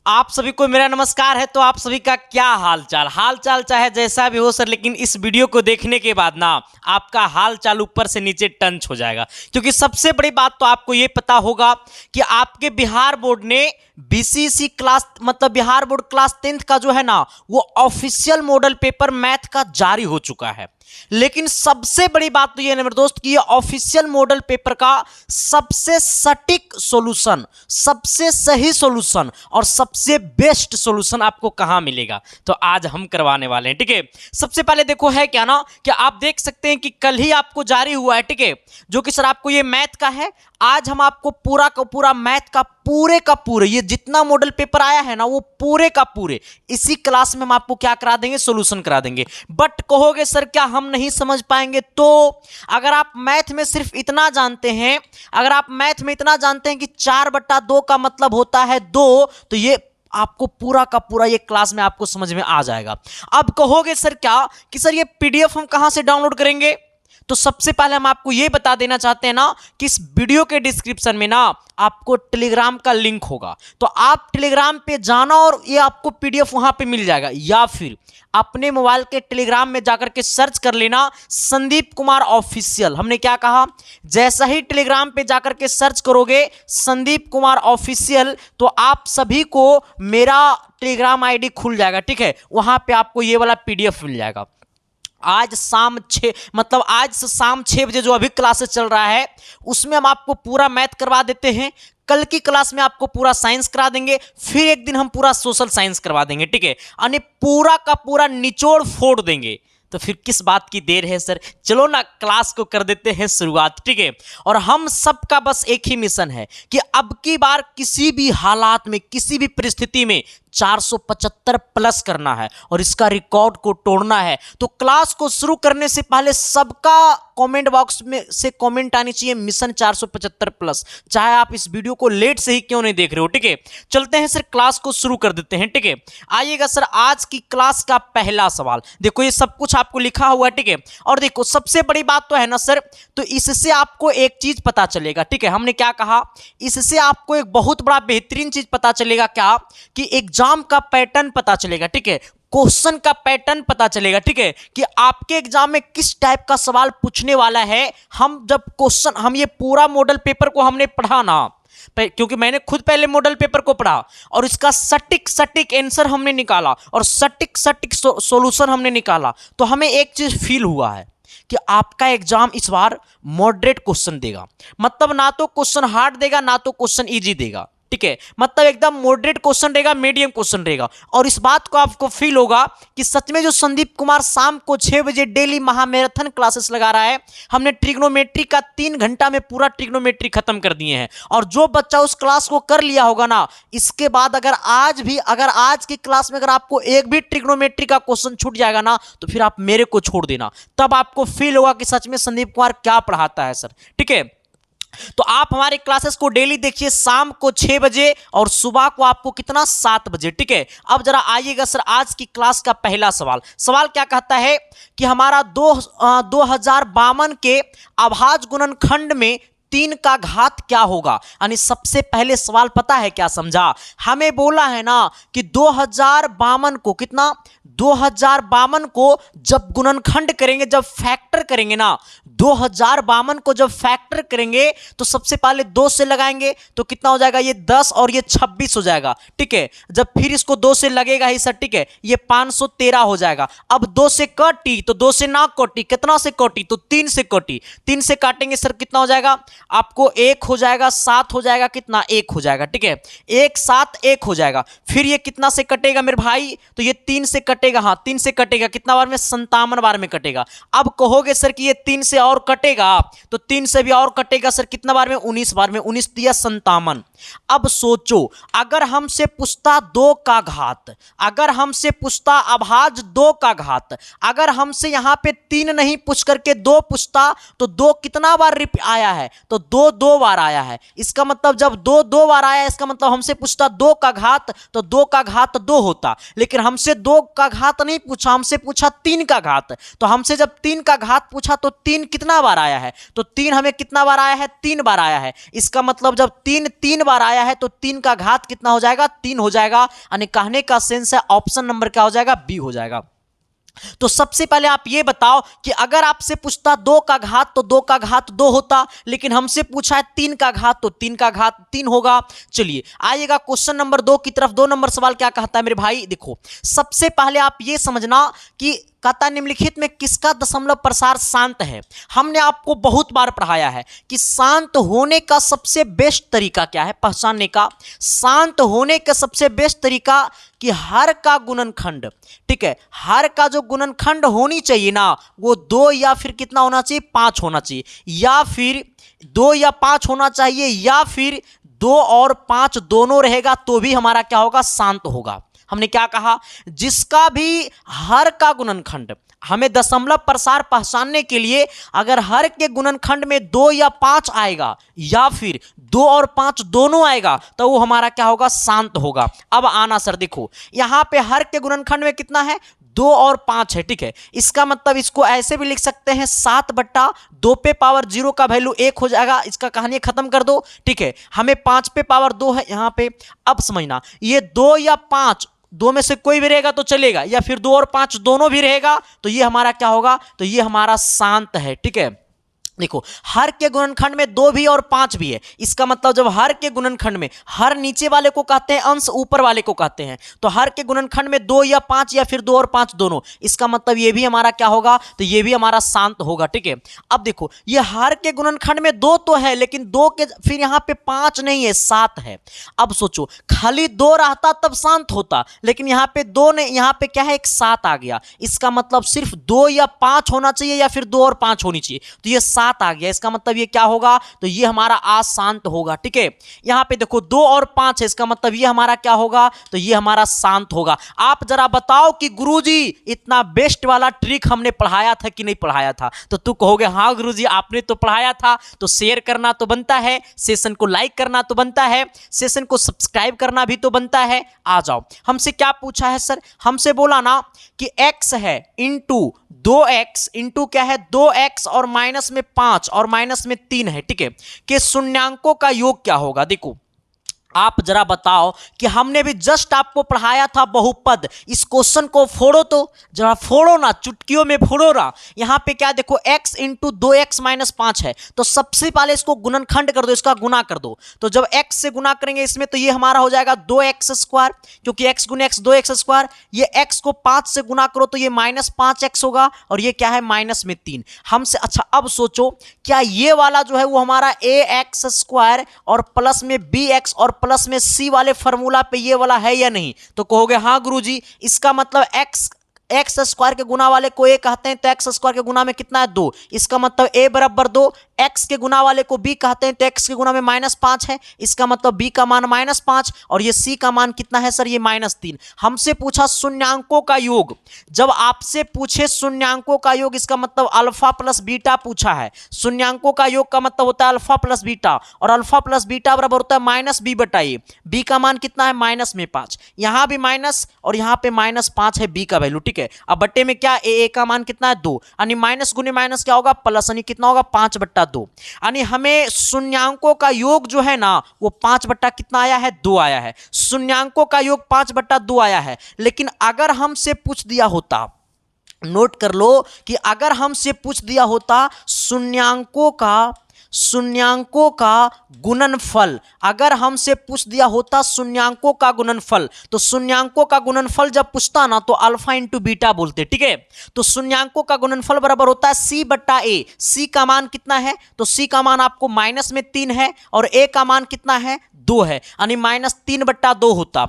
आप सभी को मेरा नमस्कार है। तो आप सभी का क्या हाल चाल चाहे जैसा भी हो सर, लेकिन इस वीडियो को देखने के बाद ना आपका हाल चाल ऊपर से नीचे टंच हो जाएगा। क्योंकि सबसे बड़ी बात तो आपको ये पता होगा कि आपके बिहार बोर्ड ने बीसीसी क्लास मतलब बिहार बोर्ड क्लास 10th का जो है ना वो ऑफिशियल मॉडल पेपर मैथ का जारी हो चुका है। लेकिन सबसे बड़ी बात तो ये है मेरे दोस्त कि ये ऑफिशियल मॉडल पेपर का सबसे सटीक सॉल्यूशन, सबसे सही सॉल्यूशन और सबसे बेस्ट सॉल्यूशन आपको कहां मिलेगा, तो आज हम करवाने वाले हैं। ठीक है, सबसे पहले देखो है क्या ना कि आप देख सकते हैं कि कल ही आपको जारी हुआ है, ठीक है, जो कि सर आपको ये मैथ का है। आज हम आपको पूरा का पूरा मैथ का पूरे ये जितना मॉडल पेपर आया है ना वो पूरे का पूरे इसी क्लास में हम आपको क्या करा देंगे, सॉल्यूशन करा देंगे। बट कहोगे सर क्या हम नहीं समझ पाएंगे? तो अगर आप मैथ में सिर्फ इतना जानते हैं, अगर आप मैथ में इतना जानते हैं कि 4/2 का मतलब होता है 2, तो ये आपको पूरा का पूरा ये क्लास में आपको समझ में आ जाएगा। अब कहोगे सर क्या कि सर ये पीडीएफ हम कहां से डाउनलोड करेंगे? तो सबसे पहले हम आपको यह बता देना चाहते हैं ना कि इस वीडियो के डिस्क्रिप्शन में ना आपको टेलीग्राम का लिंक होगा, तो आप टेलीग्राम पे जाना और ये आपको पीडीएफ वहां पे मिल जाएगा। या फिर अपने मोबाइल के टेलीग्राम में जाकर के सर्च कर लेना संदीप कुमार ऑफिशियल। हमने क्या कहा, जैसा ही टेलीग्राम पे जाकर के सर्च करोगे संदीप कुमार ऑफिशियल तो आप सभी को मेरा टेलीग्राम आईडी खुल जाएगा। ठीक है, वहां पे आपको ये वाला पीडीएफ मिल जाएगा। आज शाम 6 मतलब आज से शाम 6 बजे जो अभी क्लासेस चल रहा है उसमें हम आपको पूरा मैथ करवा देते हैं। कल की क्लास में आपको पूरा साइंस करा देंगे, फिर एक दिन हम पूरा सोशल साइंस करवा देंगे। ठीक है, यानी पूरा का पूरा निचोड़ फोड़ देंगे। तो फिर किस बात की देर है सर, चलो ना क्लास को कर देते हैं शुरुआत। ठीक है, और हम सबका बस एक ही मिशन है कि अब की बार किसी भी हालात में किसी भी परिस्थिति में 475 प्लस करना है और इसका रिकॉर्ड को तोड़ना है। तो क्लास को शुरू करने से पहले सबका कमेंट बॉक्स में से कमेंट आनी चाहिए मिशन 475 प्लस, चाहे आप इस वीडियो को लेट से ही क्यों नहीं देख रहे हो। ठीक है, चलते हैं सर क्लास को शुरू कर देते हैं। ठीक है, आइएगा सर आज की क्लास का पहला सवाल। देखो ये सब कुछ आपको लिखा हुआ है। ठीक है, और देखो सबसे बड़ी बात तो है ना सर, तो इससे आपको एक चीज पता चलेगा। ठीक है, हमने क्या कहा, इससे आपको एक बहुत बड़ा बेहतरीन चीज पता चलेगा, क्या कि एग्जाम का पैटर्न पता चलेगा। ठीक है, क्वेश्चन का पैटर्न पता चलेगा। ठीक है, कि आपके एग्जाम में किस टाइप का सवाल पूछने वाला है। हम जब क्वेश्चन हम ये पूरा मॉडल पेपर को हमने पढ़ा ना, क्योंकि मैंने खुद पहले मॉडल पेपर को पढ़ा और इसका सटीक आंसर हमने निकाला और सटीक सॉल्यूशन हमने निकाला, तो हमें एक चीज फील हुआ है कि आपका एग्जाम इस बार मॉडरेट क्वेश्चन देगा। मतलब ना तो क्वेश्चन हार्ड देगा ना तो क्वेश्चन इजी देगा। ठीक है, मतलब एकदम मॉडरेट क्वेश्चन रहेगा, मीडियम क्वेश्चन रहेगा। और इस बात को आपको फील होगा कि सच में जो संदीप कुमार शाम को 6 बजे डेली महामैराथन क्लासेस लगा रहा है, हमने ट्रिग्नोमेट्री का 3 घंटा में पूरा ट्रिग्नोमेट्री खत्म कर दिए हैं। और जो बच्चा उस क्लास को कर लिया होगा ना, इसके बाद अगर आज की क्लास में अगर आपको एक भी ट्रिग्नोमेट्री का क्वेश्चन छूट जाएगा ना, तो फिर आप मेरे को छोड़ देना, तब आपको फील होगा कि सच में संदीप कुमार क्या पढ़ाता है सर। ठीक है, तो आप हमारे क्लासेस को डेली देखिए शाम को 6 बजे और सुबह को आपको कितना 7 बजे। ठीक है, अब जरा आइएगा सर आज की क्लास का पहला सवाल क्या कहता है कि हमारा 2052 के अभाज्य गुणनखंड में 3 का घात क्या होगा। यानी सबसे पहले सवाल पता है क्या समझा, हमें बोला है ना कि 2052 को कितना, 2052 को जब गुणनखंड करेंगे, जब फैक्टर करेंगे ना, 2052 को जब फैक्टर करेंगे तो सबसे पहले 2 से लगाएंगे तो कितना हो जाएगा, ये 10 और ये 26 हो जाएगा। ठीक है, जब फिर इसको 2 से लगेगा ही सर, ठीक है, ये 513 हो जाएगा। अब 2 से कटी तो 2 से ना कटी, कितना से कटी तो 3 से कटी, 3 से काटेंगे सर कितना हो जाएगा, आपको 1 हो जाएगा, 7 हो जाएगा, कितना 1 हो जाएगा। ठीक है, 1 7 1 हो जाएगा। फिर ये कितना से कटेगा मेरे भाई, तो ये 3 से कटेगा, हाँ 3 से कटेगा, कितना बार में 57 बार में कटेगा। अब कहोगे सर कि ये 3 से और कटेगा, तो 3 से भी और कटेगा सर कितना बार में, 19 बार में, 19 दिया 57। अब सोचो अगर हमसे पूछता 2 का घात, अगर हमसे पूछता अभाज्य 2 का घात, अगर हमसे यहां पे 3 नहीं पूछ करके 2 पूछता तो 2 कितना बार आया है, तो 2 बार आया है। इसका मतलब जब 2 बार आया, इसका मतलब हमसे पूछता 2 का घात तो 2 का घात 2 होता, लेकिन हमसे 2 का घात नहीं पूछा, हमसे पूछा 3 का घात। तो हमसे जब 3 का घात पूछा तो 3 कितना बार आया है, तो 3 हमें कितना बार आया है, 3 बार आया है। इसका मतलब जब 3 3 बार बार आया है तो 3 का घात कितना हो जाएगा, 3 हो जाएगा। यानी कहने का सेंस है ऑप्शन नंबर क्या हो जाएगा, बी हो जाएगा। तो सबसे पहले आप ये बताओ कि अगर आपसे पूछता 2 का घात तो 2 का घात 2 होता, लेकिन हमसे पूछा है 3 का घात तो 3 का घात 3 होगा। चलिए आइएगा क्वेश्चन नंबर 2 की तरफ। 2 नंबर सवाल क्या कहता है मेरे भाई, देखो सबसे पहले आप ये समझना कि कहता है निम्नलिखित में किसका दशमलव प्रसार शांत है। हमने आपको बहुत बार पढ़ाया है कि शांत होने का सबसे बेस्ट तरीका क्या है पहचानने का। शांत होने का सबसे बेस्ट तरीका कि हर का गुणनखंड, ठीक है, हर का जो गुणनखंड होनी चाहिए ना वो 2 या फिर कितना होना चाहिए, 5 होना चाहिए, या फिर 2 या 5 होना चाहिए, या फिर 2 और 5 दोनों रहेगा तो भी हमारा क्या होगा, शांत होगा। हमने क्या कहा, जिसका भी हर का गुणनखंड, हमें दशमलव प्रसार पहचानने के लिए अगर हर के गुणनखंड में 2 या 5 आएगा या फिर 2 और 5 दोनों आएगा तो वो हमारा क्या होगा, शांत होगा। अब आना सर देखो यहां पे हर के गुणनखंड में कितना है, 2 और 5 है, ठीक है। इसका मतलब इसको ऐसे भी लिख सकते हैं 7/2 पे पावर 0 का वैल्यू 1 हो जाएगा। इसका कहानी खत्म कर दो, ठीक है। हमें 5 पे पावर 2 है यहां पे। अब समझना ये 2 या 5 दो में से कोई भी रहेगा तो चलेगा, या फिर 2 और 5 दोनों भी रहेगा तो ये हमारा क्या होगा, तो ये हमारा शांत है, ठीक है। देखो हर के गुणनखंड में 2 भी और 5 भी है। इसका मतलब जब हर के गुणनखंड में, हर नीचे वाले को कहते हैं अंश, ऊपर वाले को कहते हैं, तो हर के गुणनखंड में 2 या 5 या फिर 2 और 5 दोनों, इसका मतलब ये भी हमारा क्या होगा, तो ये भी हमारा शांत होगा, ठीक है। अब देखो ये हर के गुणनखंड में 2 तो है, लेकिन 2 के फिर यहां पे 5 नहीं है, 7 है। अब सोचो खाली 2 रहता तब शांत होता, लेकिन यहां पे 2 ने, यहां पे क्या है, एक 7 आ गया। इसका मतलब सिर्फ 2 या 5 होना चाहिए या फिर 2 और 5 होनी चाहिए, तो ये 7 आ गया। इसका मतलब ये क्या होगा, तो ये हमारा अशांत होगा, ठीक है। यहां पे देखो 2 और 5 है, इसका मतलब ये हमारा क्या होगा, तो ये हमारा शांत होगा। आप जरा बताओ कि गुरुजी इतना बेस्ट वाला ट्रिक हमने पढ़ाया था कि नहीं पढ़ाया था, तो तू कहोगे हाँ गुरुजी आपने तो पढ़ाया था। तो शेयर करना तो बनता है, सेशन को लाइक करना तो बनता है, सेशन को सब्सक्राइब करना भी तो बनता है। आ जाओ, हमसे क्या पूछा है सर, हमसे बोला ना कि x है इंटू 2x इंटू क्या है 2x और माइनस में 5 और माइनस में 3 है, ठीक है, कि शून्यांकों का योग क्या होगा। देखो आप जरा बताओ कि हमने भी जस्ट आपको पढ़ाया था बहुपद। इस क्वेश्चन को फोड़ो, तो जरा फोड़ो ना, चुटकियों में फोड़ो ना। यहां पे क्या देखो x इंटू 2x माइनस 5 है, तो सबसे पहले इसको गुणनखंड कर दो, इसका गुना कर दो। तो जब x से गुना करेंगे इसमें तो ये हमारा हो जाएगा 2x², क्योंकि x गुने x 2x²। ये x को 5 से गुना करो तो ये -5x होगा, और ये क्या है -3 हमसे। अच्छा अब सोचो क्या ये वाला जो है वो हमारा ax² और प्लस में bx और प्लस में c वाले फॉर्मूला पे ये वाला है या नहीं, तो कहोगे हाँ गुरुजी। इसका मतलब x² के गुना वाले को a कहते हैं, तो x² के गुना में कितना है 2, इसका मतलब a बराबर 2। x के गुना वाले को b कहते हैं, तो x के गुना में -5 है, इसका मतलब b का मान -5, और ये c का मान कितना है सर, ये -3। हमसे पूछा शून्यांकों का योग। जब आपसे पूछे शून्यांकों का योग, इसका मतलब अल्फा प्लस बीटा पूछा है। शून्यांकों का योग का मतलब होता है अल्फा प्लस बीटा, और अल्फा प्लस बीटा बराबर होता है -b/a। b का मान कितना है, -5। यहां भी माइनस और यहां पे -5 है b का वैल्यू, ठीक है। अब बट्टे में क्या a का मान कितना है 2, यानी माइनस गुने माइनस क्या होगा, प्लस, यानी कितना होगा 5/2। यानी हमें शून्यांकों का योग जो है ना वो 5 बट्टा कितना आया है, 2 आया है। शून्यांकों का योग 5/2 आया है। लेकिन अगर हमसे पूछ दिया होता, नोट कर लो कि अगर हमसे पूछ दिया होता शून्यांकों का गुणनफल, अगर हमसे पूछ दिया होता शून्यांकों का गुणनफल, तो शून्यांकों का गुणनफल जब पूछता ना तो अल्फा इंटू बीटा बोलते, ठीक है। तो शून्यांकों का गुणनफल बराबर होता है c/a। c का मान कितना है, तो c का मान आपको -3 है, और a का मान कितना है 2 है, यानी -3/2 होता।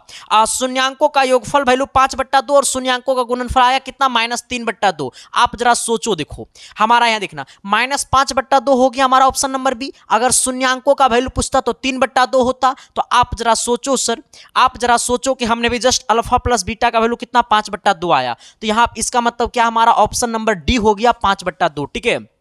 शून्यांकों का योगफल वैल्यू 5/2 और शून्यांकों का गुणनफल आया कितना, -3/2। आप जरा सोचो, देखो हमारा यहां देखना -5/2 हो गया हमारा ऑप्शन नंबर बी। अगर शून्यांकों का वैल्यू पूछता तो 3/2 होता। तो आप जरा सोचो सर, आप जरा सोचो कि हमने भी जस्ट अल्फा प्लस बीटा का वैल्यू कितना 5/2 आया, तो यहां इसका मतलब क्या, हमारा ऑप्शन नंबर डी हो गया 5/2, ठीक है।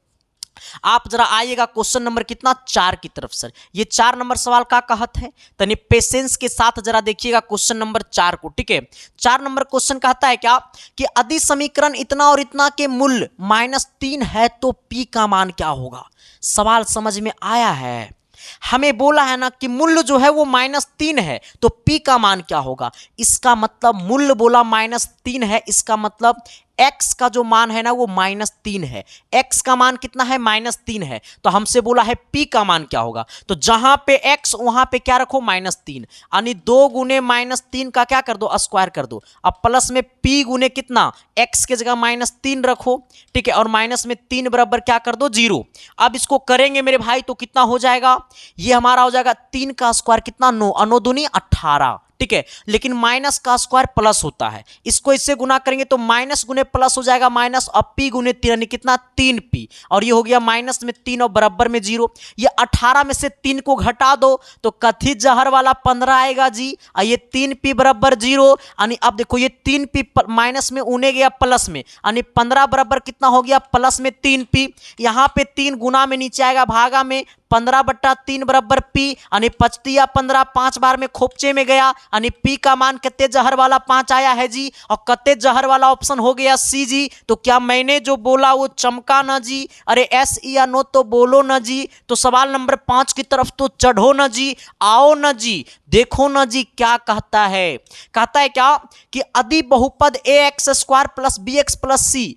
आप जरा आइएगा क्वेश्चन नंबर कितना 4 की तरफ सर। ये 4 नंबर सवाल का कहत है, तनी पेशेंस के साथ जरा देखिएगा क्वेश्चन नंबर 4 को, ठीक है। 4 नंबर क्वेश्चन कहता है क्या कि यदि समीकरण इतना और इतना के मूल्य -3 है तो p का मान क्या होगा। सवाल समझ में आया है। हमें बोला है ना कि मूल्य जो है वो -3 है, तो P का मान क्या होगा? इसका मतलब मूल्य बोला -3 है, इसका मतलब x का जो मान है ना वो -3 है। x का मान कितना है? -3 है। तो हमसे बोला है P का मान क्या होगा? तो जहां पे x वहां पे क्या रखो? -3, यानी 2 गुने -3 का क्या कर दो? स्क्वायर कर दो। अब प्लस में P गुने कितना? x के जगह -3 रखो, ठीक है, और माइनस में 3 बराबर क्या कर दो? 0। अब इसको करेंगे मेरे भाई तो कितना हो जाएगा? ये हमारा हो जाएगा 3 का स्क्वायर कितना? 9, 9 दूनी 18, ठीक है। लेकिन माइनस का स्क्वायर प्लस होता है, इसको इससे गुना करेंगे तो माइनस गुने प्लस हो जाएगा माइनस, अब P गुने 3 यानी कितना? 3P, और ये हो गया माइनस में 3 और बराबर में 0। ये 18 में से 3 को घटा दो तो कथित जहर वाला 15 आएगा जी, और ये 3P बराबर 0, यानी अब देखो ये 3P माइनस में उन्हें गया प्लस में, यानी 15 बराबर कितना हो गया? प्लस में 3P। यहाँ पे 3 गुना में नीचे आएगा भागा में, 15/3 बराबर P, यानी 5 15, 5 बार में खोपचे में गया, यानी P का मान कत्ते जहर वाला 5 आया है जी, और कत्ते जहर वाला ऑप्शन हो गया C जी। तो क्या मैंने जो बोला वो चमका ना जी? अरे एस या नो तो बोलो ना जी। तो सवाल नंबर 5 की तरफ तो चढ़ो ना जी, आओ ना जी, देखो ना जी क्या कहता है। कहता है क्या कि यदि बहुपद ax² + bx + c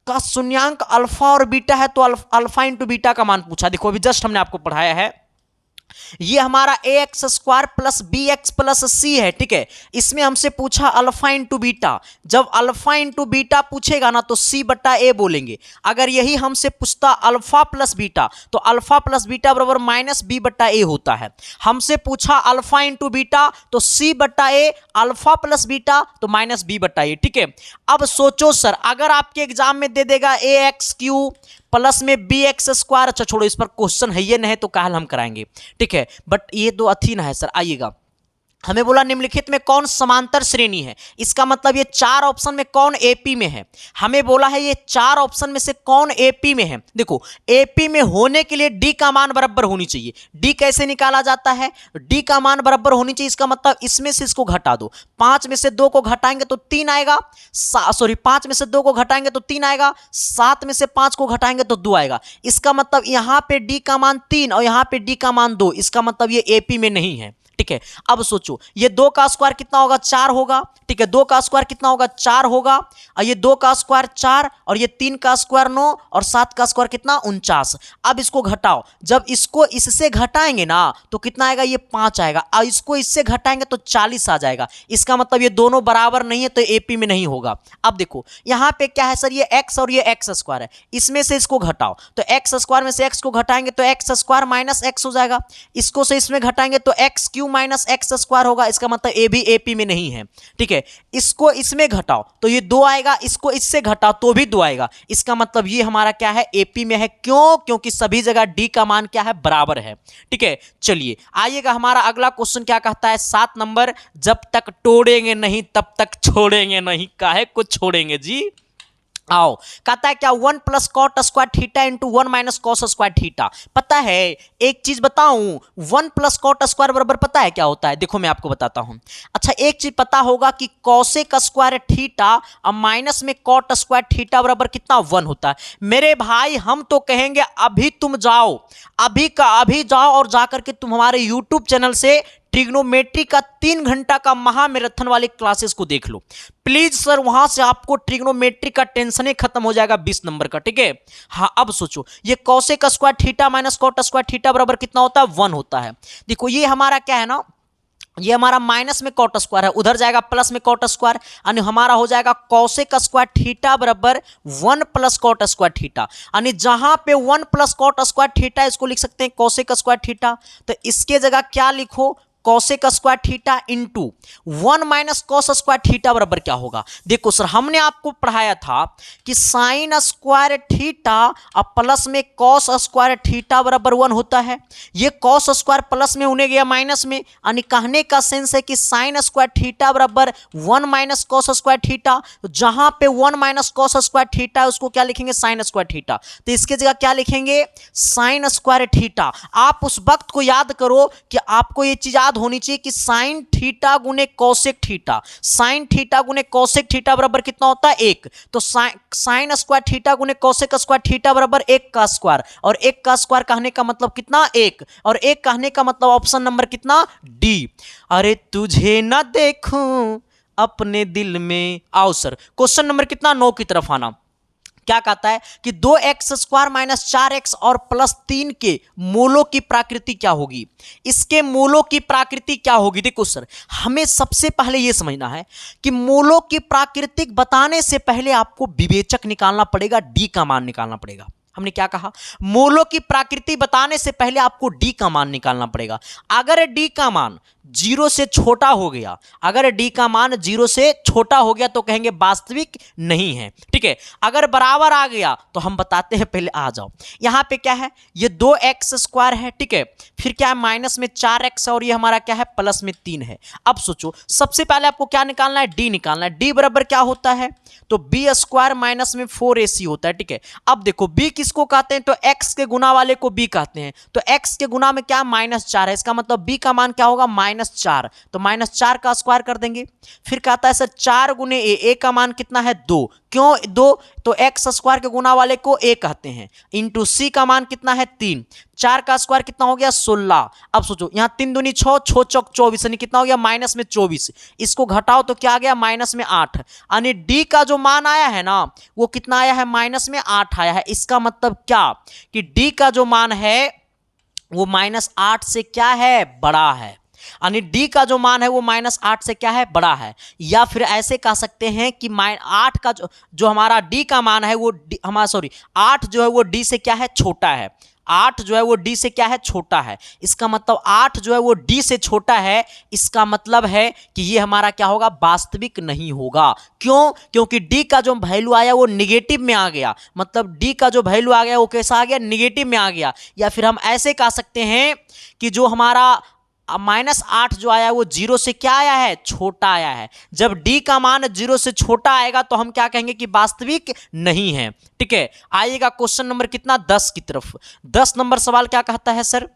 का शून्यांक अल्फा और बीटा है तो अल्फा इंटू बीटा का मान पूछा। देखो अभी जस्ट हमने आपको पढ़ाया है, ये हमारा ax² + bx + c है, ठीक है। इसमें हमसे पूछा अल्फा इंटू बीटा। जब अल्फा इंटू बीटा पूछेगा ना तो c/a बोलेंगे। अगर यही हमसे पूछता अल्फा प्लस बीटा तो अल्फा प्लस बीटा बराबर -b/a होता है। हमसे पूछा अल्फा इंटू बीटा तो c/a, अल्फा प्लस बीटा तो -b/a, ठीक है। अब सोचो सर, अगर आपके एग्जाम में दे देगा ax³ प्लस में bx², अच्छा छोड़ो इस पर क्वेश्चन है ये नहीं तो काल हम कराएंगे, ठीक है, बट ये दो अथी ना है सर। आइएगा, हमें बोला निम्नलिखित में कौन समांतर श्रेणी है, इसका मतलब ये 4 ऑप्शन में कौन एपी में है। हमें बोला है ये 4 ऑप्शन में से कौन एपी में है। देखो एपी में होने के लिए डी का मान बराबर होनी चाहिए। डी कैसे निकाला जाता है? डी का मान बराबर होनी चाहिए, इसका मतलब इसमें से इसको घटा दो। 5 में से 2 को घटाएंगे तो 3 आएगा, 5 में से 2 को घटाएंगे तो 3 आएगा, 7 में से 5 को घटाएंगे तो 2 आएगा। इसका मतलब यहाँ पे डी का मान 3 और यहाँ पे डी का मान 2, इसका मतलब ये एपी में नहीं है, ठीक है। अब सोचो ये 2 का स्क्वायर कितना होगा? 4 होगा, ठीक है। 2 का स्क्वायर कितना होगा? 4 होगा, और ये 2 का स्क्वायर 4, और ये 3 का स्क्वायर 9, और 7 का स्क्वायर कितना? 49। अब इसको घटाओ, जब इसको इससे घटाएंगे ना तो कितना आएगा? ये 5 आएगा, और इसको इससे घटाएंगे तो 40 आ जाएगा। इसका मतलब ये दोनों बराबर नहीं है तो एपी में नहीं होगा। अब देखो यहाँ पे क्या है सर, ये x और ये x² है, इसमें से इसको घटाओ तो x² में से x को घटाएंगे तो x² - x हो जाएगा, इसको से इसमें घटाएंगे तो x³ - x² होगा, इसका मतलब ए भी एपी में नहीं है, ठीक है। इसको इसमें घटाओ तो ये 2 आएगा, इसको इससे घटाओ तो भी 2 आएगा, इसका मतलब ये हमारा क्या है? एपी में है। क्यों? क्योंकि सभी जगह डी का मान क्या है? बराबर है, ठीक है। चलिए आइएगा, हमारा अगला क्वेश्चन क्या कहता है? 7 नंबर, जब तक तोड़ेंगे नहीं तब तक छोड़ेंगे नहीं, काहे को छोड़ेंगे जी। आओ, कहता है क्या 1 + cot² θ × 1 - cos² θ। पता है एक चीज बताऊं, 1 + cot² बराबर पता है क्या होता है? देखो मैं आपको बताता हूं। अच्छा एक चीज पता होगा कि cos² θ और माइनस में cot² θ बराबर कितना? 1 होता है। मेरे भाई हम तो कहेंगे अभी तुम जाओ, अभी का अभी जाओ और जाकर के तुम हमारे यूट्यूब चैनल से ट्रिग्नोमेट्री का 3 घंटा का महामैराथन वाली क्लासेस को देख लो प्लीज सर, वहां से आपको ट्रिग्नोमेट्री का टेंशन ही खत्म हो जाएगा 20 नंबर का, ठीक है। हाँ अब सोचो ये cos² θ - cot² θ बराबर कितना होता है? 1 होता है। देखो ये हमारा क्या है ना, ये हमारा माइनस में cot² है, उधर जाएगा प्लस में cot², यानी हमारा हो जाएगा cos² θ बराबर 1 + cot² θ, यानी जहां पे 1 + cot² θ इसको लिख सकते हैं cos² θ, तो इसके जगह क्या लिखो? cos² θ इंटू 1 - cos² θ बराबर क्या होगा? देखो सर हमने आपको पढ़ाया था कि sin² θ और प्लस में cos² θ बराबर 1 होता है। ये cos² प्लस में उन्हें गया माइनस में, यानी कहने का सेंस है कि sin² θ बराबर 1 - cos² θ। तो जहां पे 1 - cos² θ है उसको क्या लिखेंगे? sin² θ। तो इसके जगह क्या लिखेंगे? sin² θ। आप उस वक्त को याद करो कि आपको ये चीज याद याद होनी चाहिए कि साइन थीटा गुने कोसेक थीटा, साइन थीटा गुने कोसेक थीटा बराबर कितना होता है 1। तो साइन स्क्वायर थीटा गुने कोसेक स्क्वायर थीटा बराबर 1 का स्क्वायर, और 1 का स्क्वायर कहने का मतलब कितना 1, और 1 कहने का मतलब ऑप्शन नंबर कितना डी। अरे तुझे ना देखूं अपने दिल में, आओ सर क्वेश्चन नंबर कितना 9 की तरफ आना। क्या कहता है कि 2x स्क्वायर माइनस 4x और प्लस 3 के मूलों की प्रकृति क्या होगी, इसके मूलों की प्रकृति क्या होगी। देखो सर, हमें सबसे पहले यह समझना है कि मूलों की प्राकृतिक बताने से पहले आपको विवेचक निकालना पड़ेगा, डी का मान निकालना पड़ेगा। हमने क्या कहा, मूलों की प्रकृति बताने से पहले आपको डी का मान निकालना पड़ेगा। अगर डी का मान 0 से छोटा हो गया, अगर डी का मान 0 से छोटा हो गया तो कहेंगे वास्तविक नहीं है, ठीक है। अगर बराबर आ गया तो हम बताते हैं, पहले आ जाओ, यहां पे क्या है, ये 2x स्क्वायर है, ठीक है, फिर क्या है माइनस में 4x, और ये हमारा क्या है प्लस में 3 है। अब सोचो, सबसे पहले आपको क्या निकालना है, डी निकालना है। डी बराबर क्या होता है, तो बी स्क्वायर माइनस में 4ac होता है, ठीक है। अब देखो बी किसको कहते हैं, तो x के गुना वाले को b कहते हैं, तो x के गुना में क्या -4 है, इसका मतलब b का मान क्या होगा -4, तो -4 का स्क्वायर कर देंगे। फिर कहता है सर 4 गुने a का मान कितना है 2, क्यों 2, तो x स्क्वायर के गुना वाले को a कहते हैं, इंटू c का मान कितना है 3, 4 का स्क्वायर कितना हो गया 16। अब सोचो यहाँ 3 दूनी 6, 6 चौक 24, यानी कितना हो गया -24, इसको घटाओ तो क्या आ गया -8, यानी डी का जो मान आया है ना वो कितना आया है -8 आया है। इसका मतलब क्या कि डी का जो मान है वो -8 से क्या है बड़ा है, यानी डी का जो मान है वो -8 से क्या है बड़ा है। या फिर ऐसे कह सकते हैं कि 8 का जो हमारा डी का मान है वो हमारा 8 जो है वो डी से क्या है छोटा है, 8 जो है वो डी से क्या है छोटा है। इसका मतलब 8 जो है वो डी से छोटा है, इसका मतलब है कि ये हमारा क्या होगा वास्तविक नहीं होगा। क्यों, क्योंकि डी का जो वैल्यू आया वो निगेटिव में आ गया, मतलब डी का जो वैल्यू आ गया वो कैसा आ गया निगेटिव में आ गया। या फिर हम ऐसे कह सकते हैं कि जो हमारा -8 जो आया है वो 0 से क्या आया है छोटा आया है। जब d का मान 0 से छोटा आएगा तो हम क्या कहेंगे कि वास्तविक नहीं है, ठीक है। आइएगा क्वेश्चन नंबर कितना 10 की तरफ। 10 नंबर सवाल क्या कहता है सर,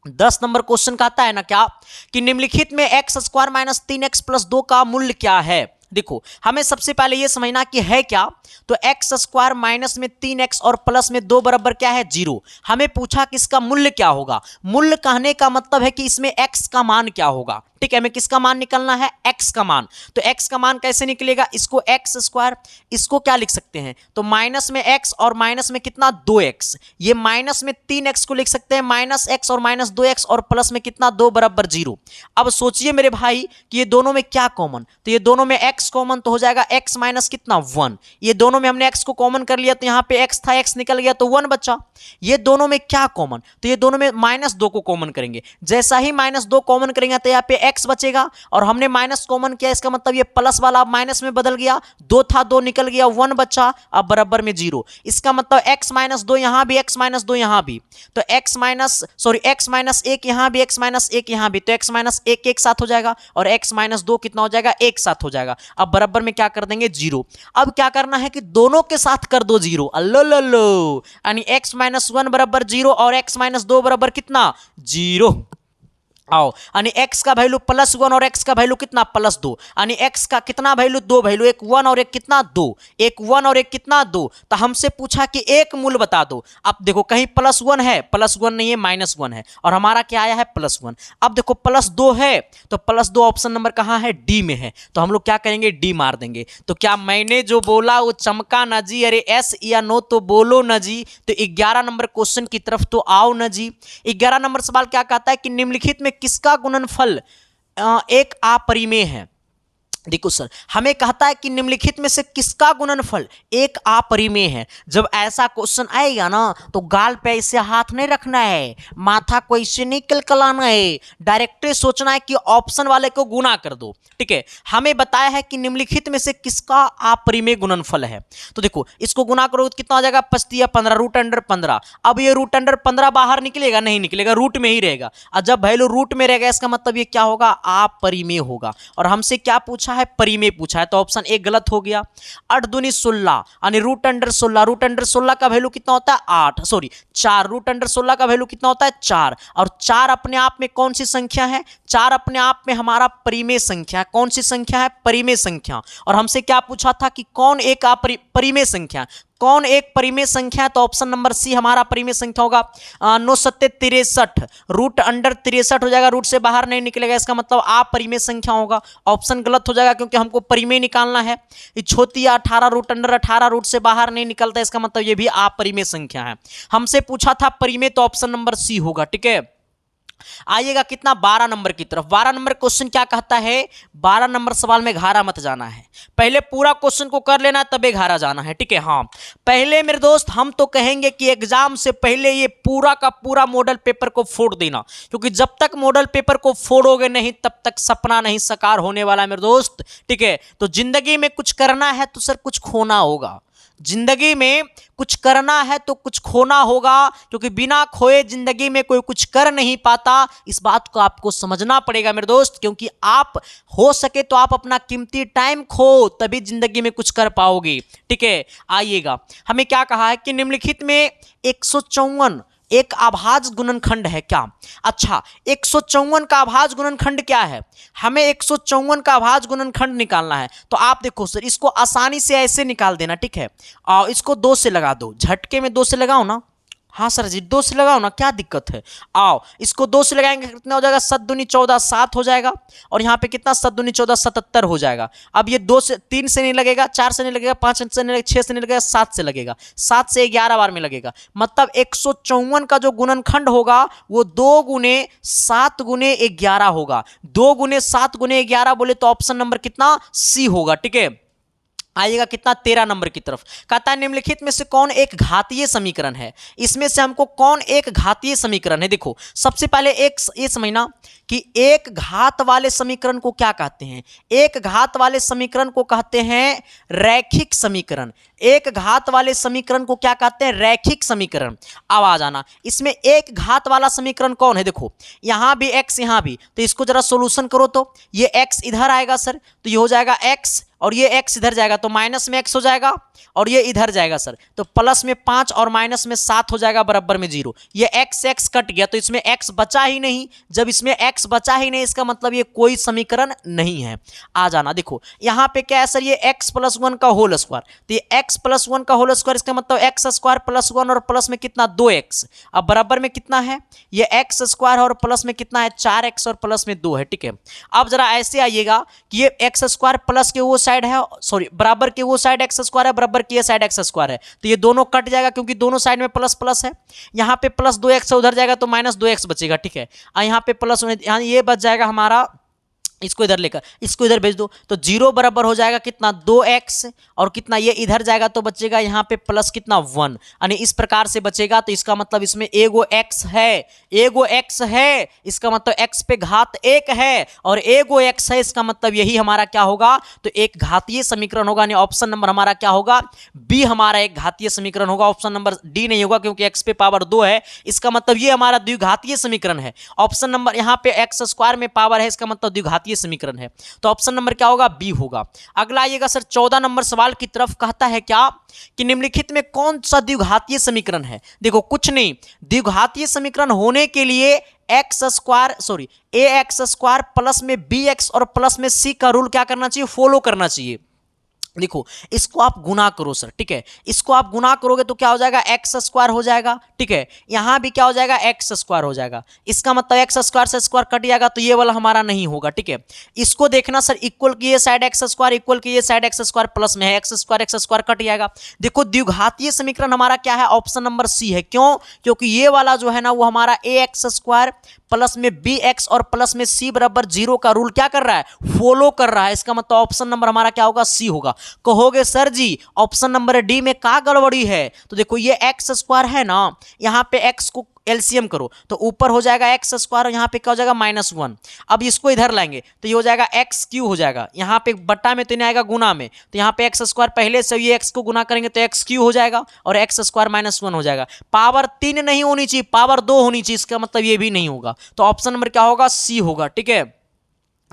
10 नंबर क्वेश्चन कहता है ना क्या कि निम्नलिखित में x square minus 3x plus 2 का मूल्य क्या है। देखो हमें सबसे पहले यह समझना कि है क्या, तो x स्क्वायर माइनस में 3x और प्लस में 2 बराबर क्या है 0। हमें पूछा कि इसका मूल्य क्या होगा, मूल्य कहने का मतलब है कि इसमें x का मान क्या होगा, ठीक है। हमें किसका मान निकलना है x का मान, तो x का मान कैसे निकलेगा, इसको x स्क्वायर, इसको क्या लिख सकते हैं तो माइनस में x और माइनस में कितना 2x, ये माइनस में 3x को लिख सकते हैं -x और -2x और प्लस में कितना 2 बराबर 0। अब सोचिए मेरे भाई कि ये दोनों में क्या कॉमन, तो ये दोनों में x कॉमन तो हो जाएगा x माइनस कितना 1, ये दोनों में हमने x को कॉमन कर लिया तो यहाँ पे x था x निकल गया तो 1 बचा। ये दोनों में क्या कॉमन, तो ये दोनों में -2 को कॉमन करेंगे, जैसा ही -2 कॉमन करेंगे तो यहाँ पे x बचेगा, और हमने माइनस कॉमन किया, इसका मतलब ये प्लस वाला माइनस में बदल गया, 2 था 2 निकल गया 1 बचा, अब बराबर में 0। इसका मतलब x माइनस 2 यहाँ भी, x माइनस 2 यहाँ भी, तो x माइनस 1 यहाँ भी, x माइनस 1 यहाँ भी, तो x माइनस 1 एक साथ हो जाएगा और x माइनस 2 कितना हो जाएगा एक साथ हो जाएगा। अब बराबर में क्या कर देंगे 0। अब क्या करना है कि दोनों के साथ कर दो 0, अल्लो लो, यानी x माइनस 1 बराबर 0 और x माइनस 2 बराबर कितना 0। आओ, यानी x का वैल्यू +1 और x का वैल्यू कितना +2, यानी x का कितना वैल्यू 2 वैल्यू, एक 1 और एक कितना 2, एक 1 और एक कितना 2। तो हमसे पूछा कि एक मूल बता दो। अब देखो कहीं +1 है, +1 नहीं है -1 है, और हमारा क्या आया है +1। अब देखो +2 है तो +2 ऑप्शन नंबर कहाँ है डी में है, तो हम लोग क्या करेंगे डी मार देंगे। तो क्या मैंने जो बोला वो चमका न जी, अरे एस या नो तो बोलो न जी। तो 11 नंबर क्वेश्चन की तरफ तो आओ न जी। 11 नंबर सवाल क्या कहता है कि निम्नलिखित में किसका गुणनफल एक अपरिमेय है। देखो सर, हमें कहता है कि निम्नलिखित में से किसका गुणनफल एक अपरिमेय है। जब ऐसा क्वेश्चन आएगा ना तो गाल पे ऐसे हाथ नहीं रखना है, माथा को ऐसे नहीं कलकलाना है, डायरेक्ट सोचना है कि ऑप्शन वाले को गुना कर दो, ठीक है। हमें बताया है कि निम्नलिखित में से किसका अपरिमेय गुणनफल है, तो देखो इसको गुना करो तो कितना हो जाएगा 5×15 √15। अब ये √15 बाहर निकलेगा नहीं निकलेगा, रूट में ही रहेगा, और जब वैल्यू रूट में रहेगा इसका मतलब ये क्या होगा अपरिमेय होगा। और हमसे क्या पूछा है, परिमेय पूछा है, तो ऑप्शन ए गलत हो गया। 8 दूनी 16 यानी रूट अंडर 16, रूट अंडर 16 का वैल्यू कितना होता है 8, सॉरी 4, रूट अंडर 16 का वैल्यू कितना होता है 4, और 4 अपने आप में कौन सी संख्या है, 4 अपने आप में हमारा परिमेय संख्या है। कौन सी संख्या है, परिमेय संख्या। और हमसे क्या पूछा था कि कौन एक परिमेय संख्या, कौन एक परिमेय संख्या है, तो ऑप्शन नंबर सी हमारा परिमेय संख्या होगा। 9 सत्ते 63, रूट अंडर 63 हो जाएगा, रूट से बाहर नहीं निकलेगा, इसका मतलब अपरिमेय संख्या होगा। ऑप्शन गलत हो जाएगा क्योंकि हमको परिमेय निकालना है। ये छोटी 18, रूट अंडर 18 रूट से बाहर नहीं निकलता, इसका मतलब ये भी अपरिमेय संख्या है। हमसे पूछा था परिमेय, तो ऑप्शन नंबर सी होगा। ठीक है, आइएगा कितना 12 नंबर की तरफ। 12 नंबर क्वेश्चन क्या कहता है, 12 नंबर सवाल में घारा मत जाना है, पहले पूरा क्वेश्चन को कर लेना तबे घारा जाना है। ठीक है, हाँ पहले मेरे दोस्त हम तो कहेंगे कि एग्जाम से पहले ये पूरा का पूरा मॉडल पेपर को फोड़ देना, क्योंकि जब तक मॉडल पेपर को फोड़ोगे नहीं तब तक सपना नहीं साकार होने वाला है मेरे दोस्त। ठीक है, तो जिंदगी में कुछ करना है तो सर कुछ खोना होगा, जिंदगी में कुछ करना है तो कुछ खोना होगा, क्योंकि बिना खोए जिंदगी में कोई कुछ कर नहीं पाता। इस बात को आपको समझना पड़ेगा मेरे दोस्त, क्योंकि आप हो सके तो आप अपना कीमती टाइम खो, तभी जिंदगी में कुछ कर पाओगे। ठीक है, आइएगा हमें क्या कहा है कि निम्नलिखित में 154 एक अभाज्य गुणनखंड है क्या। अच्छा, 154 का अभाज्य गुणनखंड क्या है, हमें 154 का अभाज्य गुणनखंड निकालना है। तो आप देखो सर, इसको आसानी से ऐसे निकाल देना। ठीक है, और इसको 2 से लगा दो, झटके में 2 से लगाओ ना। हाँ सर जी 2 से लगाओ ना, क्या दिक्कत है। आओ इसको 2 से लगाएंगे कितना हो जाएगा, 7 दूनी 14 7 हो जाएगा, और यहाँ पे कितना 7 दूनी 14 77 हो जाएगा। अब ये 2 से 3 से नहीं लगेगा, 4 से नहीं लगेगा, 5 से नहीं लगेगा, 6 से नहीं लगेगा, 7 से लगेगा, 7 से 11 बार में लगेगा। मतलब 154 का जो गुणनखंड होगा वो 2 गुने 7 गुने 11 होगा। 2 गुने 7 गुने 11 बोले तो ऑप्शन नंबर कितना सी होगा। ठीक है, आइएगा कितना 13 नंबर की तरफ। कहता है निम्नलिखित में से कौन एक घातीय समीकरण है, इसमें से हमको कौन एक घातीय समीकरण है। देखो सबसे पहले एक ये समझना कि एक घात वाले समीकरण को क्या कहते हैं, एक घात वाले समीकरण को कहते हैं रैखिक समीकरण। एक घात वाले समीकरण को क्या कहते हैं, रैखिक समीकरण। अब आ जाना, इसमें एक घात वाला समीकरण कौन है, देखो यहां भी x यहां भी, तो इसको जरा सोल्यूशन करो तो ये x इधर आएगा सर, तो ये हो जाएगा x, और ये x इधर जाएगा तो माइनस में x हो जाएगा, और ये इधर जाएगा सर तो प्लस में 5 और माइनस में 7 हो जाएगा बराबर में 0। ये x कट गया तो इसमें x बचा ही नहीं, जब इसमें x बचा ही नहीं इसका मतलब ये कोई समीकरण नहीं है। आ जाना, देखो यहाँ पे क्या है सर, ये x + 1 का होल स्क्वायर, तो ये x + 1 का होल स्क्वायर, इसका मतलब x² + 1 और प्लस में कितना 2x, अब बराबर में कितना है, ये x² और प्लस में कितना है 4x और प्लस में 2 है। ठीक है, अब जरा ऐसे आइएगा कि ये x² प्लस के वो साइड है, सॉरी बराबर के वो साइड x² है, बराबर की ये साइड x² है, तो ये दोनों कट जाएगा क्योंकि दोनों साइड में प्लस प्लस है। यहाँ पे प्लस 2x उधर जाएगा तो -2x बचेगा। ठीक है, यहाँ पे प्लस, यहाँ ये बच जाएगा हमारा, इसको इधर लेकर इसको इधर भेज दो तो 0 बराबर हो जाएगा कितना 2x, और कितना ये इधर जाएगा तो बचेगा यहाँ पे प्लस कितना 1, यानी इस प्रकार से बचेगा। तो इसका मतलब इसमें एगो x है, एगो x है, इसका मतलब x पे घात 1 है, और एगो x है, इसका मतलब यही हमारा क्या होगा, तो एक घातीय समीकरण होगा। यानी ऑप्शन नंबर हमारा क्या होगा, बी हमारा एक घातीय समीकरण होगा। ऑप्शन नंबर डी नहीं होगा क्योंकि x पे पावर 2 है, इसका मतलब ये हमारा द्विघातीय समीकरण है। ऑप्शन नंबर यहाँ पे x² में पावर है, इसका मतलब द्विघातीय समीकरण है, तो ऑप्शन नंबर क्या होगा, बी होगा। अगला आइएगा सर 14 नंबर सवाल की तरफ। कहता है क्या कि निम्नलिखित में कौन सा द्विघातीय समीकरण है। देखो कुछ नहीं, द्विघातीय समीकरण होने के लिए ax² प्लस में bx और प्लस में c का रूल क्या करना चाहिए, फॉलो करना चाहिए। देखो इसको आप गुना करो सर, ठीक है, इसको आप गुना करोगे तो क्या हो जाएगा, x² हो जाएगा। ठीक है, यहां भी क्या हो जाएगा, x² हो जाएगा, इसका मतलब x² से स्क्वायर कट जाएगा तो ये वाला हमारा नहीं होगा। ठीक है, इसको देखना सर, इक्वल की ये साइड x² इक्वल की ये साइड x² प्लस में है, x² कट जाएगा। देखो द्विघातीय समीकरण हमारा क्या है, ऑप्शन नंबर सी है। क्यों, क्योंकि ये वाला जो है ना वो हमारा ax² प्लस में bx और प्लस में c बराबर 0 का रूल क्या कर रहा है, फॉलो कर रहा है। इसका मतलब ऑप्शन नंबर हमारा क्या होगा, सी होगा। कहोगे सर जी ऑप्शन नंबर डी में क्या गड़बड़ी है, तो देखो ये x² है ना, यहाँ पे x को एलसीएम करो तो ऊपर हो जाएगा x² और यहाँ पे क्या हो जाएगा -1। अब इसको इधर लाएंगे तो ये हो जाएगा x³ हो जाएगा, यहाँ पे बट्टा में तो नहीं आएगा गुना में, तो यहाँ पे x² पहले से ये x को गुना करेंगे तो x³ हो जाएगा और x² -1 हो जाएगा। पावर 3 नहीं होनी चाहिए, पावर 2 होनी चाहिए, इसका मतलब ये भी नहीं होगा। तो ऑप्शन नंबर क्या होगा, सी होगा। ठीक है,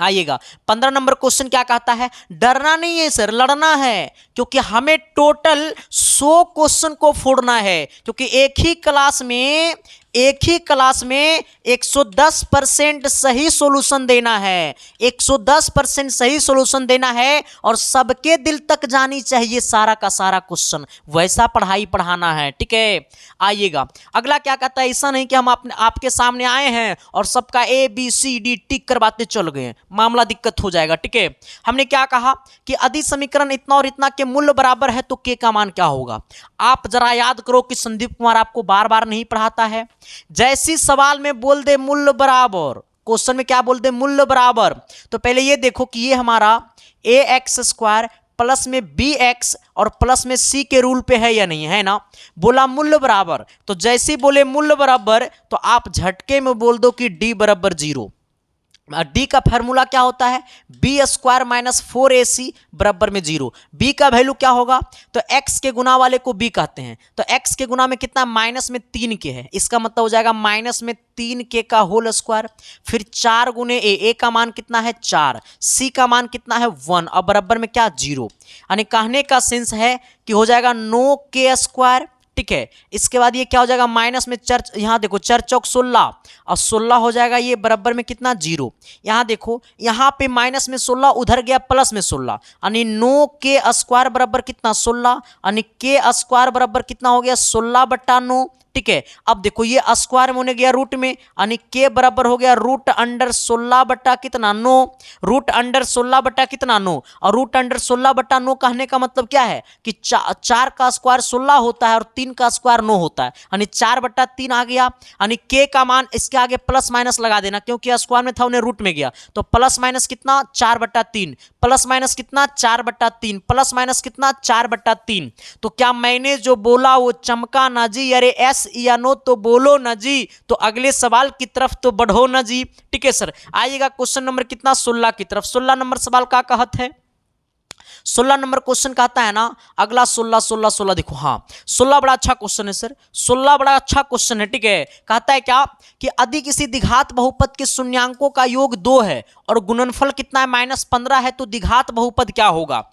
आइएगा 15 नंबर क्वेश्चन क्या कहता है, डरना नहीं है सर, लड़ना है, क्योंकि हमें टोटल 100 क्वेश्चन को फोड़ना है, क्योंकि एक ही क्लास में 110% सही सॉल्यूशन देना है, 110% सही सॉल्यूशन देना है, और सबके दिल तक जानी चाहिए सारा का सारा क्वेश्चन, वैसा पढ़ाई पढ़ाना है। ठीक है, आइएगा अगला क्या कहता है, ऐसा नहीं कि हम आपके सामने आए हैं और सबका ABCD टिक करवाते चल गए, मामला दिक्कत हो जाएगा। ठीक है, हमने क्या कहा कि यदि समीकरण इतना और इतना के मूल्य बराबर है तो के का मान क्या होगा। आप जरा याद करो कि संदीप कुमार आपको बार बार नहीं पढ़ाता है, जैसी सवाल में बोल दे मूल्य बराबर, क्वेश्चन में क्या बोल दे मूल्य बराबर, तो पहले ये देखो कि ये हमारा ax² प्लस में bx और प्लस में c के रूल पे है या नहीं है ना। बोला मूल्य बराबर, तो जैसे बोले मूल्य बराबर तो आप झटके में बोल दो कि d बराबर 0। डी का फार्मूला क्या होता है, b² माइनस 4ac बराबर में 0। b का वैल्यू क्या होगा, तो x के गुना वाले को b कहते हैं, तो x के गुना में कितना, माइनस में 3 के है, इसका मतलब हो जाएगा माइनस में 3k का होल स्क्वायर, फिर 4 गुने a का मान कितना है 4, c का मान कितना है 1 और बराबर में क्या 0। यानी कहने का सेंस है कि हो जाएगा 9k²। ठीक है, इसके बाद ये क्या हो जाएगा, माइनस में चर, यहाँ देखो चर चौक 16 और 16 हो जाएगा ये बराबर में कितना 0। यहाँ देखो यहाँ पे माइनस में 16 उधर गया प्लस में 16, यानी 9k² बराबर कितना 16, यानी k² बराबर कितना हो गया 16/9। ठीक है, अब देखो ये स्क्वायर में होने गया रूट में, यानी के बराबर हो गया रूट अंडर 16 बटा कितना 9, रूट अंडर 16 बटा कितना 9, और रूट अंडर 16 बटा 9 कहने का मतलब क्या है कि 4 का स्क्वायर 16 होता है और 3 का स्क्वायर 9 होता है, यानी 4/3 आ गया। यानी के का मान इसके आगे प्लस माइनस लगा देना, क्योंकि स्क्वायर में था उन्हें रूट में गया, तो प्लस माइनस कितना 4/3, प्लस माइनस कितना 4/3, प्लस माइनस कितना 4/3। तो क्या मैंने जो बोला वो चमका ना जी, अरे एस या नो तो बोलो ना जी, तो अगले सवाल की तरफ तो बढ़ो ना जी। ठीक है सर, आइएगा क्वेश्चन नंबर कितना 16 की तरफ। 16 नंबर सवाल का कहत है, 16 नंबर क्वेश्चन कहता है ना अगला 16 देखो, हाँ 16 बड़ा अच्छा क्वेश्चन है सर, 16 बड़ा अच्छा क्वेश्चन है। ठीक है, कहता है क्या कि यदि किसी द्विघात बहुपद के शून्यांकों का योग 2 है और गुणनफल कितना है -15 है, तो द्विघात बहुपद क्या होगा।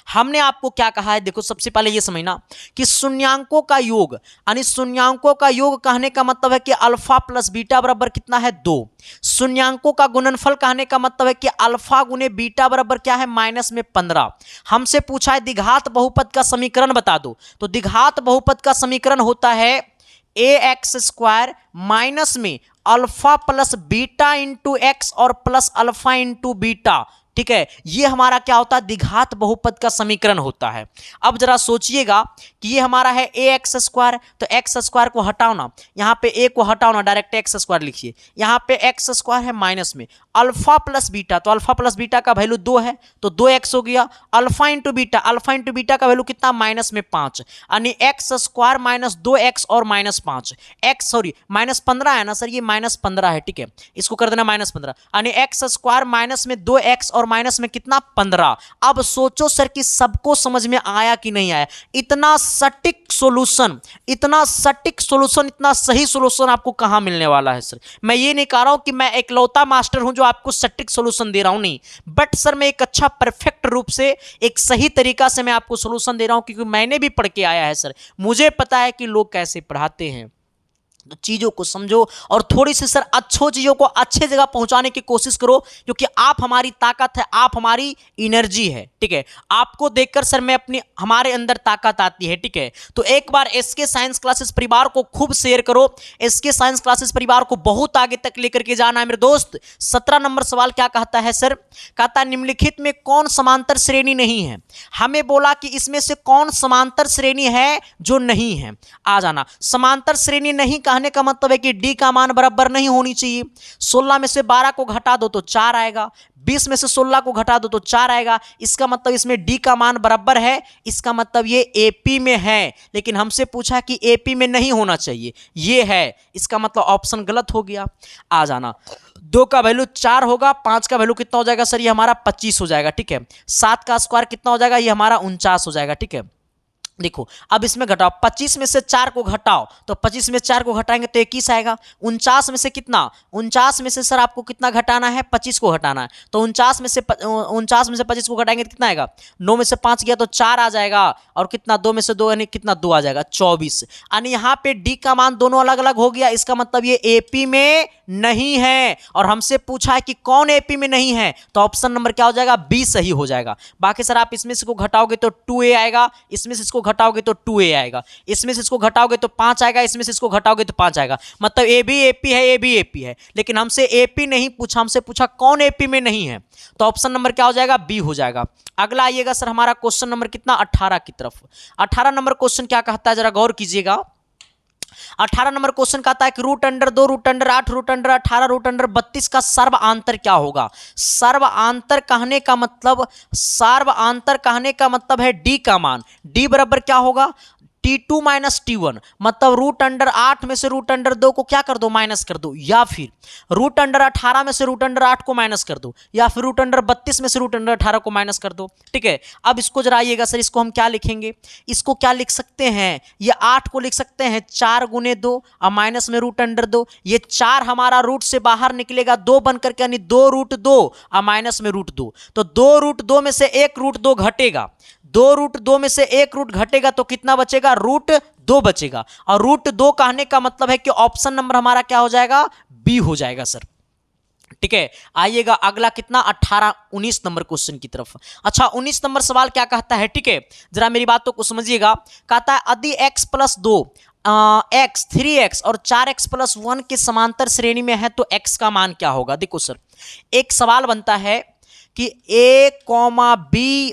हमने आपको क्या कहा है, देखो सबसे पहले ये समझना कि शून्यांकों का योग, यानी शून्यांकों का योग कहने का मतलब है कि अल्फा प्लस बीटा बराबर कितना है 2। शून्यांकों का गुणनफल कहने का मतलब है कि अल्फा गुने बीटा बराबर क्या है -15। हमसे पूछा है द्विघात बहुपद का समीकरण बता दो, तो द्विघात बहुपद का समीकरण होता है ax² माइनस में alpha plus beta into x और प्लस अल्फा इंटू बीटा। ठीक है, ये हमारा क्या होता है द्विघात बहुपद का समीकरण होता है। अब जरा सोचिएगा कि ये हमारा है ax², तो x² को हटाओ ना, यहाँ पे a को हटाओ ना, डायरेक्ट x² लिखिए, यहाँ पे x² है माइनस में अल्फा प्लस बीटा, तो अल्फा प्लस बीटा का वैल्यू 2 है तो 2x हो गया, अल्फा इंटू बीटा का वैल्यू कितना -5, यानी x² माइनस 2x और -5, x सॉरी -15 है ना सर, ये -15 है। ठीक है, इसको कर देना -15, यानी x² माइनस में 2x और माइनस में कितना 15। अब सोचो सर कि सबको समझ में आया कि नहीं आया। इतना सटीक सॉल्यूशन, इतना सही सॉल्यूशन आपको कहां मिलने वाला है सर। मैं ये नहीं कह रहा हूं कि मैं एकलौता मास्टर हूं जो आपको सटीक सॉल्यूशन दे रहा हूं, नहीं, बट सर मैं एक अच्छा परफेक्ट रूप से एक सही तरीका से मैं आपको सॉल्यूशन दे रहा हूं, क्योंकि मैंने भी पढ़ के आया है सर, मुझे पता है कि लोग कैसे पढ़ाते हैं। तो चीज़ों को समझो और थोड़ी सी सर अच्छो चीज़ों को अच्छे जगह पहुंचाने की कोशिश करो, क्योंकि आप हमारी ताकत है, आप हमारी एनर्जी है। ठीक है, आपको देखकर सर मैं हमारे अंदर ताकत आती है। ठीक है, तो एक बार एसके साइंस क्लासेस परिवार को खूब शेयर करो, एसके साइंस क्लासेस परिवार को बहुत आगे तक लेकर के जाना है मेरे दोस्त। 17 नंबर सवाल क्या कहता है सर, कहता है निम्नलिखित में कौन समांतर श्रेणी नहीं है। हमें बोला कि इसमें से कौन समांतर श्रेणी है जो नहीं है। आ जाना, समांतर श्रेणी नहीं कहने का मतलब है कि डी का मान बराबर नहीं होनी चाहिए। 16 में से 12 को घटा दो तो 4 आएगा, 20 में से 16 को घटा दो तो 4 आएगा, इसका मतलब इसमें डी का मान बराबर है, इसका मतलब ये एपी में है। लेकिन हमसे पूछा कि एपी में नहीं होना चाहिए, ये है, इसका मतलब ऑप्शन गलत हो गया। आ जाना, 2 का वैल्यू 4 होगा, 5 का वैल्यू कितना हो जाएगा सर, ये हमारा 25 हो जाएगा। ठीक है, 7 का स्क्वायर कितना हो जाएगा, ये हमारा 49 हो जाएगा। ठीक है, देखो अब इसमें घटाओ, 25 में से 4 को घटाओ तो 25 में 4 को घटाएंगे तो 21 आएगा। 49 में से कितना, 49 में से सर आपको कितना घटाना है, 25 को घटाना है, तो 49 में से 25 को घटाएंगे तो कितना आएगा, 9 में से 5 गया तो 4 आ जाएगा, और कितना 2 में से 2 यानी कितना 2 आ जाएगा, 24। यानी यहाँ पे डी का मान दोनों अलग अलग हो गया, इसका मतलब ये एपी में नहीं है, और हमसे पूछा है कि कौन एपी में नहीं है, तो ऑप्शन नंबर क्या हो जाएगा, बी सही हो जाएगा। बाकी सर आप इसमें से इसको घटाओगे तो 2a आएगा, इसमें से इसको घटाओगे तो 2a आएगा, इसमें से इसको घटाओगे तो 5 आएगा, इसमें से इसको घटाओगे तो 5 आएगा, मतलब ए भी एपी है, ए भी एपी है, लेकिन हमसे एपी नहीं पूछा, हमसे पूछा कौन एपी में नहीं है, तो ऑप्शन नंबर क्या हो जाएगा, बी हो जाएगा। अगला आइएगा सर हमारा क्वेश्चन नंबर कितना, 18 की तरफ। 18 नंबर क्वेश्चन क्या कहता है, जरा गौर कीजिएगा। 18 नंबर क्वेश्चन कहता है कि √2 √8 √18 √32 का सर्वांतर क्या होगा। सर्वांतर कहने का मतलब है डी का मान, डी बराबर क्या होगा, T2 माइनस T1, मतलब √8 में से √2 को क्या कर दो, माइनस कर दो, या फिर √18 में से √8 को माइनस कर दो, या फिर √32 में से √18 को माइनस कर दो। ठीक है, अब इसको जरा आइएगा सर, इसको हम क्या लिखेंगे, इसको क्या लिख सकते हैं, ये 8 को लिख सकते हैं 4 गुने 2 और माइनस में √2, ये 4 हमारा रूट से बाहर निकलेगा 2 बनकर के, यानी 2√2 और माइनस में √2, तो 2√2 में से 1√2 घटेगा, 2√2 में से 1 रूट घटेगा तो कितना बचेगा, √2 बचेगा, और √2 कहने का मतलब है कि ऑप्शन नंबर हमारा क्या हो जाएगा, बी हो जाएगा सर। ठीक है, आइएगा अगला कितना, 19 नंबर क्वेश्चन की तरफ। अच्छा 19 नंबर सवाल क्या कहता है, ठीक है जरा मेरी बातों को समझिएगा। कहता है यदि x+2 x 3x और 4x+1 के समांतर श्रेणी में है तो x का मान क्या होगा। देखो सर एक सवाल बनता है कि a, b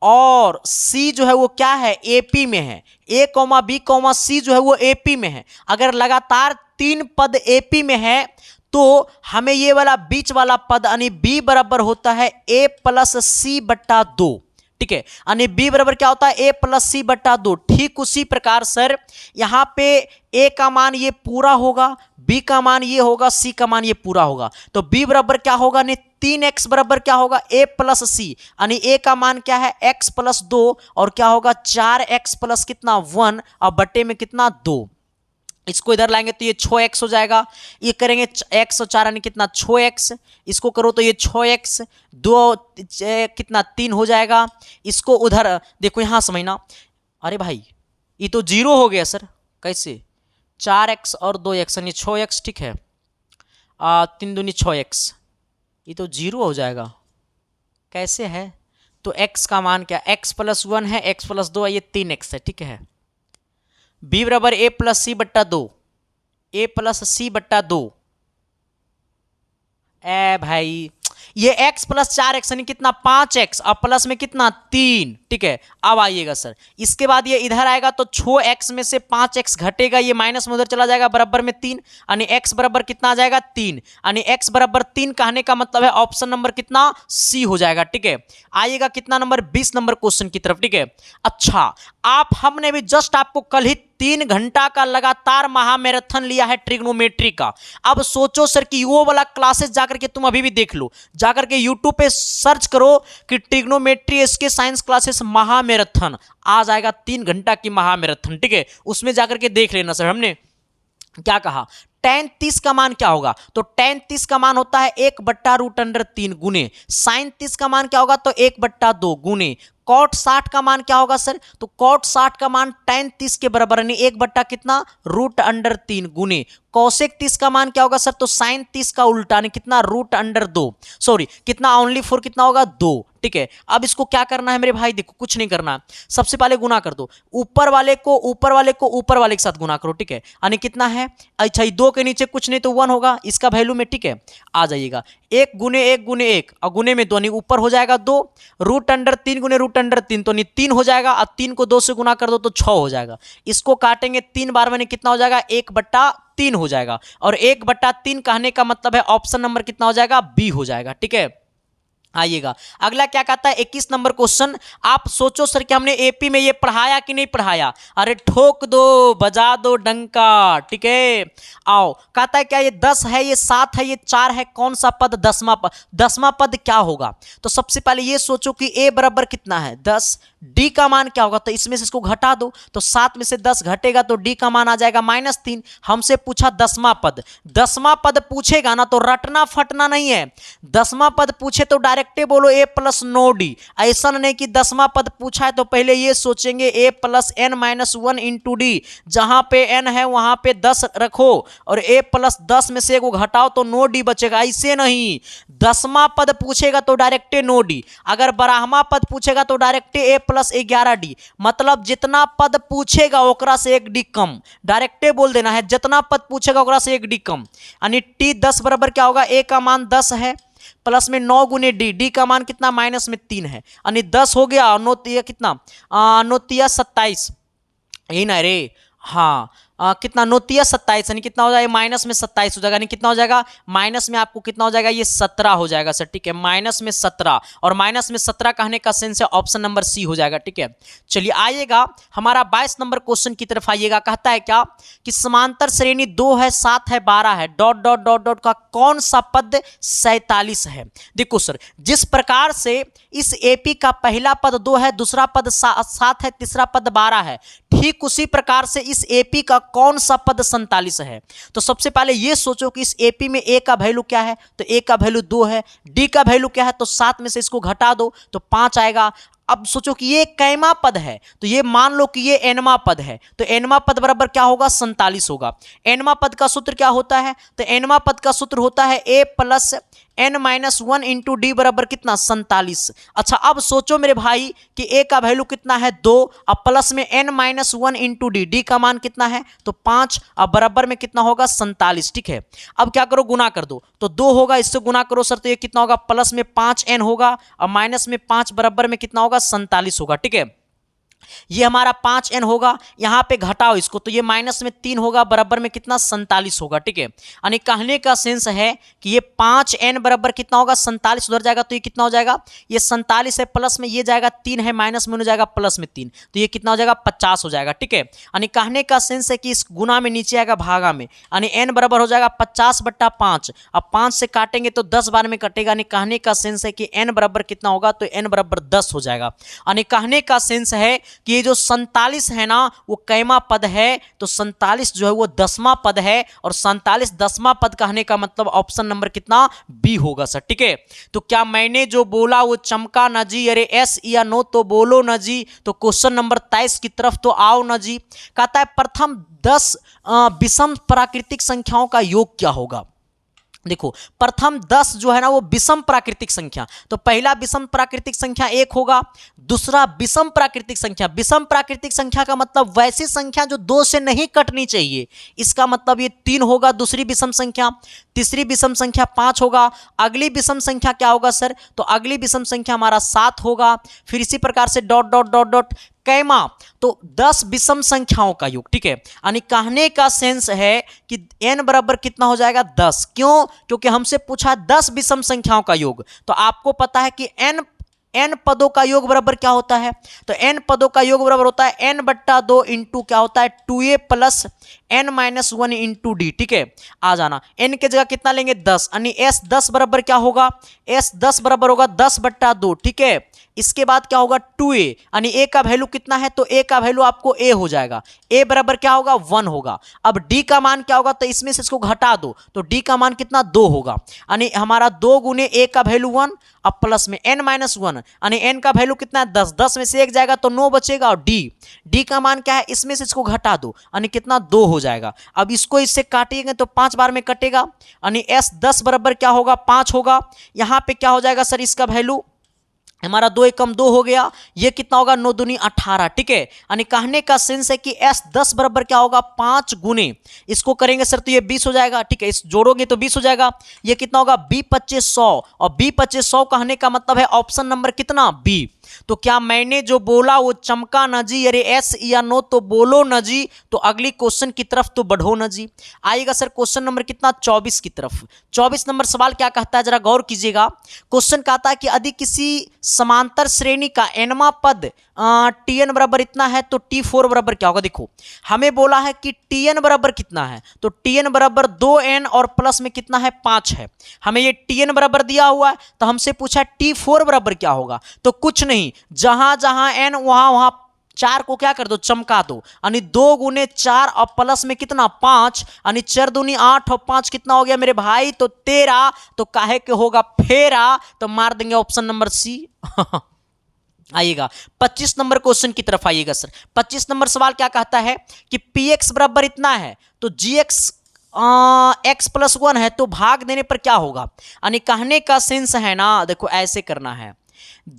और C जो है वो क्या है, एपी में है, A, B, C जो है वो एपी में है। अगर लगातार 3 पद एपी में है तो हमें ये वाला बीच वाला पद यानी B बराबर होता है A + C/2। ठीक है, यानी B बराबर क्या होता है, A + C/2। ठीक उसी प्रकार सर यहाँ पे A का मान ये पूरा होगा, B का मान ये होगा, C का मान ये पूरा होगा, तो B बराबर क्या होगा, नहीं 3x बराबर क्या होगा, A + C, यानी A का मान क्या है x + 2 और क्या होगा 4x + कितना 1 और बटे में कितना 2। इसको इधर लाएंगे तो ये 6x हो जाएगा, ये करेंगे x और 4 यानी कितना 6x, इसको करो तो ये 6x 2 कितना 3 हो जाएगा। इसको उधर देखो यहाँ समझना, अरे भाई ये तो 0 हो गया सर, कैसे 4x और 2x यानी 6x। ठीक है 3 दूनी 6x, ये तो 0 हो जाएगा, कैसे है, तो x का मान क्या, x + 1 है, x + 2 है, ये 3x है। ठीक है, b बराबर A + C/2, A + C/2। ए भाई ये x + 4x यानी कितना 5x और प्लस में कितना 3। ठीक है, अब आइएगा सर इसके बाद ये इधर आएगा तो 6x में से 5x घटेगा, ये माइनस में उधर चला जाएगा, बराबर में 3, यानी x बराबर कितना आ जाएगा 3, यानी x बराबर 3 कहने का मतलब है ऑप्शन नंबर कितना सी हो जाएगा। ठीक है, आइएगा कितना नंबर 20 नंबर क्वेश्चन की तरफ। ठीक है, अच्छा आप हमने भी जस्ट आपको कल ही 3 घंटा का लगातार महामैराथन लिया है ट्रिग्नोमेट्री का। अब सोचो सर कि वो वाला क्लासेस जाकर के तुम अभी भी देख लो, जाकर के यूट्यूब पे सर्च करो कि ट्रिग्नोमेट्री इसके साइंस क्लासेस महामैराथन, आ जाएगा 3 घंटा की महामैराथन। ठीक है, उसमें जाकर के देख लेना सर। हमने क्या कहा, tan 30 का मान क्या होगा, तो tan 30 का मान होता है 1/√3 गुने, sin 30 का मान क्या होगा, तो 1/2 गुने, cot 60 का मान क्या होगा सर, तो cot 60 का मान tan 30 के बराबर यानी 1 कितना √3 गुने, cosec 30 का मान क्या होगा सर, तो sin 30 का उल्टा यानी कितना √2, सॉरी कितना ओनली 4 कितना होगा 2। ठीक है, अब इसको क्या करना है मेरे भाई, देखो कुछ नहीं करना, सबसे पहले गुना कर दो, ऊपर वाले को ऊपर वाले के साथ गुना करो। ठीक है, यानी कितना है, अच्छा 2 के नीचे कुछ नहीं तो 1 होगा इसका वैल्यू में। ठीक है, आ जाइएगा 1 गुने 1 गुने 1 और गुने में 2 यानी ऊपर हो जाएगा 2, √3 गुने √3 तो नहीं 3 हो जाएगा, और 3 को 2 से गुना कर दो तो 6 हो जाएगा। इसको काटेंगे 3 बार में कितना हो जाएगा 1/3 हो जाएगा, और 1/3 कहने का मतलब है ऑप्शन नंबर कितना हो जाएगा बी हो जाएगा। ठीक है, आइएगा अगला क्या कहता है 21 नंबर क्वेश्चन। आप सोचो सर कि हमने एपी में ये पढ़ाया कि नहीं पढ़ाया, अरे ठोक दो बजा दो डंका, ठीक है। आओ कहता है क्या ये 10 है, ये 7 है, ये 4 है, कौन सा पद दसवां पद, दसवां पद क्या होगा। तो सबसे पहले ये सोचो कि ए बराबर कितना है 10, डी का मान क्या होगा, तो इसमें से इसको घटा दो, तो 7 में से 10 घटेगा तो डी का मान आ जाएगा -3। हमसे पूछा दसवां पद, दसवां पद पूछेगा ना तो रटना फटना नहीं है, दसवां पद पूछे तो डायरेक्टे बोलो a + 9d, ऐसा नहीं कि दसवां पद पूछा है तो पहले ये सोचेंगे a + n - 1 × d, जहां पे n है वहां पे 10 रखो और a + 10 में से एगो घटाओ तो 9d बचेगा, ऐसे नहीं। दसवां पद पूछेगा तो डायरेक्टे 9d, अगर बारहवां पद पूछेगा तो डायरेक्टे a + 11d, मतलब जितना पद पूछेगा ओकरा से 1d कम, डायरेक्टे बोल देना है जितना पद पूछेगा ओकरा से 1d कम, यानी t 10 बराबर क्या होगा, a का मान 10 है प्लस में 9 × d, d का मान कितना -3 है, यानी 10 हो गया, 9 तिया कितना 9 तिया 27, यही ना रे, हाँ कितना 9 तिया 27, यानी कितना हो जाएगा माइनस में 27 हो जाएगा, यानी कितना हो जाएगा माइनस में आपको कितना हो जाएगा, ये 17 हो जाएगा सर, ठीक है, माइनस में 17, और माइनस में 17 कहने का सेंस है ऑप्शन नंबर सी हो जाएगा, ठीक है। चलिए आइएगा हमारा 22 नंबर क्वेश्चन की तरफ आइएगा। कहता है क्या कि समांतर श्रेणी 2 है, 7 है, 12 है, डॉट डॉट डॉट डॉट का कौन सा पद 47 है। देखो सर जिस प्रकार से इस एपी का पहला पद 2 है, दूसरा पद 7 है, तीसरा पद 12 है, ठीक उसी प्रकार से इस एपी का कौन सा पद 47 है। तो सबसे पहले ये सोचो कि इस एपी में ए का वैल्यू क्या है, तो ए का वैल्यू 2 है, डी का वैल्यू क्या है, तो 7 में से इसको घटा दो तो 5 आएगा। अब सोचो कि ये कैमा पद है, तो ये मान लो कि ये एनवा पद है, तो एनवा पद बराबर क्या होगा 47 होगा। एनवा पद का सूत्र क्या होता है, तो एनवा पद का सूत्र होता है a + n - 1 × d बराबर कितना 47। अच्छा अब सोचो मेरे भाई कि a का वैल्यू कितना है 2, अब प्लस में n - 1 × d, d का मान कितना है तो 5, अब बराबर में कितना होगा 47, ठीक है। अब क्या करो गुना कर दो, तो 2 होगा, इससे गुना करो सर तो ये कितना होगा प्लस में 5n होगा, और माइनस में 5 बराबर में कितना होगा 47 होगा, ठीक है। ये हमारा 5n होगा, यहाँ पे घटाओ इसको तो ये माइनस में 3 होगा, बराबर में कितना 47 होगा, ठीक है। यानी कहने का सेंस है कि ये 5n बराबर कितना होगा 47, उधर जाएगा तो ये कितना हो जाएगा, ये 47 है, प्लस में ये जाएगा 3 है, माइनस में हो जाएगा प्लस में 3, तो ये कितना हो जाएगा 50 हो जाएगा, ठीक है। यानी कहने का सेंस है कि इस गुना में नीचे आएगा भागा में, यानी n बराबर हो जाएगा 50/5, अब 5 से काटेंगे तो 10 बार में कटेगा, यानी कहने का सेंस है कि n बराबर कितना होगा, तो n बराबर 10 हो जाएगा। यानी कहने का सेंस है कि ये जो 47 है ना वो कैमा पद है, तो 47 जो है वो 10वां पद है, और 47 10वां पद कहने का मतलब ऑप्शन नंबर कितना बी होगा सर, ठीक है। तो क्या मैंने जो बोला वो चमका न जी, अरे एस या नो तो बोलो न जी। तो क्वेश्चन नंबर 23 की तरफ तो आओ न जी। कहता है प्रथम 10 विषम प्राकृतिक संख्याओं का योग क्या होगा। देखो प्रथम 10 जो है ना वो विषम प्राकृतिक संख्या, तो पहला विषम प्राकृतिक संख्या 1 होगा, दूसरा विषम प्राकृतिक संख्या, विषम प्राकृतिक संख्या का मतलब वैसी संख्या जो 2 से नहीं कटनी चाहिए, इसका मतलब ये 3 होगा दूसरी विषम संख्या, तीसरी विषम संख्या 5 होगा, अगली विषम संख्या क्या होगा सर, तो अगली विषम संख्या हमारा 7 होगा, फिर इसी प्रकार से डॉट डॉट डॉट डॉट कैमा, तो 10 विषम संख्याओं का योग, ठीक है। यानी कहने का सेंस है कि n बराबर कितना हो जाएगा 10, क्यों, क्योंकि हमसे पूछा 10 विषम संख्याओं का योग, तो आपको पता है कि n पदों का योग बराबर क्या होता है, तो n पदों का योग बराबर होता है n/2 इंटू क्या होता है 2a + n - 1 × d, ठीक है। आ जाना n के जगह कितना लेंगे 10, यानी s 10 बराबर क्या होगा, s 10 बराबर होगा 10/2, ठीक है। इसके बाद क्या होगा 2a, यानी a का वैल्यू कितना है, तो a का वैल्यू आपको a हो जाएगा, a बराबर क्या होगा 1 होगा। अब d का मान क्या होगा, तो इसमें से इसको घटा दो तो d का मान कितना 2 होगा, यानी हमारा 2 × a का वैल्यू 1, अब प्लस में n - 1, यानी n का वैल्यू कितना है 10, 10 में से 1 जाएगा तो 9 बचेगा, और d का मान क्या है, इसमें से इसको घटा दो यानी कितना 2 हो जाएगा। अब इसको इससे काटिएंगे तो 5 बार में कटेगा, यानी s 10 बराबर क्या होगा 5 होगा। यहाँ पे क्या हो जाएगा सर, इसका वैल्यू हमारा 2 एकम 2 हो गया, ये कितना होगा 9 दूनी 18, ठीक है। यानी कहने का सेंस है कि s 10 बराबर क्या होगा 5 गुने, इसको करेंगे सर तो ये 20 हो जाएगा, ठीक है, इस जोड़ोगे तो 20 हो जाएगा, ये कितना होगा b 25 100, और b 25 100 कहने का मतलब है ऑप्शन नंबर कितना बी। तो क्या मैंने जो बोला वो चमका न जी, अरे एस या नो तो बोलो न जी, तो अगली क्वेश्चन की तरफ तो बढ़ो न जी। आइएगा सर क्वेश्चन नंबर कितना 24 की तरफ। 24 नंबर सवाल क्या कहता है, जरा गौर कीजिएगा। क्वेश्चन कहता है कि यदि किसी समांतर श्रेणी का एनवा पद Tn बराबर इतना है तो T4 बराबर क्या होगा। देखो हमें बोला है कि Tn बराबर कितना है, तो Tn बराबर 2n और प्लस में कितना है 5 है। हमें ये Tn बराबर दिया हुआ है, तो हमसे पूछा T4 बराबर क्या होगा। तो कुछ नहीं, जहां जहां n वहां वहां 4 को क्या कर दो, चमका दो, यानी 2 गुने 4 और प्लस में कितना 5, यानी 4 दूनी 8 और 5 कितना हो गया मेरे भाई, तो 13। तो काहे के होगा फेरा, तो मार देंगे ऑप्शन नंबर सी। आइएगा 25 नंबर क्वेश्चन की तरफ आइएगा सर। 25 नंबर सवाल क्या कहता है कि px बराबर इतना है तो gx x प्लस 1 है, तो भाग देने पर क्या होगा। यानी कहने का सेंस है ना, देखो ऐसे करना है,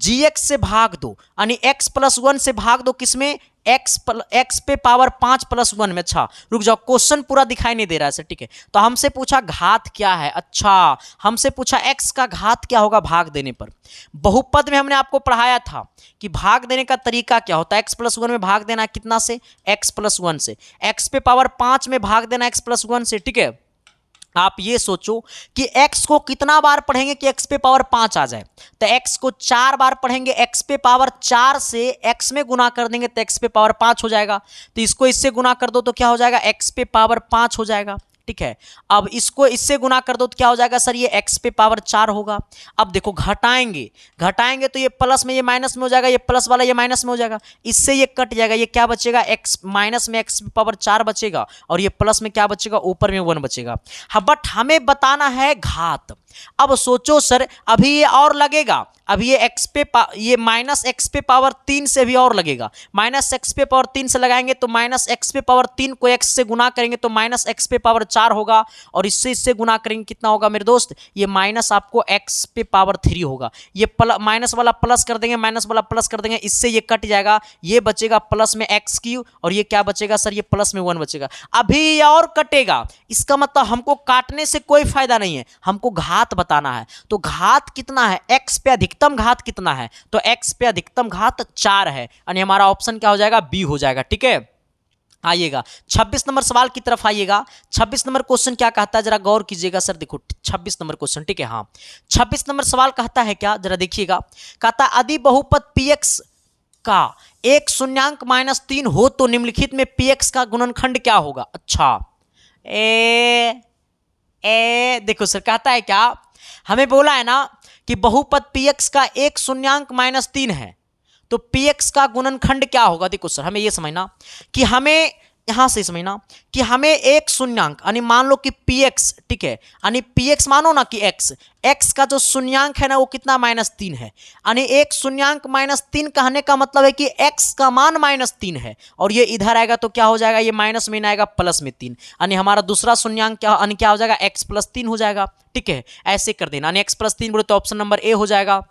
gx से भाग दो, यानी x प्लस 1 से भाग दो, किसमें x पे पावर 5 प्लस 1 में। अच्छा रुक जाओ, क्वेश्चन पूरा दिखाई नहीं दे रहा है सर, ठीक है। तो हमसे पूछा घात क्या है, अच्छा हमसे पूछा x का घात क्या होगा भाग देने पर। बहुपद में हमने आपको पढ़ाया था कि भाग देने का तरीका क्या होता है। x प्लस 1 में भाग देना कितना से, x प्लस 1 से, x पे पावर 5 में भाग देना x प्लस 1 से, ठीक है। आप ये सोचो कि x को कितना बार पढ़ेंगे कि x पे पावर 5 आ जाए, तो x को 4 बार पढ़ेंगे, x पे पावर 4 से x में गुना कर देंगे तो x पे पावर 5 हो जाएगा। तो इसको इससे गुना कर दो तो क्या हो जाएगा, x पे पावर 5 हो जाएगा, ठीक है। अब इसको इससे गुना कर दो तो क्या हो जाएगा सर, ये x पे पावर 4 होगा। अब देखो घटाएंगे तो ये प्लस में ये माइनस में हो जाएगा, ये प्लस वाला ये माइनस में हो जाएगा, इससे ये कट जाएगा, ये क्या बचेगा, x माइनस में x पे पावर 4 बचेगा, और ये प्लस में क्या बचेगा, ऊपर में 1 बचेगा। हाँ बट हमें बताना है घात। अब सोचो सर, अभी ये और लगेगा, अभी ये ये माइनस एक्स पे पावर 3 से भी और लगेगा, माइनस एक्स पे पावर 3 से लगाएंगे तो माइनस एक्स पे पावर 3 को x से गुना करेंगे तो माइनस एक्स पे पावर 4 होगा, और इससे गुना करेंगे कितना होगा मेरे दोस्त, ये माइनस आपको x पे पावर 3 होगा। ये माइनस वाला प्लस कर देंगे, माइनस वाला प्लस कर देंगे, इससे ये कट जाएगा, ये बचेगा प्लस में एक्स क्यू, और ये क्या बचेगा सर, ये प्लस में 1 बचेगा। अभी ये और कटेगा, इसका मतलब हमको काटने से कोई फायदा नहीं है, हमको घात बताना है। तो घात कितना है, x पे अधिकतम घात कितना है, तो x पे अधिकतम घात 4 है, यानी हमारा ऑप्शन क्या हो जाएगा, बी हो जाएगा, ठीक है। आइएगा 26 नंबर सवाल की तरफ आइएगा। 26 नंबर क्वेश्चन क्या कहता है, जरा गौर कीजिएगा सर। देखो 26 नंबर क्वेश्चन, ठीक है। हाँ 26 नंबर सवाल कहता है क्या, जरा देखिएगा। कहता है यदि बहुपद px का एक शून्यांक -3 हो तो निम्नलिखित में px का गुणनखंड क्या होगा। अच्छा देखो सर कहता है क्या, हमें बोला है ना कि बहुपद px का एक शून्यांक -3 है, तो px का गुणनखंड क्या होगा। देखो सर हमें यह समझना कि हमें यहां से समझना कि हमें एक शून्यांक, यानी मान लो कि px, ठीक है, यानी px मानो ना कि x का जो शून्यांक है ना वो कितना -3 है, यानी एक शून्यांक -3 कहने का मतलब है कि x का मान -3 है, और ये इधर आएगा तो क्या हो जाएगा, ये माइनस में आएगा प्लस में 3, यानी हमारा दूसरा शून्यांक क्या हो जाएगा, x प्लस 3 हो जाएगा, ठीक है। ऐसे कर देना, यानी x प्लस 3 बोले तो ऑप्शन नंबर ए हो जाएगा।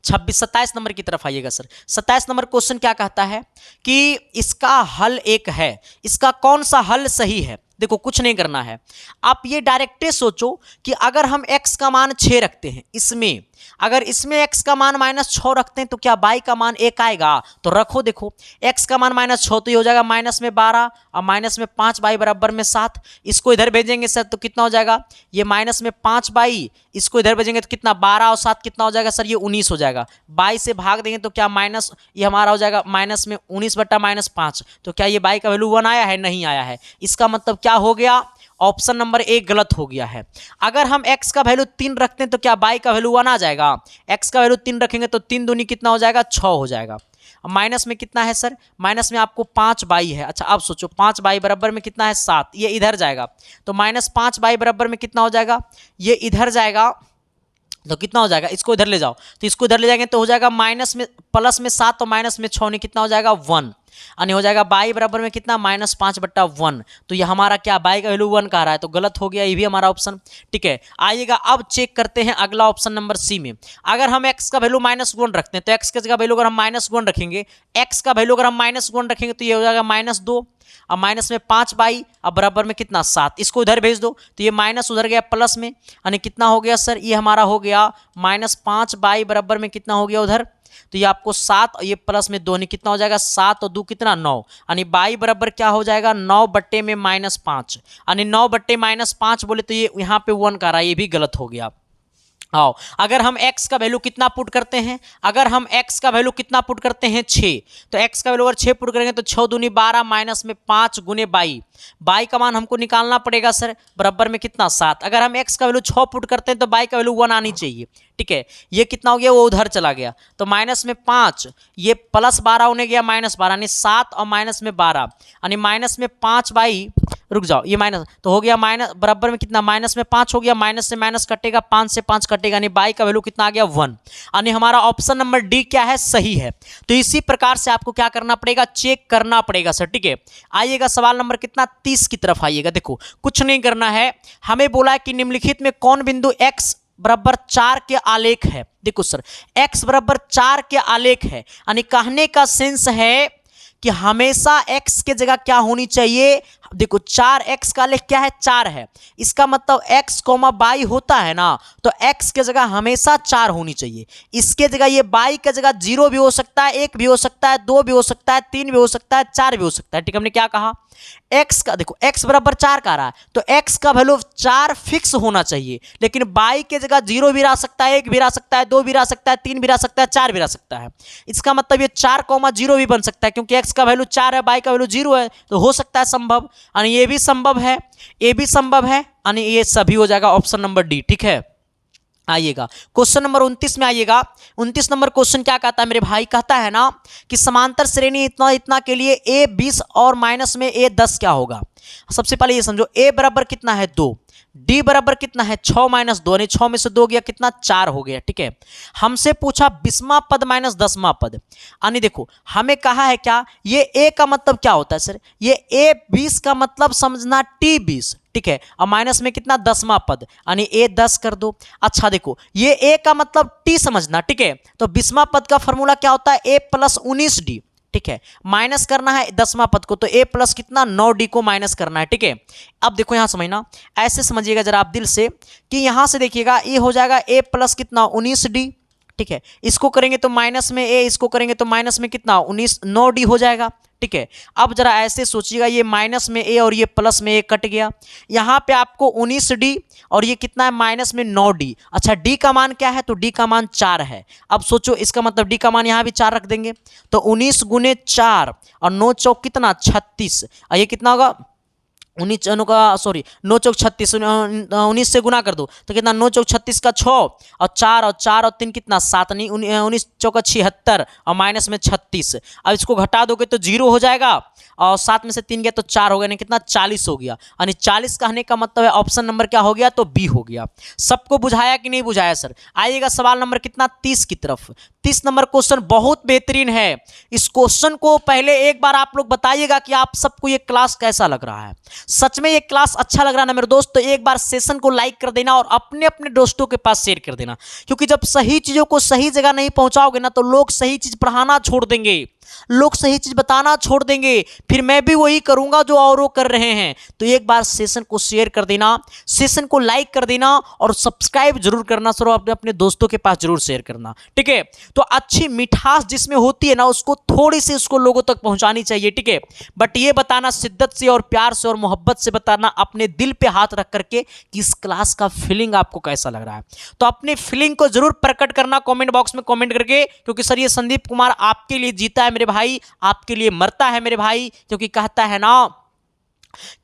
27 नंबर की तरफ आइएगा सर। 27 नंबर क्वेश्चन क्या कहता है कि इसका हल एक है, इसका कौन सा हल सही है। देखो कुछ नहीं करना है, आप ये डायरेक्ट सोचो कि अगर हम x का मान 6 रखते हैं, इसमें अगर इसमें x का मान -6 रखते हैं तो क्या y का मान 1 आएगा, तो रखो। देखो x का मान -6 तो ये हो जाएगा माइनस में 12 और माइनस में 5 y बराबर में 7। इसको इधर भेजेंगे सर तो कितना हो जाएगा, ये माइनस में 5 y, इसको इधर भेजेंगे तो कितना 12 और 7 कितना हो जाएगा सर, ये 19 हो जाएगा। 22 से भाग देंगे तो क्या माइनस, ये हमारा हो जाएगा माइनस में 19 बटा -5, तो क्या ये y का वैल्यू 1 आया है, नहीं आया है। इसका मतलब क्या हो गया, ऑप्शन नंबर ए गलत हो गया है। अगर हम x का वैल्यू 3 रखते हैं तो क्या y का वैल्यू 1 आ जाएगा, x का वैल्यू 3 रखेंगे तो 3 दूनी कितना हो जाएगा, 6 हो जाएगा। माइनस में कितना है सर, माइनस में आपको 5 y है। अच्छा अब सोचो 5 y बराबर में कितना है 7, ये इधर जाएगा तो -5 y बराबर में कितना हो जाएगा, ये इधर जाएगा तो कितना हो जाएगा, इसको इधर ले जाओ तो इसको इधर ले जाएंगे तो हो जाएगा माइनस में प्लस में 7 और माइनस में 6 ने कितना हो जाएगा 1, यानी हो जाएगा y बराबर में कितना -5 बटा 1। तो ये हमारा क्या y का वैल्यू 1 कह रहा है, तो गलत हो गया ये भी हमारा ऑप्शन, ठीक है। आइएगा अब चेक करते हैं अगला ऑप्शन नंबर सी में। अगर हम x का वैल्यू -1 रखते हैं तो x की जगह वैल्यू अगर हम -1 रखेंगे, x का वैल्यू अगर हम -1 रखेंगे तो ये हो जाएगा -2, अब माइनस में 5 अब बराबर में कितना 7, इसको उधर भेज दो तो ये माइनस उधर गया प्लस में, यानी कितना हो गया सर, ये हमारा हो गया -5 बराबर में कितना हो गया उधर, तो ये आपको 7 और ये प्लस में 2 नहीं कितना हो जाएगा 7 और 2 कितना 9, यानी बाई बराबर क्या हो जाएगा 9 बट्टे में -5, यानी 9 बट्टे -5 बोले तो ये यहाँ पे 1 का रहा, ये भी गलत हो गया। आओ अगर हम x का वैल्यू कितना पुट करते हैं, अगर हम x का वैल्यू कितना पुट करते हैं 6, तो x का वैल्यू अगर 6 पुट करेंगे तो 6 दूनी 12 माइनस में 5 गुने 22 का मान हमको निकालना पड़ेगा सर, बराबर में कितना 7। अगर हम x का वैल्यू 6 पुट करते हैं तो y का वैल्यू 1 आनी चाहिए, ठीक है। ये कितना हो गया, वो उधर चला गया तो माइनस में 5, ये +12 होने गया -12, यानी 7 और माइनस में 12, यानी माइनस में 5 रुक जाओ ये माइनस तो हो गया माइनस बराबर में कितना माइनस में 5 हो गया, माइनस से माइनस कटेगा 5 से 5 कटेगा, यानी बाई का वैल्यू कितना आ गया 1, यानी हमारा ऑप्शन नंबर डी क्या है, सही है। तो इसी प्रकार से आपको क्या करना पड़ेगा, चेक करना पड़ेगा सर, ठीक है। आइएगा सवाल नंबर कितना 30 की तरफ आइएगा। देखो कुछ नहीं करना है, हमें बोला है कि निम्नलिखित में कौन बिंदु x बराबर 4 के आलेख है। देखो सर x बराबर 4 के आलेख है, यानी कहने का सेंस है कि हमेशा x के जगह क्या होनी चाहिए, देखो 4x का आलेख क्या है 4 है, इसका मतलब x, y होता है ना, तो x के जगह हमेशा 4 होनी चाहिए। इसके जगह ये y के जगह 0 भी हो सकता है, 1 भी हो सकता है, 2 भी हो सकता है, 3 भी हो सकता है, 4 भी हो सकता है, ठीक है। हमने क्या कहा, x का देखो x बराबर 4 का रहा है तो x का वैल्यू 4 फिक्स होना चाहिए, लेकिन y के जगह 0 भी रह सकता है, 1 भी रह सकता है, 2 भी रह सकता है, 3 भी रह सकता है, 4 भी रह सकता है। इसका मतलब ये 4,0 भी बन सकता है, क्योंकि x का वैल्यू 4 है, y का वैल्यू 0 है, तो हो सकता है संभव, यानी ये भी संभव है, ये भी संभव है, यानी ये सभी हो जाएगा ऑप्शन नंबर डी, ठीक है। आइएगा क्वेश्चन नंबर 29 में आइएगा। 29 नंबर क्वेश्चन क्या कहता है मेरे भाई, कहता है ना कि समांतर श्रेणी इतना इतना के लिए a 20 और माइनस में a 10 क्या होगा। सबसे पहले ये समझो, a बराबर कितना है 2, d बराबर कितना है 6 माइनस 2, यानी 6 में से 2 गया कितना 4 हो गया, ठीक है। हमसे पूछा 20वां पद माइनस 10वां पद, यानी देखो हमें कहा है क्या, ये a का मतलब क्या होता है सर, ये a 20 का मतलब समझना t 20, ठीक है, और माइनस में कितना 10वां पद, यानी a 10 कर दो। अच्छा देखो ये a का मतलब t समझना, ठीक है, तो 20वां पद का फॉर्मूला क्या होता है a प्लस 19d, ठीक है। माइनस करना है 10वां पद को तो a प्लस कितना 9d को माइनस करना है, ठीक है। अब देखो यहां समझना, ऐसे समझिएगा जरा आप दिल से कि यहां से देखिएगा ये हो जाएगा a प्लस कितना 19d, ठीक है। इसको करेंगे तो माइनस में a, इसको करेंगे तो माइनस में कितना 9d हो जाएगा, ठीक है। अब जरा ऐसे सोचिएगा, ये माइनस में a और ये प्लस में a कट गया, यहाँ पे आपको 19d और ये कितना है माइनस में 9d। अच्छा d का मान क्या है, तो d का मान 4 है। अब सोचो इसका मतलब d का मान यहाँ भी 4 रख देंगे तो 19 गुने 4 और 9 चौक कितना 36, और ये कितना होगा 19 का सॉरी 9 चौक 36, 19 से गुना कर दो तो कितना 9 चौक 36 का 6 और 4 और 3 कितना 7, नहीं 19 चौका 76 और माइनस में 36। अब इसको घटा दोगे तो 0 हो जाएगा और 7 में से 3 गया तो 4 हो गया, नहीं कितना 40 हो गया, यानी 40 कहने का मतलब है ऑप्शन नंबर क्या हो गया, तो बी हो गया। सबको बुझाया कि नहीं बुझाया सर। आइएगा सवाल नंबर कितना 30 की तरफ। 30 नंबर क्वेश्चन बहुत बेहतरीन है। इस क्वेश्चन को पहले एक बार आप लोग बताइएगा कि आप सबको ये क्लास कैसा लग रहा है। सच में ये क्लास अच्छा लग रहा है ना मेरे दोस्त, तो एक बार सेशन को लाइक कर देना और अपने अपने दोस्तों के पास शेयर कर देना, क्योंकि जब सही चीजों को सही जगह नहीं पहुंचाओगे ना तो लोग सही चीज पढ़ाना छोड़ देंगे, लोग सही चीज बताना छोड़ देंगे, फिर मैं भी वही करूंगा जो और वो कर रहे हैं। तो एक बार सेशन को शेयर कर देना, सेशन को लाइक कर देना और सब्सक्राइब जरूर करना सर, अपने अपने दोस्तों के पास जरूर शेयर करना, ठीक है। तो अच्छी मिठास जिसमें होती है ना उसको थोड़ी सी उसको लोगों तक पहुंचानी चाहिए, ठीक है। बट ये बताना शिद्दत से और प्यार से और मोहब्बत से बताना, अपने दिल पे हाथ रख करके कि इस क्लास का फीलिंग आपको कैसा लग रहा है। तो अपनी फीलिंग को जरूर प्रकट करना कमेंट बॉक्स में कमेंट करके, क्योंकि सर ये संदीप कुमार आपके लिए जीता है मेरे भाई, आपके लिए मरता है मेरे भाई, क्योंकि कहता है ना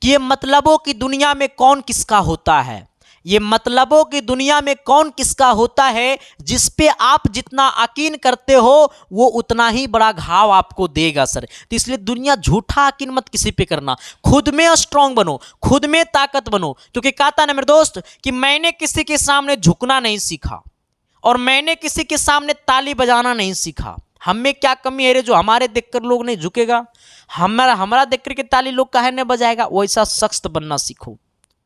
कि ये मतलबों की दुनिया में कौन किसका होता है, ये मतलबों की दुनिया में कौन किसका होता है, जिस पे आप जितना यकीन करते हो वो उतना ही बड़ा घाव आपको देगा सर। तो इसलिए दुनिया झूठा यकीन मत किसी पे करना, खुद में स्ट्रांग बनो, खुद में ताकत बनो। क्योंकि कहता ना मेरे दोस्त कि मैंने किसी के सामने झुकना नहीं सीखा और मैंने किसी के सामने ताली बजाना नहीं सीखा। हमें क्या कमी है रे जो हमारे देखकर लोग नहीं झुकेगा, हमारा देख करके ताली लोग काहे नहीं बजाएगा। वैसा सख्त बनना सीखो,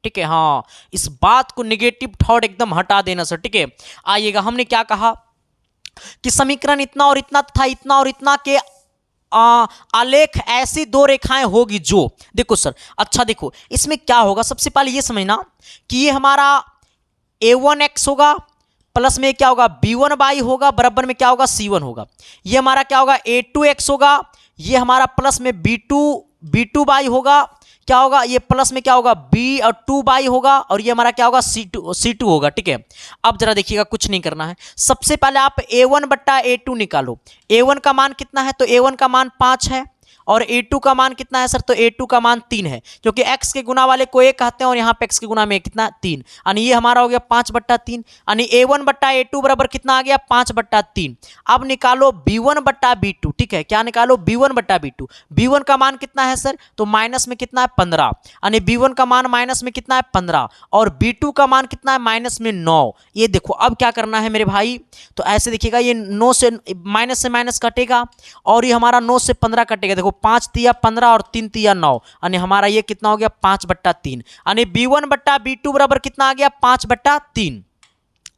ठीक है। हाँ, इस बात को निगेटिव थॉट एकदम हटा देना सर, ठीक है। आइएगा, हमने क्या कहा कि समीकरण इतना और इतना तथा इतना और इतना के आलेख ऐसी दो रेखाएं होगी जो, देखो सर, अच्छा देखो इसमें क्या होगा, सबसे पहले ये समझना कि ये हमारा a1x होगा, प्लस में क्या होगा b1y होगा, बराबर में क्या होगा c1 होगा। ये हमारा क्या होगा a2x होगा, ये हमारा प्लस में b2y होगा, क्या होगा ये प्लस में क्या होगा b और 2y होगा, और ये हमारा क्या होगा c2 होगा। ठीक है, अब जरा देखिएगा, कुछ नहीं करना है, सबसे पहले आप a1 बट्टा a2 निकालो। a1 का मान कितना है, तो a1 का मान 5 है, और a2 का मान कितना है सर, तो a2 का मान 3 है, क्योंकि x के गुना वाले को 1 कहते हैं और यहाँ पे x के गुना में कितना 3, यानी ये हमारा हो गया 5 बट्टा 3, यानी a1 बट्टा a2 बराबर कितना आ गया 5 बट्टा 3। अब निकालो b1 बट्टा b2, ठीक है, क्या निकालो b1 बट्टा b2। b1 का मान कितना है सर, तो माइनस में कितना है 15, यानी b1 का मान माइनस में कितना है 15, और b2 का मान कितना है माइनस में 9। ये देखो अब क्या करना है मेरे भाई, तो ऐसे देखिएगा, ये 9 से माइनस कटेगा, और ये हमारा 9 से 15 कटेगा। देखो 5 तिया 15 और 3 तिया 9, यानी हमारा ये कितना हो गया 5 बट्टा 3, यानी b1 बट्टा b2 बराबर कितना आ गया 5 बट्टा 3।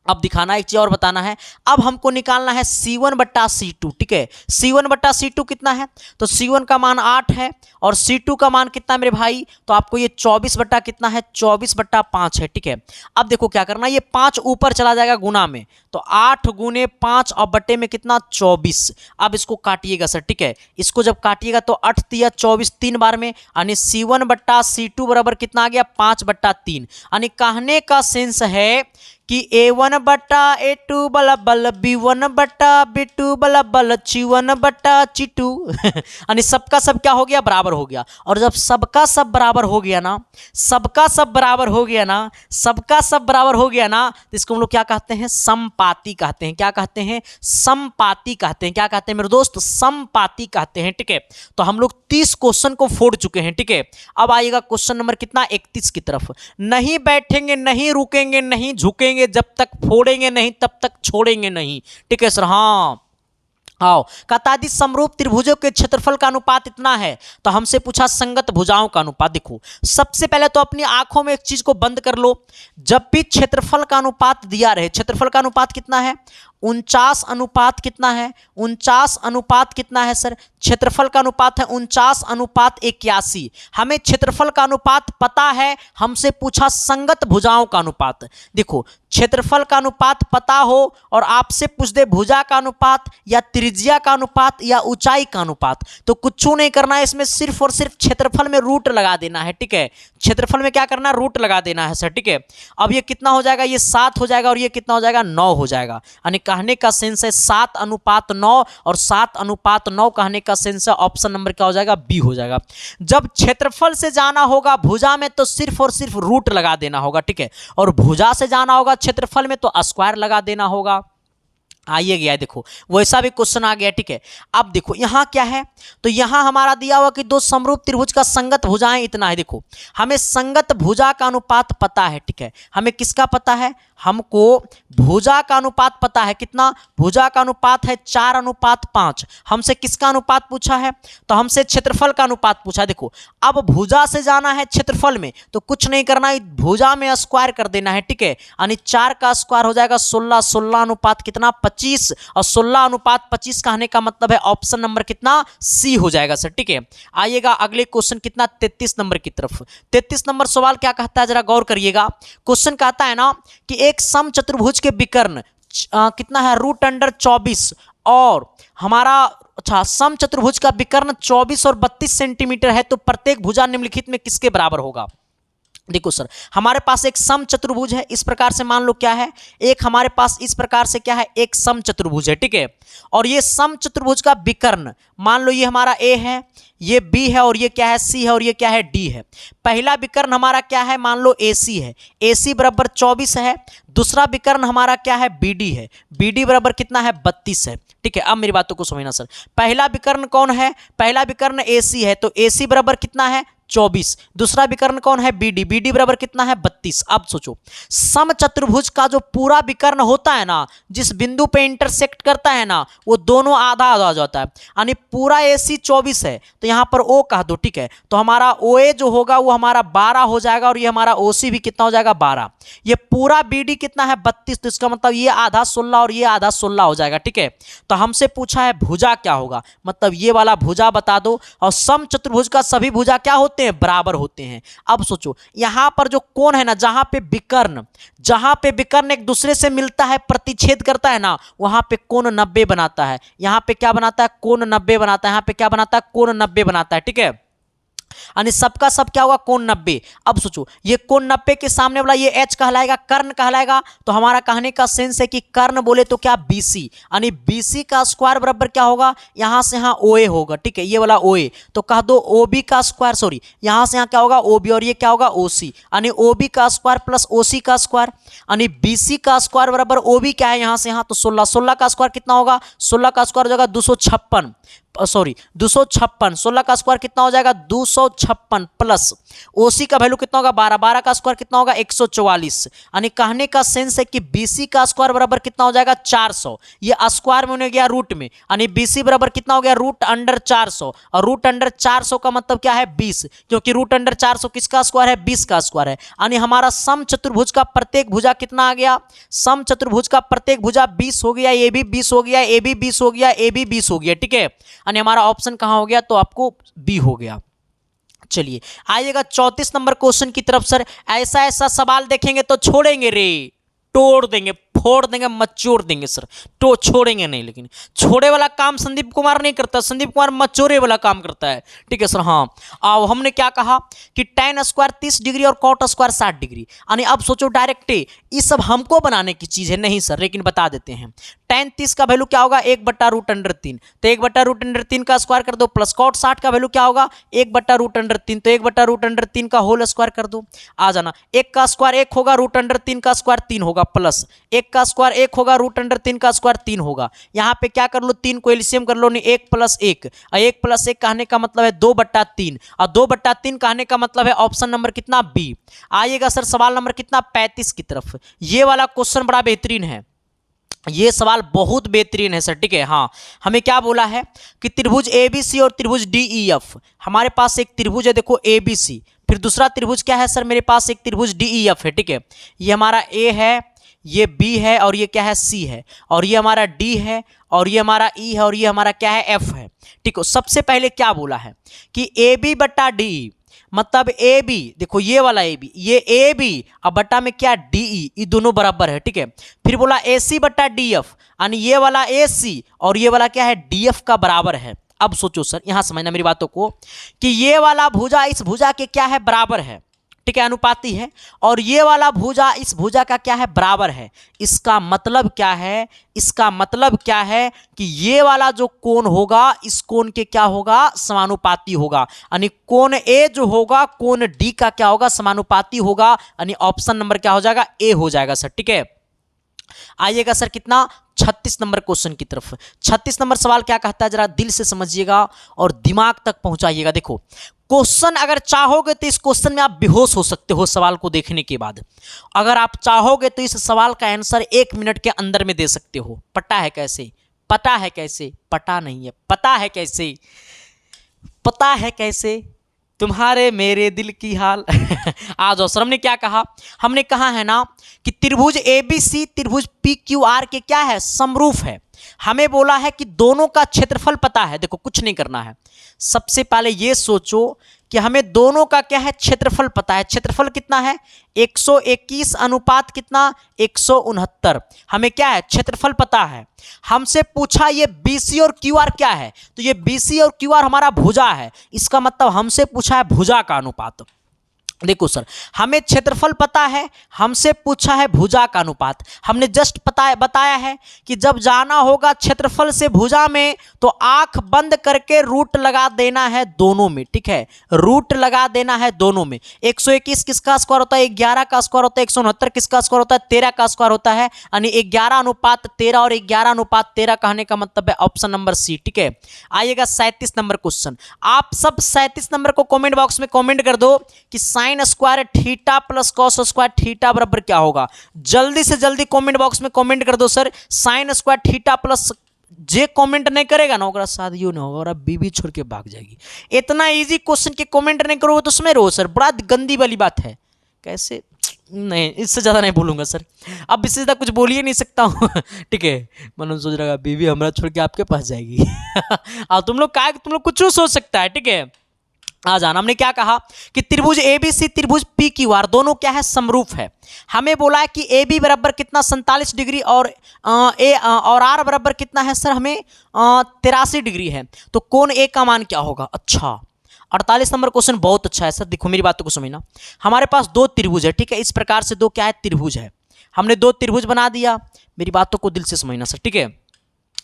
अब दिखाना एक चीज और बताना है, अब हमको निकालना है c1 बट्टा c2। ठीक है, c1 बट्टा c2 कितना है, तो c1 का मान 8 है, और c2 का मान कितना है मेरे भाई, तो आपको ये 24 बट्टा कितना है 24 बट्टा 5 है। ठीक है, अब देखो क्या करना है, ये 5 ऊपर चला जाएगा गुना में, तो 8 गुने 5 और बट्टे में कितना 24। अब इसको काटिएगा सर, ठीक है, इसको जब काटिएगा तो 8 तिया 24 3 बार में, यानी c1 बट्टा c2 बराबर कितना आ गया 5 बट्टा 3। यानी कहने का सेंस है कि a1 बट्टा a2 बल b1 बट्टा b2 बल c1 बट्टा c2 यानी सबका सब क्या हो गया बराबर हो गया। और जब सबका सब बराबर हो गया ना, सबका सब बराबर हो गया ना, सबका सब बराबर हो गया ना, तो इसको हम लोग क्या कहते हैं समपाती कहते हैं। क्या कहते हैं समपाती कहते हैं। क्या कहते हैं मेरे दोस्त समपाती कहते हैं। ठीक है, तो हम लोग 30 क्वेश्चन को फोड़ चुके हैं। ठीक है, अब आइएगा क्वेश्चन नंबर कितना 31 की तरफ। नहीं बैठेंगे, नहीं रुकेंगे, नहीं झुकेंगे, जब तक फोड़ेंगे नहीं तब तक छोड़ेंगे नहीं। ठीक है सर, हाँ आओ, कहता है समरूप त्रिभुजों के क्षेत्रफल का अनुपात इतना है, तो हमसे पूछा संगत भुजाओं का अनुपात। देखो सबसे पहले तो अपनी आंखों में एक चीज को बंद कर लो, जब भी क्षेत्रफल का अनुपात दिया रहे, क्षेत्रफल का अनुपात कितना है 49 अनुपात कितना है 49 अनुपात कितना है सर, क्षेत्रफल का अनुपात है 49 अनुपात 81। हमें क्षेत्रफल का अनुपात पता है, हमसे पूछा संगत भुजाओं का अनुपात। देखो क्षेत्रफल का अनुपात पता हो और आपसे पूछ दे भुजा का अनुपात या त्रिज्या का अनुपात या ऊंचाई का अनुपात, तो कुछ नहीं करना है, इसमें सिर्फ और सिर्फ क्षेत्रफल में रूट लगा देना है। ठीक है, क्षेत्रफल में क्या करना है रूट लगा देना है सर। ठीक है, अब ये कितना हो जाएगा, ये 7 हो जाएगा और ये कितना हो जाएगा 9 हो जाएगा। यानी कहने का सेंस है 7 अनुपात 9, और 7 अनुपात 9 कहने का सेंस है ऑप्शन नंबर क्या हो जाएगा बी हो जाएगा। जब क्षेत्रफल से जाना होगा भुजा में तो सिर्फ और सिर्फ रूट लगा देना होगा। ठीक है, और भुजा से जाना होगा क्षेत्रफल में तो स्क्वायर लगा देना होगा। आइए गया, देखो वैसा भी क्वेश्चन आ गया। ठीक है, अब देखो यहाँ क्या है, तो यहाँ हमारा दिया हुआ कि दो समरूप त्रिभुज का संगत भुजाएं इतना है। देखो हमें संगत भुजा का अनुपात पता है। ठीक है, हमें किसका पता है, हमको भुजा का अनुपात पता है। कितना, भुजा का अनुपात है 4:5। हमसे किसका अनुपात पूछा है, तो हमसे क्षेत्रफल का अनुपात पूछा है। देखो अब भुजा से जाना है क्षेत्रफल में तो कुछ नहीं करना है, भुजा में स्क्वायर कर देना है। ठीक है, यानी 4 का स्क्वायर हो जाएगा 16, 16 अनुपात कितना 25, और 16 अनुपात 25 कहने का मतलब है ऑप्शन नंबर कितना सी हो जाएगा सर। ठीक है, आइएगा अगले क्वेश्चन कितना 33 नंबर की तरफ। 33 नंबर सवाल क्या कहता है जरा गौर करिएगा। क्वेश्चन कहता है ना कि एक समचतुर्भुज के विकर्ण कितना है √24, और हमारा अच्छा समचतुर्भुज का विकर्ण 24 और 32 सेंटीमीटर है, तो प्रत्येक भुजा निम्नलिखित में किसके बराबर होगा। देखो सर, हमारे पास एक समचतुर्भुज है, इस प्रकार से मान लो क्या है, एक हमारे पास इस प्रकार से क्या है एक समचतुर्भुज है। ठीक है, और ये समचतुर्भुज का विकर्ण मान लो ये हमारा ए है, ये बी है, और ये क्या है सी है, और ये क्या है डी है। पहला विकर्ण हमारा क्या है, मान लो ए सी है, ए सी बराबर 24 है। दूसरा विकर्ण हमारा क्या है बी डी है, बी डी बराबर कितना है 32 है। ठीक है, अब मेरी बातों को समझना सर, पहला विकर्ण कौन है, पहला विकर्ण ए सी है, तो ए सी बराबर कितना है 24। दूसरा विकर्ण कौन है, BD। BD बराबर कितना है, 32। अब सोचो समचतुर्भुज का जो पूरा विकर्ण होता है ना, जिस बिंदु पे इंटरसेक्ट करता है ना, वो दोनों आधा आधा हो जाता है। यानी पूरा AC 24 है तो यहाँ पर O कह दो, ठीक है। तो हमारा OA जो होगा वो हमारा 12 हो जाएगा और ये हमारा OC भी कितना हो जाएगा, 12। ये पूरा BD कितना है, 32। तो इसका मतलब ये आधा 16 और ये आधा 16 हो जाएगा, ठीक है। तो हमसे पूछा है भुजा क्या होगा, मतलब ये वाला भुजा बता दो। और समचतुर्भुज का सभी भुजा क्या होते हैं, बराबर होते हैं। अब सोचो यहाँ पर जो कोण है ना, जहां पे विकर्ण एक दूसरे से मिलता है, प्रतिच्छेद करता है ना, वहां पे कोण 90 बनाता है। यहाँ पे क्या बनाता है, कोण 90 बनाता है। यहाँ पे क्या बनाता है, कोण 90 बनाता है, ठीक है। यानी सबका सब क्या होगा, कोण 90। अब सोचो ये कोण 90 के सामने वाला ये H कहलाएगा, कर्ण कहलाएगा। तो हमारा कहने का सेंस है कि कर्ण बोले तो क्या, BC। यानी BC का स्क्वायर बराबर क्या होगा, यहां से यहां OA होगा, ठीक है, ये वाला OA। तो कह दो OB का स्क्वायर, सॉरी यहां से यहां क्या होगा, OB, और ये क्या होगा, OC। यानी OB का स्क्वायर प्लस OC का स्क्वायर। यानी BC का स्क्वायर बराबर OB क्या है, यहां से यहां तो 16। 16 का स्क्वायर कितना होगा, 16 का स्क्वायर हो जाएगा 256, सॉरी 256। 16 का स्क्वायर कितना हो जाएगा, 256 प्लस OC का वैल्यू कितना होगा, 12। 12 का स्क्वायर कितना होगा, 144। यानी कहने का सेंस है कि BC का स्क्वायर बराबर कितना हो जाएगा, 400। ये स्क्वायर में होने गया रूट में, यानी BC बराबर कितना हो गया, रूट अंडर 400। और रूट अंडर 400 का मतलब क्या है, 20, क्योंकि रूट अंडर 400 किसका स्क्वायर है, 20 का स्क्वायर है। यानी हमारा समचतुर्भुज का प्रत्येक भुजा कितना आ गया, समचतुर्भुज का प्रत्येक भुजा 20 हो गया, ये भी 20 हो गया, ये भी 20 हो गया, ये भी 20 हो गया, ठीक है। यानी हमारा ऑप्शन कहां हो गया, तो आपको B हो गया। चलिए आइएगा 34 नंबर क्वेश्चन की तरफ। सर ऐसा ऐसा सवाल देखेंगे तो छोड़ेंगे रे, तोड़ देंगे, फोड़ देंगे, मचोड़ देंगे सर, तो छोड़ेंगे नहीं। लेकिन छोड़े वाला काम संदीप कुमार नहीं करता, संदीप कुमार मचोरे वाला काम करता है, ठीक है सर। हाँ अब हमने क्या कहा कि tan स्क्वायर 30 डिग्री और cot स्क्वायर 60 डिग्री। यानी अब सोचो डायरेक्ट ये सब हमको बनाने की चीज है नहीं सर, लेकिन बता देते हैं। tan 30 का वैल्यू क्या होगा, 1/√3। तो 1/√3 का स्क्वायर कर दो, प्लस cot 60 का वैल्यू क्या होगा, 1/√3। तो 1/√3 का होल स्क्वायर कर दो, आ जाना। 1 का स्क्वायर 1 होगा, √3 का स्क्वायर 3 होगा, प्लस 1 का स्क्वायर 1 होगा, √3 का स्क्वायर 3 होगा। यहाँ पे क्या कर लो, 3 को एलसीएम कर लो, नहीं 1 + 1। 1 + 1 कहने का मतलब है 2/3, और 2/3 कहने का मतलब है ऑप्शन नंबर कितना, B। आइएगा सर सवाल नंबर कितना, 35 की तरफ। ये वाला क्वेश्चन बड़ा बेहतरीन है, ये सवाल बहुत बेहतरीन है सर, ठीक है। हाँ हमें क्या बोला है कि त्रिभुज ABC और त्रिभुज DEF। हमारे पास एक त्रिभुज है देखो ABC, फिर दूसरा त्रिभुज क्या है सर, मेरे पास एक त्रिभुज DEF है, ठीक है। ये हमारा A है, ये B है, और ये क्या है, C है, और ये हमारा D है, और ये हमारा E है, और ये हमारा क्या है, F है, ठीक है। सबसे पहले क्या बोला है कि AB/DE, मतलब AB, देखो ये वाला AB, ये AB और बट्टा में क्या DE, ये दोनों बराबर है, ठीक है। फिर बोला AC/DF, यानी ये वाला AC और ये वाला क्या है, DF का बराबर है। अब सोचो सर, यहां समझना मेरी बातों को, कि ये वाला भुजा इस भुजा के क्या है, बराबर है, ठीक है, अनुपाती है। और ये वाला भुजा इस भुजा का क्या है, बराबर है। इसका मतलब क्या है, इसका मतलब क्या है कि ये वाला जो कोण होगा इस कोण के क्या होगा, समानुपाती होगा। यानी कोण A जो होगा कोण D का क्या होगा, समानुपाती होगा। यानी ऑप्शन नंबर क्या हो जाएगा, A हो जाएगा सर, ठीक है। आइएगा सर कितना, 36 नंबर क्वेश्चन की तरफ। 36 नंबर सवाल क्या कहता है, जरा दिल से समझिएगा और दिमाग तक पहुंचाइएगा। देखो क्वेश्चन अगर चाहोगे तो इस क्वेश्चन में आप बेहोश हो सकते हो सवाल को देखने के बाद। अगर आप चाहोगे तो इस सवाल का आंसर 1 मिनट के अंदर में दे सकते हो। पता है कैसे, पता है कैसे, पता नहीं है, पता है कैसे, पता है कैसे, तुम्हारे मेरे दिल की हाल। आ जाओ सर, हमने क्या कहा, हमने कहा है ना कि त्रिभुज ABC त्रिभुज PQR के क्या है, समरूप है। हमें बोला है कि दोनों का क्षेत्रफल पता है। देखो कुछ नहीं करना है, सबसे पहले ये सोचो कि हमें दोनों का क्या है, क्षेत्रफल पता है। क्षेत्रफल कितना है, 121 अनुपात कितना, 169। हमें क्या है, क्षेत्रफल पता है। हमसे पूछा ये BC और QR क्या है, तो ये BC और QR हमारा भुजा है। इसका मतलब हमसे पूछा है भुजा का अनुपात। देखो सर, हमें क्षेत्रफल पता है, हमसे पूछा है भुजा का अनुपात। हमने जस्ट बताया है कि जब जाना होगा क्षेत्रफल से भुजा में तो आंख बंद करके रूट लगा देना है दोनों में, ठीक है, रूट लगा देना है दोनों में। 121 किसका स्क्वायर होता है? 11 का स्क्वायर होता है। 169 किसका स्क्वायर होता है? 13 का स्क्वायर होता है। यानी 11:13 और 11:13 कहने का मतलब है ऑप्शन नंबर सी, ठीक है। आइएगा 37 नंबर क्वेश्चन। आप सब 37 नंबर को कमेंट बॉक्स में कमेंट कर दो कि sign square theta plus cos square theta बराबर क्या होगा। जल्दी से जल्दी कमेंट बॉक्स में कमेंट कर दो sir, sine square theta plus. जे कमेंट नहीं करेगा ना, शादी नहीं होगा और बीबी छोड़ के भाग जाएगी। इतना इजी क्वेश्चन के कमेंट नहीं करोगे तो उसमें रहो सर, बड़ा गंदी वाली बात है। कैसे? नहीं, इससे ज़्यादा नहीं बोलूँगा सर, अब इससे ज़्यादा कुछ बोल ही नहीं सकता हूँ ठीक है। मनोज सोच रहा है बीवी हमारा छोड़ के आपके पास जाएगी अब तुम लोग कुछ सोच सकता है, ठीक है। आ जाना, हमने क्या कहा कि त्रिभुज ABC त्रिभुज PQR दोनों क्या है? समरूप है। हमें बोला है कि AB बराबर कितना? 47 डिग्री और R बराबर कितना है सर? हमें 83 डिग्री है। तो कोण A का मान क्या होगा? अच्छा, 48 नंबर क्वेश्चन बहुत अच्छा है सर। देखो मेरी बातों को समझना, हमारे पास दो त्रिभुज है, ठीक है। इस प्रकार से दो क्या है? त्रिभुज है। हमने दो त्रिभुज बना दिया। मेरी बातों को दिल से समझना सर, ठीक है।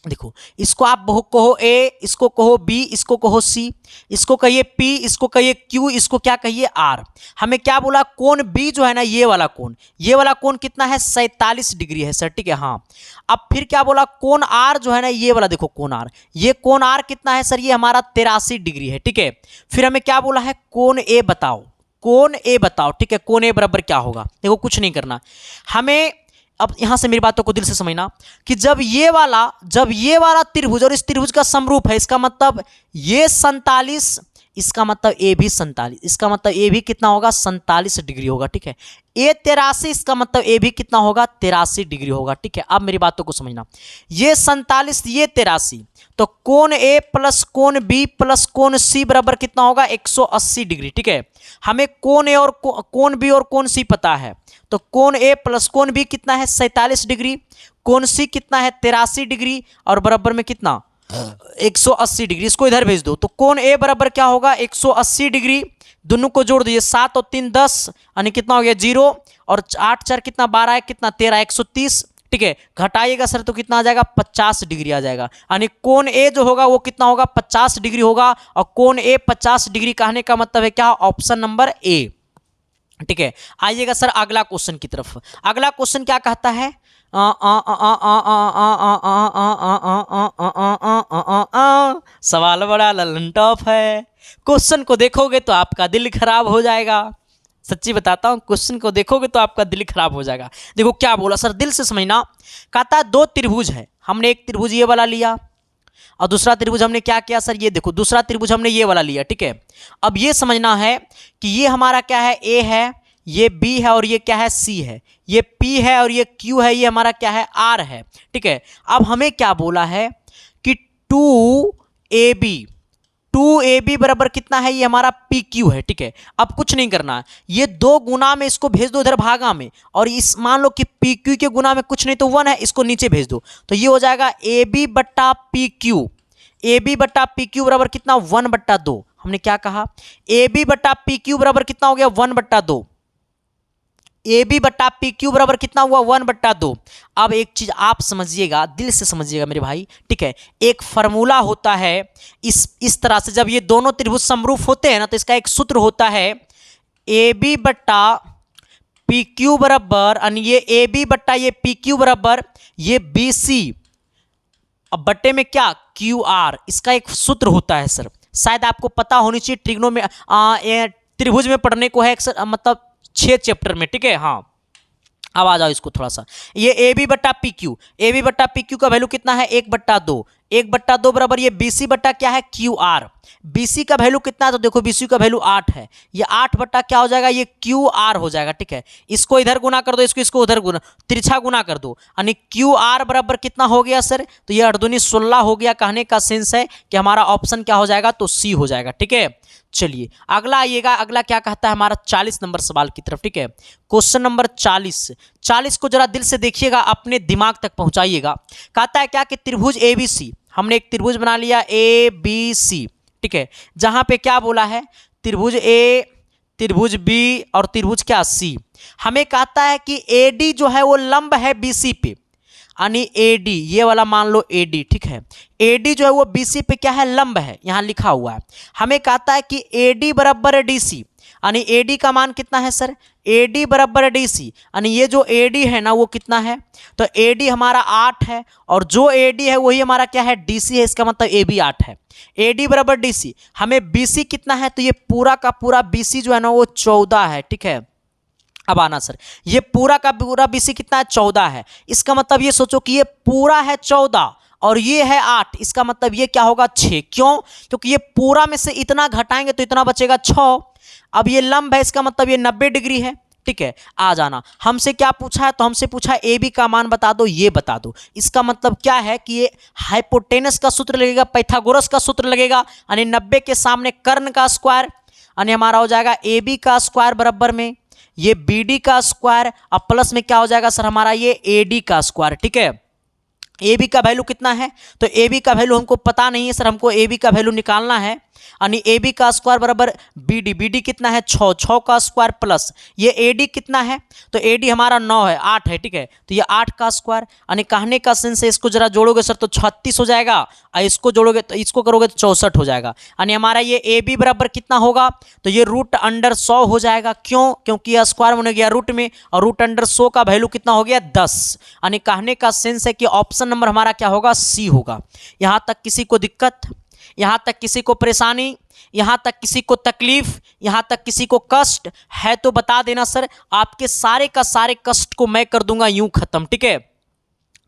देखो, इसको आप कहो A, इसको कहो B, इसको कहो C, इसको कहिए P, इसको कहिए Q, इसको क्या कहिए R। हमें क्या बोला? कोण B जो है ना, ये वाला कोण कितना है? 47 डिग्री है सर, ठीक है। हाँ, अब फिर क्या बोला? कोण R जो है ना, ये वाला देखो कोण R, ये कोण R कितना है सर? ये हमारा 83 डिग्री है, ठीक है। फिर हमें क्या बोला है? कोण A बताओ, कोण A बताओ, ठीक है। कोण A बराबर क्या होगा? देखो कुछ नहीं करना हमें। अब यहां से मेरी बातों को दिल से समझना कि जब ये वाला त्रिभुज और इस त्रिभुज का समरूप है, इसका मतलब ये 47, इसका मतलब ए भी 47, इसका मतलब ए भी कितना होगा? 47 डिग्री होगा, ठीक है। ए 83, इसका मतलब ए भी कितना होगा? 83 डिग्री होगा, ठीक है। अब मेरी बातों को समझना, ये 47, ये 83, तो कोण ए प्लस कोण बी प्लस कोण सी बराबर कितना होगा? 180 डिग्री, ठीक है। हमें कोण ए और कोण बी और कोण सी पता है, तो कोण ए प्लस कोण बी कितना है? 47 डिग्री। कोण सी कितना है? 83 डिग्री और बराबर में कितना? 180 डिग्री। इसको इधर भेज दो, तो कोण ए बराबर क्या होगा? 180 डिग्री। दोनों को जोड़ दीजिए, 7 और 3 10, यानी कितना हो गया? 0, और 8 4 कितना? 12 है कितना? 13, 130, ठीक है। घटाइएगा सर तो कितना आ जाएगा? 50 डिग्री आ जाएगा। यानी कोण ए जो होगा वो कितना होगा? 50 डिग्री होगा। और कोण ए 50 डिग्री कहने का मतलब है क्या? ऑप्शन नंबर ए, ठीक है। आइएगा सर अगला क्वेश्चन की तरफ। अगला क्वेश्चन क्या कहता है? सवाल बड़ा ललन टॉप है। क्वेश्चन को देखोगे तो आपका दिल खराब हो जाएगा। सच्ची बताता हूं, क्वेश्चन को देखोगे तो आपका दिल खराब हो जाएगा। देखो क्या बोला सर, दिल से समझना। कहता है दो त्रिभुज है, हमने एक त्रिभुज ये वाला लिया और दूसरा त्रिभुज हमने क्या किया सर? ये देखो, दूसरा त्रिभुज हमने ये वाला लिया, ठीक है। अब ये समझना है कि ये हमारा क्या है? ए है, ये बी है और ये क्या है? सी है। ये पी है और ये क्यू है, ये हमारा क्या है? आर है, ठीक है। अब हमें क्या बोला है कि 2AB बराबर कितना है? ये हमारा PQ है, ठीक है। अब कुछ नहीं करना है, ये 2 गुना में इसको भेज दो इधर भागा में, और इस मान लो कि PQ के गुना में कुछ नहीं तो 1 है, इसको नीचे भेज दो, तो ये हो जाएगा AB बट्टा PQ। AB बट्टा PQ बराबर कितना? 1/2। हमने क्या कहा? AB बट्टा PQ बराबर कितना हो गया? 1/2। AB बट्टा PQ बराबर कितना हुआ? 1/2। अब एक चीज आप समझिएगा, दिल से समझिएगा मेरे भाई, ठीक है। एक फार्मूला होता है इस तरह से, जब ये दोनों त्रिभुज समरूप होते हैं ना, तो इसका एक सूत्र होता है AB बट्टा PQ बराबर, यानी ये AB बट्टा ये PQ बराबर ये BC, अब बट्टे में क्या? QR। इसका एक सूत्र होता है सर, शायद आपको पता होनी चाहिए, ट्रिग्नो में त्रिभुज में पढ़ने को है, मतलब 6 चैप्टर में, ठीक है। हाँ, अब आ जाओ इसको थोड़ा सा। ये AB बट्टा PQ का वैल्यू कितना है? 1/2। 1/2 बराबर ये BC बट्टा क्या है? QR। BC का वैल्यू कितना है? तो देखो BC का वैल्यू 8 है, ये 8 बट्टा क्या हो जाएगा? ये QR हो जाएगा, ठीक है। इसको इधर गुना कर दो, इसको उधर गुना, तिरछा गुना कर दो, यानी QR बराबर कितना हो गया सर? तो ये 8 दूनी 16 हो गया। कहने का सेंस है कि हमारा ऑप्शन क्या हो जाएगा? तो C हो जाएगा, ठीक है। चलिए अगला आइएगा, अगला क्या कहता है हमारा? 40 नंबर सवाल की तरफ, ठीक है। क्वेश्चन नंबर 40 को जरा दिल से देखिएगा, अपने दिमाग तक पहुंचाइएगा। कहता है क्या कि त्रिभुज ABC, हमने एक त्रिभुज बना लिया ABC, ठीक है। जहां पे क्या बोला है? त्रिभुज त्रिभुज बी और त्रिभुज क्या सी। हमें कहता है कि एडी जो है वो लंब है बीसी पे, यानी एडी ये वाला मान लो एडी, ठीक है। एडी जो है वो बीसी पे क्या है, लंब है, यहाँ लिखा हुआ है। हमें कहता है कि एडी बराबर है डीसी, यानी एडी का मान कितना है सर, एडी बराबर है डीसी, यानी ये जो एडी है ना वो कितना है, तो एडी हमारा 8 है और जो एडी है वही हमारा क्या है, डीसी है। इसका मतलब ए भी 8 है। एडी बराबर डीसी, हमें बीसी कितना है, तो ये पूरा का पूरा बीसी जो है ना वो 14 है, ठीक है। अब आना सर, ये पूरा का पूरा बीसी कितना है, 14 है। इसका मतलब ये सोचो कि ये पूरा है 14 और ये है 8, इसका मतलब ये क्या होगा 6। क्यों, क्योंकि ये पूरा में से इतना घटाएंगे तो इतना बचेगा 6। अब ये लंब है, इसका मतलब ये 90 डिग्री है, ठीक है। आ जाना, हमसे क्या पूछा है, तो हमसे पूछा है ए बी का मान बता दो, ये बता दो। इसका मतलब क्या है कि ये हाइपोटेनस का सूत्र लगेगा, पाइथागोरस का सूत्र लगेगा, यानी 90 के सामने कर्ण का स्क्वायर, यानी हमारा हो जाएगा ए बी का स्क्वायर बराबर में ये बी डी का स्क्वायर, अब प्लस में क्या हो जाएगा सर हमारा ये ए डी का स्क्वायर, ठीक है। ए बी का वैल्यू कितना है, तो ए बी का वैल्यू हमको पता नहीं है सर, हमको ए बी का वैल्यू निकालना है, यानी ए बी का स्क्वायर बराबर बी डी कितना है 6, 6 का स्क्वायर प्लस ये ए डी कितना है, तो ए डी हमारा 9 है, 8 है, ठीक है। तो ये 8 का स्क्वायर, यानी कहने का सेंस से इसको जरा जोड़ोगे सर तो 36 हो जाएगा, और इसको जोड़ोगे तो इसको करोगे तो 64 हो जाएगा, यानी हमारा ये ए बी बराबर कितना होगा, तो ये √100 हो जाएगा। क्यों, क्योंकि यह स्क्वायर बन गया रूट में और √100 का वैल्यू कितना हो गया 10, यानी कहने का सेंस है कि ऑप्शन नंबर हमारा क्या होगा, सी होगा। यहाँ तक किसी को दिक्कत, यहाँ तक किसी को परेशानी, यहाँ तक किसी को तकलीफ, यहाँ तक किसी को कष्ट है तो बता देना सर, आपके सारे का सारे कष्ट को मैं कर दूंगा यूं खत्म, ठीक है।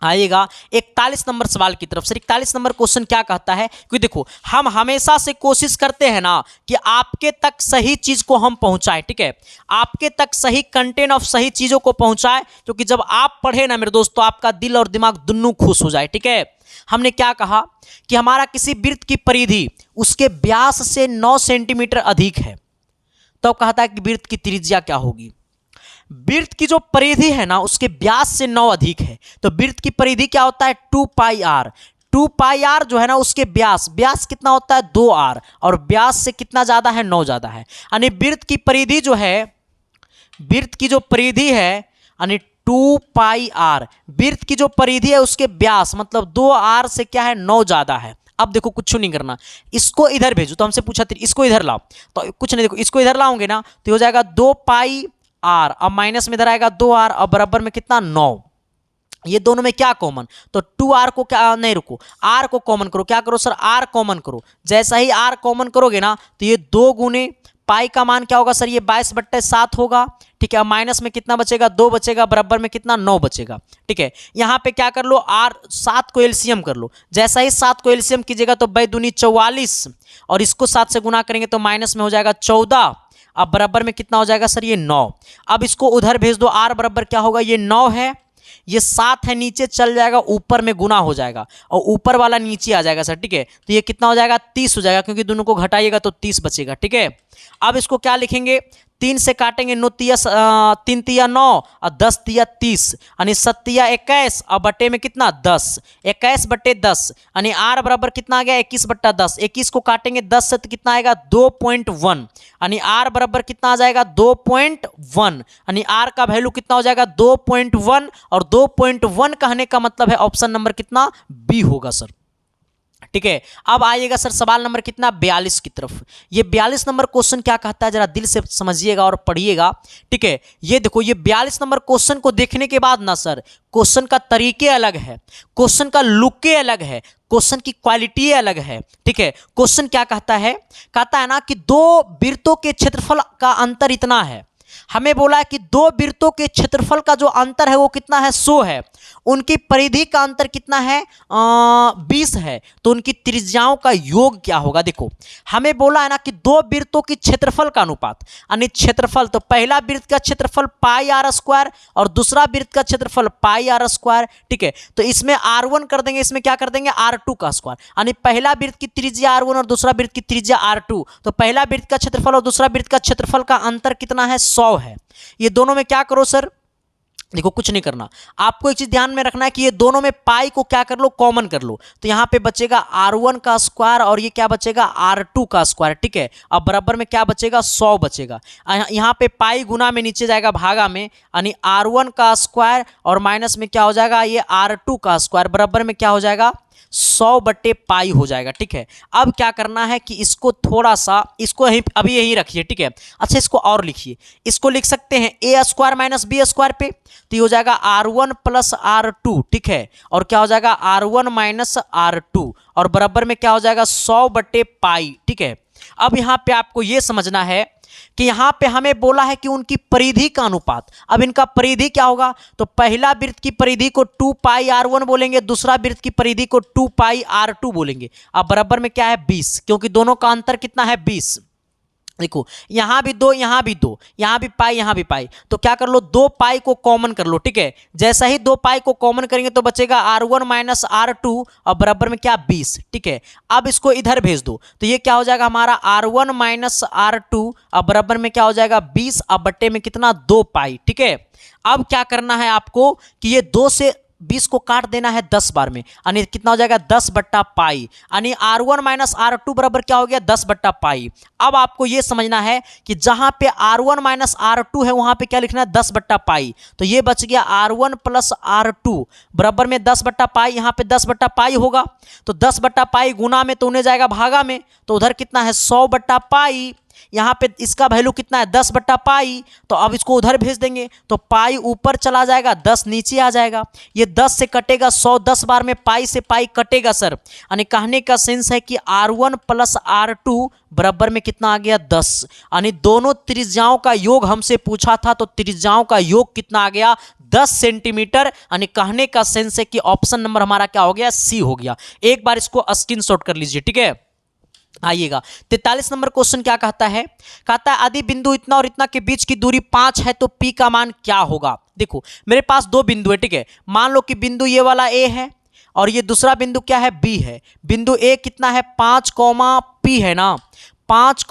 आइएगा 41 नंबर सवाल की तरफ। सर 41 नंबर क्वेश्चन क्या कहता है, क्योंकि देखो हम हमेशा से कोशिश करते हैं ना कि आपके तक सही चीज को हम पहुंचाएं, ठीक है, आपके तक सही कंटेंट ऑफ सही चीजों को पहुंचाएं, क्योंकि जब आप पढ़े ना मेरे दोस्तों आपका दिल और दिमाग दोनों खुश हो जाए, ठीक है। हमने क्या कहा कि हमारा किसी वृत्त की परिधि उसके व्यास से 9 सेंटीमीटर अधिक है, तो कहता है कि वृत्त की त्रिज्या क्या होगी। वृत्त की जो परिधि है ना उसके व्यास से 9 अधिक है, तो वृत्त की परिधि क्या होता है 2πr। 2πr जो है ना उसके व्यास कितना होता है 2r, और व्यास से कितना ज्यादा है 9 ज्यादा है, यानी वृत्त की परिधि जो है, वृत्त की जो परिधि है यानी 2πr, वृत्त की जो परिधि है उसके व्यास मतलब 2r से क्या है 9 ज्यादा है। अब देखो कुछ नहीं करना, इसको इधर भेजो, तो हमसे पूछा इसको इधर लाओ, तो कुछ नहीं, देखो इसको इधर लाओगे ना तो हो जाएगा 2πr, अब माइनस में इधर आएगा 2r, अब बराबर में कितना 9। ये दोनों में क्या कॉमन, तो 2r को क्या नहीं रुको, r को कॉमन करो, क्या करो सर r कॉमन करो। जैसा ही r कॉमन करोगे ना तो ये 2 गुने पाई का मान क्या होगा सर, ये 22/7 होगा, ठीक है। माइनस में कितना बचेगा 2 बचेगा, बराबर में कितना 9 बचेगा, ठीक है। यहाँ पे क्या कर लो r 7 को एलसीएम कर लो, जैसा ही 7 को एलसीएम कीजिएगा तो 2 दूनी 44 और इसको 7 से गुना करेंगे तो माइनस में हो जाएगा 14, अब बराबर में कितना हो जाएगा सर ये 9। अब इसको उधर भेज दो, r बराबर क्या होगा, ये 9 है, ये 7 है, नीचे चल जाएगा ऊपर में गुना हो जाएगा और ऊपर वाला नीचे आ जाएगा सर, ठीक है। तो ये कितना हो जाएगा 30 हो जाएगा, क्योंकि दोनों को घटाइएगा तो 30 बचेगा, ठीक है। अब इसको क्या लिखेंगे, 3 से काटेंगे 9 तिया 3 तिया 9 और 10 तिया 30, यानी 7 तिया 21 और बटे में कितना 10, 21/10, यानी r बराबर कितना आ गया 21/10। 21 को काटेंगे 10 से तो कितना आएगा 2.1, यानी r बराबर कितना आ जाएगा 2.1, यानी r का वैल्यू कितना हो जाएगा 2.1, और 2.1 कहने का मतलब है ऑप्शन नंबर कितना बी होगा सर, ठीक है। अब आइएगा सर सवाल नंबर कितना 42 की तरफ। ये 42 नंबर क्वेश्चन क्या कहता है जरा दिल से समझिएगा और पढ़िएगा, ठीक है। ये देखो ये 42 नंबर क्वेश्चन को देखने के बाद ना सर क्वेश्चन का तरीके अलग है, क्वेश्चन का लुके अलग है, क्वेश्चन की क्वालिटी अलग है, ठीक है। क्वेश्चन क्या कहता है ना कि 2 वृत्तों के क्षेत्रफल का अंतर इतना है। हमें बोला है कि 2 वृत्तों के क्षेत्रफल का जो अंतर है वो कितना है 100 है, उनकी परिधि का अंतर कितना है 20 है, तो उनकी त्रिज्याओं का योग क्या होगा। देखो हमें बोला है ना कि 2 वृत्तों की क्षेत्रफल का अनुपात, यानी क्षेत्रफल, तो पहला वृत्त का क्षेत्रफल πr² और दूसरा वृत्त का क्षेत्रफल πr², ठीक है। तो इसमें r1 कर देंगे, इसमें क्या कर देंगे r2 का स्क्वायर, यानी पहला वृत्त की त्रिज्या r1 और दूसरा वृत्त की त्रिज्या r2, तो पहला वृत्त का क्षेत्रफल और दूसरा वृत्त का क्षेत्रफल का अंतर कितना है 100 है। ये दोनों में क्या करो सर, देखो कुछ नहीं करना, आपको एक चीज ध्यान में रखना है कि ये दोनों में पाई को क्या कर लो, कॉमन कर लो। तो यहाँ पे बचेगा R1 का स्क्वायर और ये क्या बचेगा, R2 का स्क्वायर। ठीक है, अब बराबर में क्या बचेगा, 100 बचेगा। यहाँ पे पाई गुना में नीचे जाएगा भागा में, यानी R1 का स्क्वायर और माइनस में क्या हो जाएगा, ये R2 का स्क्वायर, बराबर में क्या हो जाएगा, 100 बटे पाई हो जाएगा। ठीक है, अब क्या करना है कि इसको थोड़ा सा, इसको अभी यही रखिए। ठीक है, अच्छा इसको और लिखिए, इसको लिख सकते हैं ए स्क्वायर माइनस बी स्क्वायर पे, तो ये हो जाएगा R1 प्लस R2। ठीक है, और क्या हो जाएगा, R1 माइनस R2 और बराबर में क्या हो जाएगा, 100 बटे पाई। ठीक है, अब यहाँ पे आपको ये समझना है कि यहां पे हमें बोला है कि उनकी परिधि का अनुपात। अब इनका परिधि क्या होगा, तो पहला वृत्त की परिधि को 2 पाई R1 बोलेंगे, दूसरा वृत्त की परिधि को 2 पाई R2 बोलेंगे। अब बराबर में क्या है, 20, क्योंकि दोनों का अंतर कितना है, 20। देखो यहां भी 2, यहां भी 2, यहां भी पाई, यहां भी पाई, तो क्या कर लो, 2 पाई को कॉमन कर लो। ठीक है, जैसा ही 2 पाई को कॉमन करेंगे तो बचेगा R1 माइनस R2 और बराबर में क्या, 20। ठीक है, अब इसको इधर भेज दो तो ये क्या हो जाएगा हमारा R1 माइनस R2 और बराबर में क्या हो जाएगा, 20 अब बट्टे में कितना, 2 पाई। ठीक है, अब क्या करना है आपको कि ये 2 से 20 को काट देना है 10 बार में, यानी कितना हो जाएगा, 10 बट्टा पाई, यानी R1 माइनस R2 बराबर क्या हो गया, 10 बट्टा पाई। अब आपको यह समझना है कि जहां पे R1 माइनस R2 है वहां पे क्या लिखना है, 10 बट्टा पाई। तो ये बच गया R1 प्लस R2 बराबर में 10 बट्टा पाई, यहां पे 10 बट्टा पाई होगा, तो 10 बट्टा पाई गुना में तो उन्हें जाएगा भागा में, तो उधर कितना है, 100 बट्टा पाई। यहाँ पे इसका वैल्यू कितना है, 10 बट्टा पाई, तो अब इसको उधर भेज देंगे तो पाई ऊपर चला जाएगा, 10 नीचे आ जाएगा, ये 10 से कटेगा 100, 10 बार में पाई से पाई कटेगा सर, यानी कहने का सेंस है कि R1 प्लस R2 बराबर में कितना आ गया, 10। यानी दोनों त्रिज्याओं का योग हमसे पूछा था, तो त्रिज्याओं का योग कितना आ गया, 10 सेंटीमीटर। यानी कहने का सेंस है कि ऑप्शन नंबर हमारा क्या हो गया, सी हो गया। एक बार इसको स्क्रीनशॉट कर लीजिए। ठीक है, आइएगा 43 नंबर क्वेश्चन क्या कहता है, कहता है यदि बिंदु इतना और इतना के बीच की दूरी 5 है तो P का मान क्या होगा। देखो मेरे पास 2 बिंदु है। ठीक है, मान लो कि बिंदु ये वाला A है और ये दूसरा बिंदु क्या है, B है। बिंदु A कितना है, 5, P है ना, 5,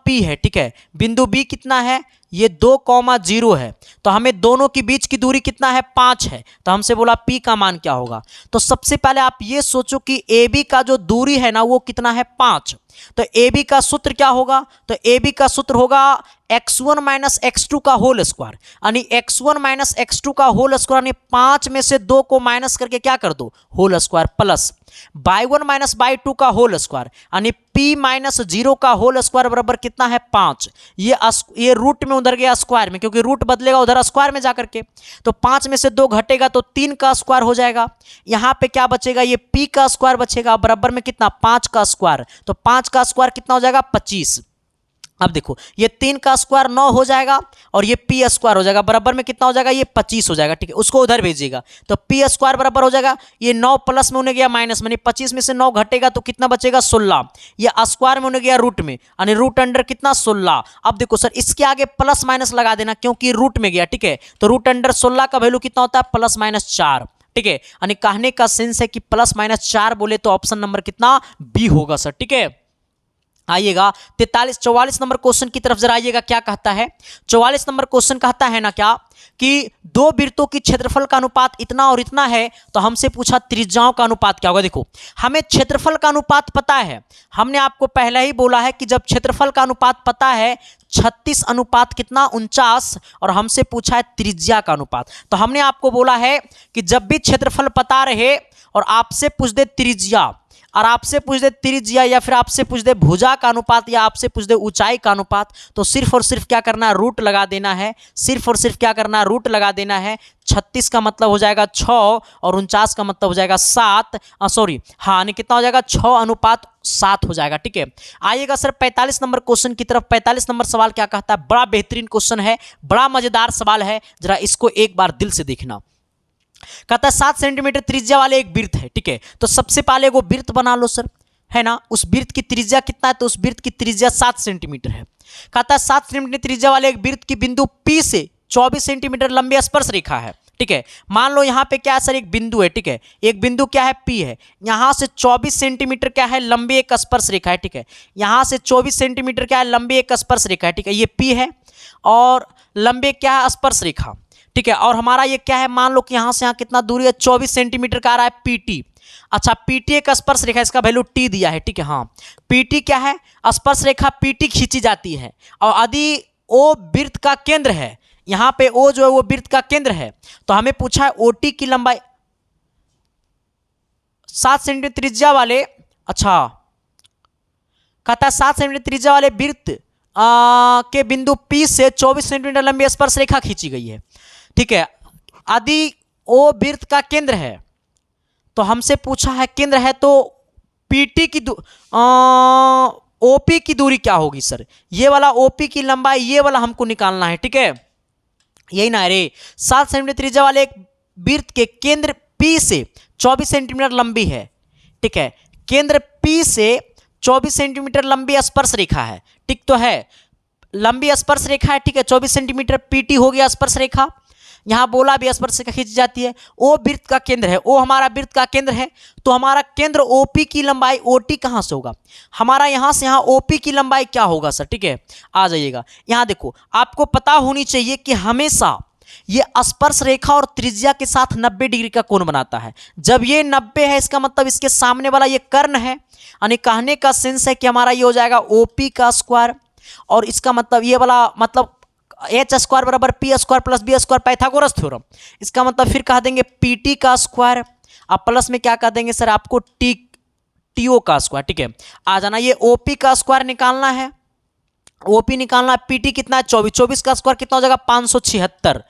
P है। ठीक है, बिंदु B कितना है, ये 2, 0 है, तो हमें दोनों के बीच की दूरी कितना है, 5 है, तो हमसे बोला P का मान क्या होगा। तो सबसे पहले आप ये सोचो कि AB का जो दूरी है ना वो कितना है, 5, तो AB का सूत्र क्या होगा, तो AB का सूत्र होगा x1 माइनस x2 का होल स्क्वायर, यानी x1 माइनस x2 का होल स्क्वायर, यानी 5 में से 2 को माइनस करके क्या कर दो, whole square, plus y1 minus y2 का होल स्क्वायर, यानी p माइनस 0 का होल स्क्वायर बराबर कितना है, 5। ये रूट में उधर गया स्क्वायर में, क्योंकि रूट बदलेगा उधर स्क्वायर में जाकर के, तो 5 में से 2 घटेगा तो 3 का स्क्वायर हो जाएगा। यहाँ पे क्या बचेगा, ये p का स्क्वायर बचेगा, बराबर में कितना, 5 का स्क्वायर, तो 5 का स्क्वायर कितना हो जाएगा, 25। अब देखो ये 3 का स्क्वायर 9 हो जाएगा और ये p स्क्वायर हो जाएगा, बराबर में कितना हो जाएगा, ये 25 हो जाएगा। ठीक है, उसको उधर भेजिएगा तो p स्क्वायर बराबर हो जाएगा, ये 9 प्लस में होने गया माइनस में, 25 में से 9 घटेगा तो कितना बचेगा, 16। ये स्क्वायर में होने गया रूट में, यानी रूट अंडर कितना, 16। अब देखो सर इसके आगे प्लस माइनस लगा देना क्योंकि रूट में गया। ठीक है, तो रूट अंडर 16 का वैल्यू कितना होता है, प्लस माइनस 4। ठीक है, यानी कहने का सेंस है कि प्लस माइनस 4 बोले तो ऑप्शन नंबर कितना, बी होगा सर। ठीक है, आइएगा 44 नंबर क्वेश्चन की तरफ जरा आइएगा, क्या कहता है। 44 नंबर क्वेश्चन कहता है ना क्या कि 2 वृत्तों की क्षेत्रफल का अनुपात इतना और इतना है, तो हमसे पूछा त्रिज्याओं का अनुपात क्या होगा। देखो हमें क्षेत्रफल का अनुपात पता है, हमने आपको पहले ही बोला है कि जब क्षेत्रफल का अनुपात पता है 36 अनुपात कितना, 49, और हमसे पूछा है त्रिज्या का अनुपात, तो हमने आपको बोला है कि जब भी क्षेत्रफल पता रहे और आपसे पूछ दे त्रिज्या, और आपसे पूछ दे त्रिज्या या फिर आपसे पूछ दे भुजा का अनुपात या आपसे पूछ दे ऊंचाई का अनुपात, तो सिर्फ और सिर्फ क्या करना है, रूट लगा देना है। सिर्फ और सिर्फ क्या करना है, रूट लगा देना है। 36 का मतलब हो जाएगा 6 और 49 का मतलब हो जाएगा 7, सॉरी हाँ, यानी कितना हो जाएगा, 6:7 हो जाएगा। ठीक है, आइएगा सर 45 नंबर क्वेश्चन की तरफ। 45 नंबर सवाल क्या कहता है, बड़ा बेहतरीन क्वेश्चन है, बड़ा मजेदार सवाल है, जरा इसको एक बार दिल से देखना। कहता है 7 सेंटीमीटर त्रिज्या वाले एक वृत्त है। ठीक है, तो सबसे पहले वो वृत्त बना लो सर, है ना, उस वृत्त की त्रिज्या कितना है, तो उस वृत्त की त्रिज्या 7 सेंटीमीटर है। कहता है 7 सेंटीमीटर त्रिज्या वाले एक वृत्त की बिंदु P से 24 सेंटीमीटर लंबी स्पर्श रेखा है। ठीक है, मान लो यहाँ पे क्या है सर, एक बिंदु है। ठीक है, एक बिंदु क्या है, P है, यहाँ से 24 सेंटीमीटर क्या है, लंबी एक स्पर्श रेखा है। ठीक है, यहाँ से 24 सेंटीमीटर क्या है, लंबी एक स्पर्श रेखा है। ठीक है, ये P है और लंबी क्या है, स्पर्श रेखा। ठीक है। और हमारा ये क्या है, मान लो कि यहाँ से यहाँ कितना दूरी है, 24 सेंटीमीटर का आ रहा है पीटी। अच्छा, पीटी एक स्पर्श रेखा, इसका वैल्यू टी दिया है, ठीक है। हाँ, पीटी क्या है, स्पर्श रेखा पीटी खींची जाती है, और यदि ओ वृत्त का केंद्र है, यहाँ पे ओ जो है वो वृत्त का केंद्र है, तो हमें पूछा है ओटी की लंबाई 7 सेंटीमीटर त्रिज्या वाले, अच्छा कहता है 7 सेंटीमीटर त्रिज्या वाले वृत्त के बिंदु P से 24 सेंटीमीटर लंबी स्पर्श रेखा खींची गई है, ठीक है। यदि ओ वृत्त का केंद्र है, तो हमसे पूछा है केंद्र है, तो पीटी की ओपी की दूरी क्या होगी सर, ये वाला ओपी की लंबाई, ये वाला हमको निकालना है, ठीक है। यही ना रे, 7 सेंटीमीटर त्रिज्या वाले एक वृत्त के केंद्र P से 24 सेंटीमीटर लंबी है, ठीक है। केंद्र P से 24 सेंटीमीटर लंबी स्पर्श रेखा है, ठीक तो है, लंबी स्पर्श रेखा है, ठीक है। 24 सेंटीमीटर पीटी हो गया स्पर्श रेखा, यहां बोला भी स्पर्श रेखा खींची जाती है, ओ वृत्त का केंद्र है, ओ हमारा वृत्त का केंद्र है, तो हमारा केंद्र ओपी की लंबाई ओटी कहां से होगा, हमारा यहां से यहां ओपी की लंबाई क्या होगा सर, ठीक है। आ जाइएगा, यहां देखो, आपको पता होनी चाहिए कि हमेशा ये स्पर्श रेखा और त्रिज्या के साथ 90 डिग्री का कोण बनाता है। जब ये 90 है, इसका मतलब इसके सामने वाला ये कर्ण है, यानी कहने का सेंस है कि हमारा ये हो जाएगा ओपी का स्क्वायर, और इसका मतलब ये वाला मतलब एच स्क्वायर बराबर P square plus B square, Pythagoras theorem. इसका मतलब फिर कह देंगे पीटी का स्क्वायर, अब प्लस में क्या कह देंगे सर, आपको टीओ का स्क्वायर, ठीक है। आ जाना, ये ओपी का स्क्वायर निकालना है, ओपी निकालना है, पीटी कितना है 24, 24 का स्क्वायर कितना हो जाएगा 576,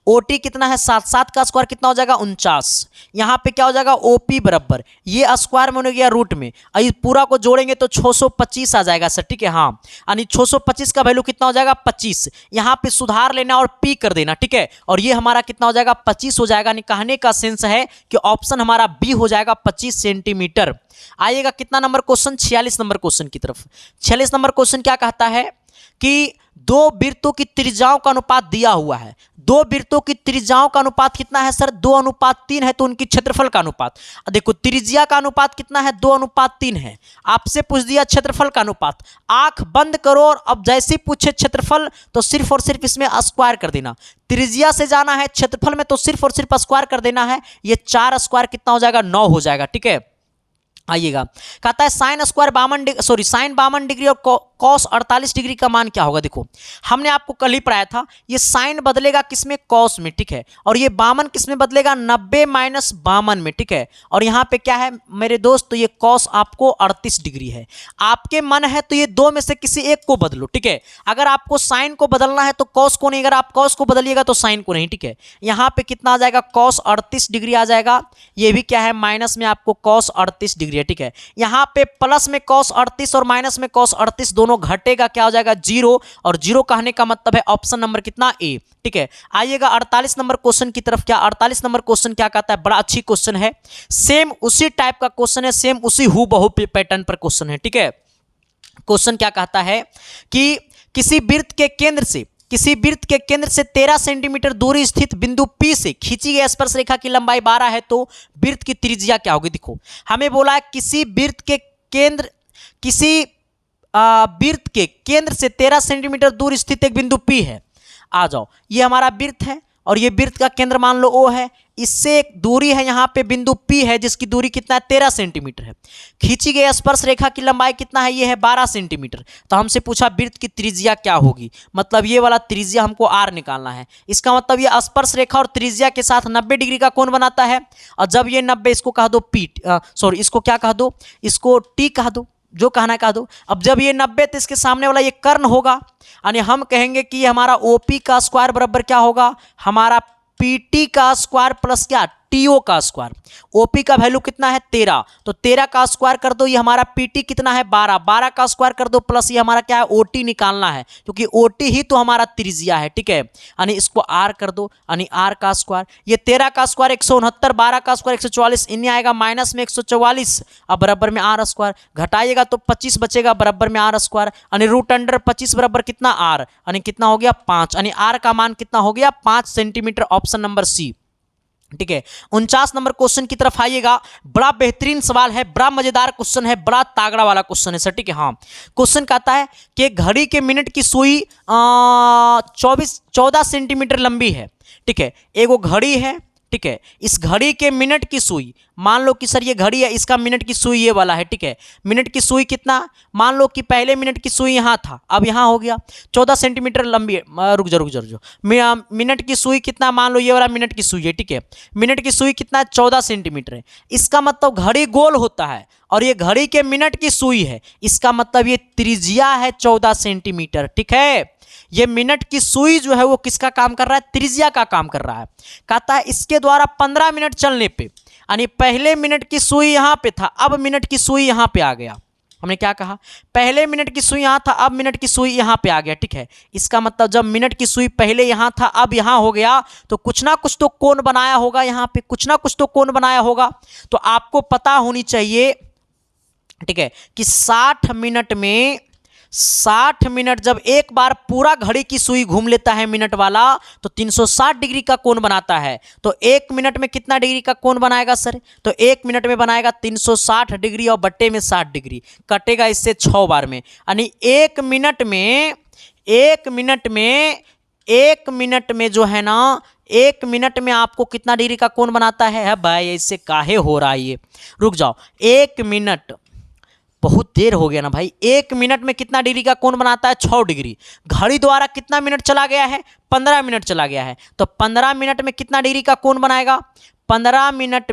ओटी कितना है 7, 7 का स्क्वायर कितना हो जाएगा 49। यहाँ पे क्या हो जाएगा ओपी बराबर, ये स्क्वायर में हो गया रूट में, इस पूरा को जोड़ेंगे तो 625 आ जाएगा सर, ठीक है। हाँ, यानी 625 का वैल्यू कितना हो जाएगा 25, यहाँ पे सुधार लेना और पी कर देना, ठीक है। और ये हमारा कितना हो जाएगा 25 हो जाएगा, यानी कहने का सेंस है कि ऑप्शन हमारा बी हो जाएगा 25 सेंटीमीटर। आइएगा कितना नंबर क्वेश्चन, 46 नंबर क्वेश्चन की तरफ। 46 नंबर क्वेश्चन क्या कहता है कि दो वृत्तों की त्रिज्याओं का अनुपात दिया हुआ है, दो वृत्तों की त्रिज्याओं का अनुपात कितना है सर, 2:3 है, तो उनकी क्षेत्रफल का अनुपात, देखो त्रिज्या का अनुपात कितना है 2:3 है, आपसे पूछ दिया क्षेत्रफल का अनुपात, आंख बंद करो और अब जैसे पूछे क्षेत्रफल तो सिर्फ और सिर्फ इसमें स्क्वायर कर देना, त्रिज्या से जाना है क्षेत्रफल में तो सिर्फ और सिर्फ स्क्वायर कर देना है, ये 4 स्क्वायर कितना हो जाएगा 9 हो जाएगा, ठीक है। आइएगा, कहता है साइन स्क्वायर 52 डिग्री और कॉस 48 डिग्री का मान क्या होगा। देखो, हमने आपको कल ही पढ़ाया था, ये साइन बदलेगा किसमें, कॉस में, ठीक है। और ये 52 किसमें बदलेगा, 90 माइनस 52 में, ठीक है। और यहाँ पे क्या है मेरे दोस्त, तो ये कॉस आपको 38 डिग्री है। आपके मन है तो ये दो में से किसी एक को बदलो, ठीक है। अगर आपको साइन को बदलना है तो कॉस को नहीं, अगर आप कॉस को बदलिएगा तो साइन को नहीं, ठीक है। यहाँ पे कितना आ जाएगा, कॉस 38 डिग्री आ जाएगा, ये भी क्या है माइनस में आपको कॉस 38 डिग्री है, ठीक है। यहाँ पे प्लस में cos 38 और माइनस में cos 38 दोनों घटेगा, क्या हो जाएगा 0, और 0 कहने का मतलब है ऑप्शन नंबर कितना ए, ठीक है। आइएगा 48 नंबर क्वेश्चन की तरफ। क्या 48 नंबर क्वेश्चन क्या कहता है, बड़ा अच्छी क्वेश्चन है, सेम उसी टाइप का क्वेश्चन है, सेम उसी हूबहू पैटर्न पर क्वेश्चन है, ठीक है। क्वेश्चन क्या कहता है कि किसी वृत्त के केंद्र से 13 सेंटीमीटर दूरी स्थित बिंदु P से खींची गई स्पर्श रेखा की लंबाई 12 है, तो वृत्त की त्रिज्या क्या होगी। देखो, हमें बोला है किसी वृत्त के केंद्र से 13 सेंटीमीटर दूर स्थित एक बिंदु P है। आ जाओ, ये हमारा वृत्त है और ये वृत्त का केंद्र मान लो O है, इससे एक दूरी है यहाँ पे बिंदु P है जिसकी दूरी कितना है 13 सेंटीमीटर है, खींची गई स्पर्श रेखा की लंबाई कितना है, ये है 12 सेंटीमीटर। तो हमसे पूछा वृत्त की त्रिज्या क्या होगी, मतलब ये वाला त्रिज्या हमको R निकालना है। इसका मतलब ये स्पर्श रेखा और त्रिज्या के साथ 90 डिग्री का कोण बनाता है, और जब ये 90, इसको कह दो इसको क्या कह दो, इसको T कह दो, जो कहना कह दो। अब जब ये 90 तो इसके सामने वाला ये कर्ण होगा, यानी हम कहेंगे कि ये हमारा OP का स्क्वायर बराबर क्या होगा, हमारा PT का स्क्वायर प्लस क्या TO का स्क्वायर। OP का वैल्यू कितना है 13, तो 13 का स्क्वायर कर दो, ये हमारा PT कितना है 12, 12 का स्क्वायर कर दो प्लस ये हमारा क्या है OT निकालना है, क्योंकि OT ही तो हमारा त्रिज्या है, ठीक है। यानी इसको R कर दो, यानी R का स्क्वायर, ये 13 का स्क्वायर 169, 12 का स्क्वायर 144, इन्हें आएगा माइनस में 144, अब बराबर में R स्क्वायर, घटाइएगा तो 25 बचेगा बराबर में R स्क्वायर, यानी √25 बराबर कितना R, यानी कितना हो गया 5, यानी R का मान कितना हो गया 5 सेंटीमीटर, ऑप्शन नंबर सी। ठीक है। 49 नंबर क्वेश्चन की तरफ आइएगा। बड़ा बेहतरीन सवाल है, बड़ा मजेदार क्वेश्चन है, बड़ा तागड़ा वाला क्वेश्चन है सर, ठीक है। हाँ, क्वेश्चन कहता है कि घड़ी के मिनट की सुई 14 सेंटीमीटर लंबी है, ठीक है। एगो घड़ी है, ठीक है। इस घड़ी के मिनट की सुई, मान लो कि सर ये घड़ी है, इसका मिनट की सुई ये वाला है, ठीक है। मिनट की सुई कितना, मान लो कि पहले मिनट की सुई यहाँ था, अब यहाँ हो गया 14 सेंटीमीटर लंबी है। रुक जा मिनट की सुई कितना, मान लो ये वाला मिनट की सुई है, ठीक है। मिनट की सुई कितना है, 14 सेंटीमीटर है। इसका मतलब घड़ी गोल होता है और ये घड़ी के मिनट की सुई है, इसका मतलब ये त्रिज्या है 14 सेंटीमीटर, ठीक है। ये मिनट की सुई जो है वो किसका काम कर रहा है, त्रिज्या का काम कर रहा है। कहता है इसके द्वारा 15 मिनट चलने पे, यानी पहले मिनट की सुई यहाँ पे था, अब मिनट की सुई यहाँ पे आ गया। हमने क्या कहा, पहले मिनट की सुई यहाँ था, अब मिनट की सुई यहाँ पे आ गया, ठीक है। इसका मतलब जब मिनट की सुई पहले यहाँ था, अब यहाँ हो गया, तो कुछ ना कुछ तो कोण बनाया होगा, यहाँ पे कुछ ना कुछ तो कोण बनाया होगा। तो आपको पता होनी चाहिए, ठीक है, कि 60 मिनट जब एक बार पूरा घड़ी की सुई घूम लेता है मिनट वाला, तो 360 डिग्री का कोण बनाता है। तो एक मिनट में कितना डिग्री का कोण बनाएगा सर, तो एक मिनट में बनाएगा 360 डिग्री और बट्टे में 60 डिग्री, कटेगा इससे 6 बार में, यानी एक मिनट में जो है ना, एक मिनट में आपको कितना डिग्री का कोण बनाता है भाई, इससे काहे हो रहा है ये, रुक जाओ। एक मिनट, बहुत देर हो गया ना भाई, एक मिनट में कितना डिग्री का कोण बनाता है, 6 डिग्री। घड़ी द्वारा कितना मिनट चला गया है, 15 मिनट चला गया है, तो 15 मिनट में कितना डिग्री का कोण बनाएगा, 15 मिनट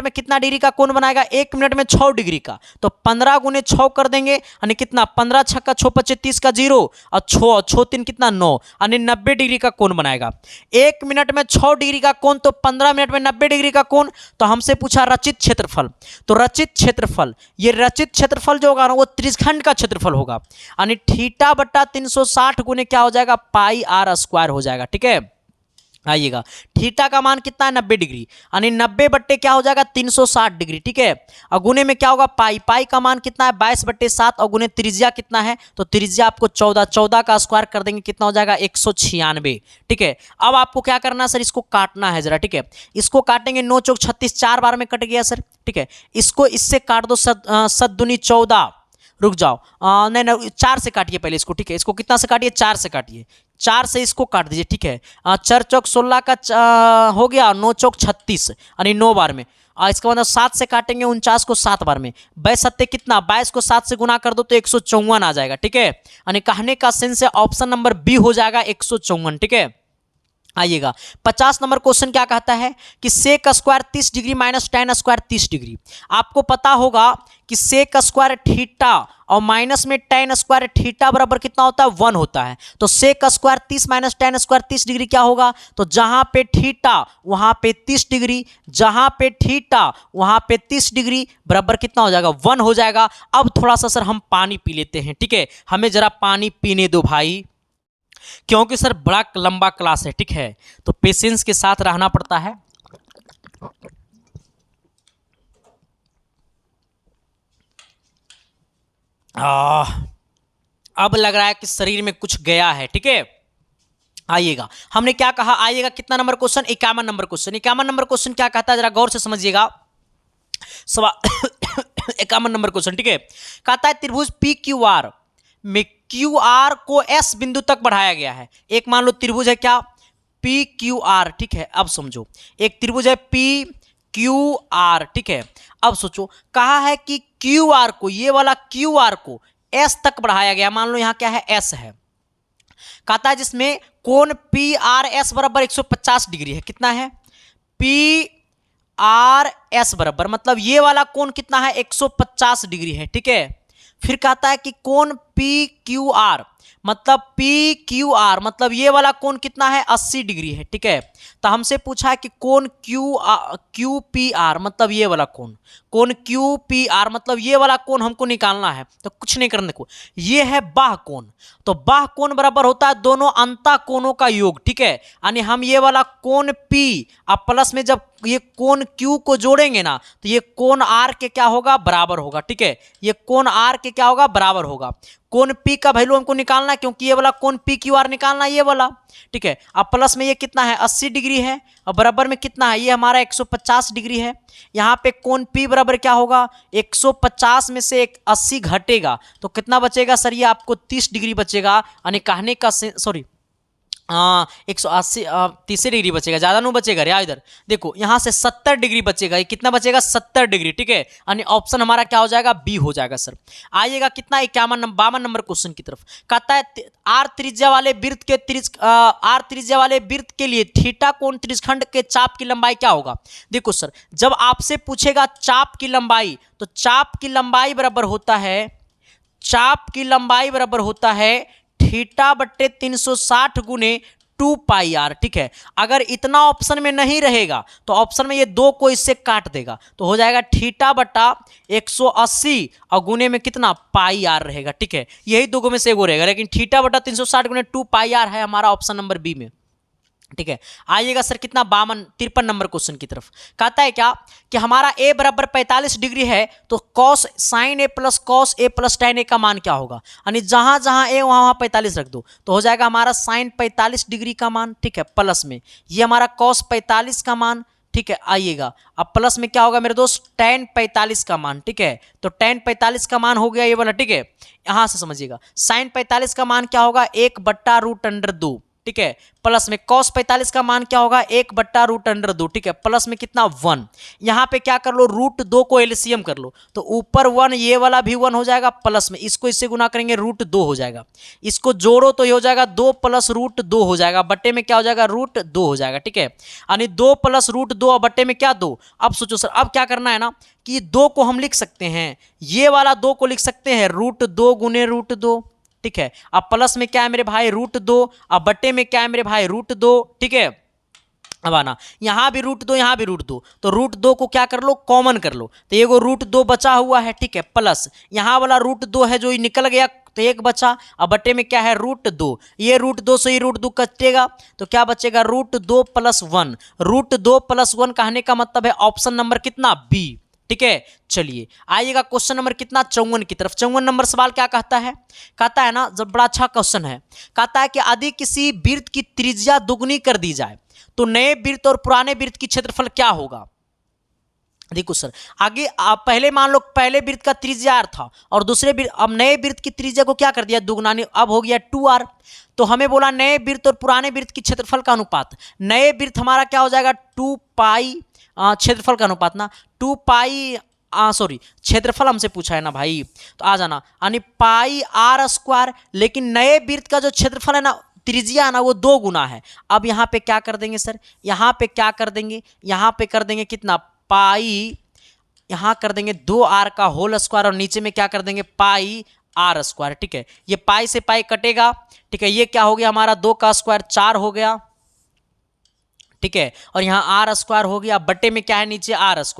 में कितना डिग्री का कोण बनाएगा, एक मिनट में 6 डिग्री का। तो 15 गुने 6 कर देंगे, यानी कितना, 15 छक्का 6 25 30 का 0 और 6 3 कितना 9, यानी 90 डिग्री का कोण बनाएगा। एक मिनट में 6 डिग्री का कोण, तो 15 मिनट में 90 डिग्री का कोण। तो हमसे पूछा रचित क्षेत्रफल, तो रचित क्षेत्रफल, ये रचित क्षेत्रफल जो होगा ना वो त्रिज्यखंड का क्षेत्रफल होगा, यानी थीटा बट्टा 360 गुने क्या हो जाएगा, पाई आर स्क्वायर हो जाएगा, ठीक है। आइएगा, थीटा का मान कितना है, 90 डिग्री, यानी 90 बट्टे क्या हो जाएगा, 360 डिग्री, ठीक है। और गुने में क्या होगा, पाई का मान कितना है, 22/7, और गुने त्रिज्या कितना है, तो त्रिज्या आपको 14 का स्क्वायर कर देंगे, कितना हो जाएगा, 196, ठीक है। अब आपको क्या करना है सर, इसको काटना है जरा, ठीक है। इसको काटेंगे, 9 चौक 36, 4 बार में कट गया सर, ठीक है। इसको इससे काट दो, 7 दूनी 14, रुक जाओ, नहीं 4 से काटिए पहले इसको, ठीक है। इसको कितना से काटिए, 4 से काटिए, 4 से इसको काट दीजिए, ठीक है। 4 चौक 16 का हो गया, 9 चौक 36, यानी 9 बार में। इसका मतलब 7 से काटेंगे 49 को 7 बार में, 22 कितना, 22 को 7 से गुना कर दो तो 154 आ जाएगा, ठीक है। यानी कहने का सेंस है ऑप्शन नंबर बी हो जाएगा 154, ठीक है। आइएगा, 50 नंबर क्वेश्चन क्या कहता है कि sec square 30 degree minus tan square 30 degree. आपको पता होगा कि सेक स्क्वायर थीटा और माइनस में tan स्क्वायर थीटा बराबर कितना होता है, 1 होता है। तो sec square 30 minus tan square 30 degree क्या होगा, तो जहां पे थीटा वहां पे 30 डिग्री, जहां पे थीटा वहां पे 30 डिग्री बराबर कितना हो जाएगा, 1 हो जाएगा। अब थोड़ा सा सर हम पानी पी लेते हैं, ठीक है, हमें जरा पानी पीने दो भाई, क्योंकि सर बड़ा लंबा क्लास है, ठीक है, तो पेशेंस के साथ रहना पड़ता है। अब लग रहा है कि शरीर में कुछ गया है, ठीक है। आइएगा, हमने क्या कहा, आइएगा कितना number question, 51 number question. 51 number question क्या कहता है, जरा गौर से समझिएगा सवाल। 51 नंबर क्वेश्चन, ठीक है, कहता है त्रिभुज पी क्यू आर में क्यू आर को एस बिंदु तक बढ़ाया गया है। एक मान लो त्रिभुज है क्या, पी क्यू आर, ठीक है। अब समझो, एक त्रिभुज है पी क्यू आर, ठीक है। अब सोचो, कहा है कि क्यू आर को, ये वाला क्यू आर को एस तक बढ़ाया गया। मान लो यहां क्या है, एस है, कहता है जिसमें कोण पी आर एस बराबर 150 डिग्री है। कितना है, पी आर एस बराबर, मतलब ये वाला कोण कितना है, 150 डिग्री है, ठीक है। फिर कहता है कि कोण पी क्यू आर, मतलब पी क्यू आर मतलब ये वाला कोण कितना है, 80 डिग्री है, ठीक है। तो हमसे पूछा है कि कोण क्यू पी आर मतलब ये वाला कोण क्यू पी आर मतलब ये वाला कोण हमको निकालना है। तो कुछ नहीं करने को, ये है बाह्य कोण, तो बाह्य कोण बराबर होता है दोनों अंतः कोणों का योग, ठीक है। यानी हम ये वाला कोण पी अब प्लस में जब ये कोण क्यू को जोड़ेंगे ना, तो ये कोण आर के क्या होगा, बराबर होगा, ठीक है। ये कोण आर के क्या होगा, बराबर होगा। कोण पी का वैल्यू हमको निकालना है, क्योंकि ये वाला कोण पी क्यू आर निकालना है, ये वाला, ठीक है। अब प्लस में ये कितना है 80 डिग्री है, और बराबर में कितना है, ये हमारा 150 डिग्री है। यहाँ पे कोण पी बराबर क्या होगा, 150 में से 80 घटेगा तो कितना बचेगा सर, ये आपको 30 डिग्री बचेगा, यानी कहने का सॉरी 180 30 डिग्री बचेगा, ज़्यादा नहीं बचेगा रे। इधर देखो यहाँ से 70 डिग्री बचेगा, ये कितना बचेगा 70 डिग्री, ठीक है। यानी ऑप्शन हमारा क्या हो जाएगा, बी हो जाएगा सर। आइएगा कितना 52 नंबर क्वेश्चन की तरफ। कहता है आर त्रिज्या वाले वृत्त के लिए थीटा कोण त्रिज्यखंड के चाप की लंबाई क्या होगा। देखो सर, जब आपसे पूछेगा चाप की लंबाई, तो चाप की लंबाई बराबर होता है थीटा बट्टे 360 गुने 2 पाई आर, ठीक है। अगर इतना ऑप्शन में नहीं रहेगा तो ऑप्शन में ये 2 को इससे काट देगा, तो हो जाएगा थीटा बट्टा 180 और गुने में कितना पाई आर रहेगा, ठीक है। यही 2 में से एगो रहेगा, लेकिन थीटा बट्टा 360 गुने 2 पाई आर है हमारा ऑप्शन नंबर बी में, ठीक है। आइएगा सर कितना 53 नंबर क्वेश्चन की तरफ। कहता है क्या कि हमारा a बराबर 45 डिग्री है, तो cos sin a plus cos a plus tan a का मान क्या होगा, यानी जहां जहां a वहां 45 रख दो, तो हो जाएगा हमारा sin 45 डिग्री का मान, ठीक है, प्लस में ये हमारा cos 45 का मान, ठीक है। आइएगा अब प्लस में क्या होगा मेरे दोस्त, tan 45 का मान, ठीक है। तो tan 45 का मान हो गया ये वाला, ठीक है। यहां से समझिएगा sin 45 का मान क्या होगा, 1/√2, ठीक है। प्लस में cos 45 का मान क्या होगा, 1/√2, ठीक है। प्लस में कितना 1, यहाँ पे क्या कर लो √2 को एलसीएम कर लो, तो ऊपर 1 ये वाला भी 1 हो जाएगा, प्लस में इसको इससे गुना करेंगे √2 हो जाएगा, इसको जोड़ो तो ये हो जाएगा 2 + √2 हो जाएगा, बट्टे में क्या हो जाएगा √2 हो जाएगा, ठीक है। यानी 2 + √2 और बट्टे में क्या 2। अब सोचो सर, अब क्या करना है ना कि 2 को हम लिख सकते हैं, ये वाला 2 को लिख सकते हैं √2 गुने √2, ठीक है। अब प्लस में क्या है मेरे भाई √2, अब बट्टे में क्या है मेरे भाई √2, ठीक है। अब आना यहाँ भी √2 यहाँ भी √2, तो √2 को क्या कर लो कॉमन कर लो, तो ये √2 बचा हुआ है, ठीक है। प्लस यहाँ वाला √2 है जो ये निकल गया, तो 1 बचा, अब बट्टे में क्या है √2, ये √2 से ही √2 कटेगा, तो क्या बचेगा √2 + 1, √2 + 1 कहने का मतलब है ऑप्शन नंबर कितना बी, ठीक है। चलिए आइएगा क्वेश्चन नंबर कितना 54 की तरफ। 54 नंबर सवाल क्या कहता है, कहता है ना, जब बड़ा अच्छा क्वेश्चन है, कहता है कि यदि किसी वृत्त की त्रिज्या दुगनी कर दी जाए तो नए वृत्त और पुराने वृत्त की क्षेत्रफल क्या होगा। देखो सर, आगे आप पहले मान लो पहले वृत्त का त्रिज्या r था और दूसरे वृत्त, अब नए वृत्त की त्रिज्या को क्या कर दिया दुगना, अब हो गया 2r। तो हमें बोला नए वृत्त और पुराने वृत्त की क्षेत्रफल का अनुपात, नए वृत्त हमारा क्या हो जाएगा 2 पाई, क्षेत्रफल का अनुपात ना 2 पाई, सॉरी क्षेत्रफल हमसे पूछा है ना भाई, तो आ जाना, यानी पाई r², लेकिन नए वृत्त का जो क्षेत्रफल है ना त्रिज्या ना वो 2 गुना है। अब यहाँ पे क्या कर देंगे सर, यहाँ पे क्या कर देंगे, यहाँ पे कर देंगे कितना पाई, यहाँ कर देंगे 2r का होल स्क्वायर और नीचे में क्या कर देंगे पाई r², ठीक है। ये पाई से पाई कटेगा, ठीक है। ये क्या हो गया हमारा 2 का स्क्वायर 4 हो गया, ठीक है। और यहाँ r² हो गया, बट्टे में क्या है नीचे r² से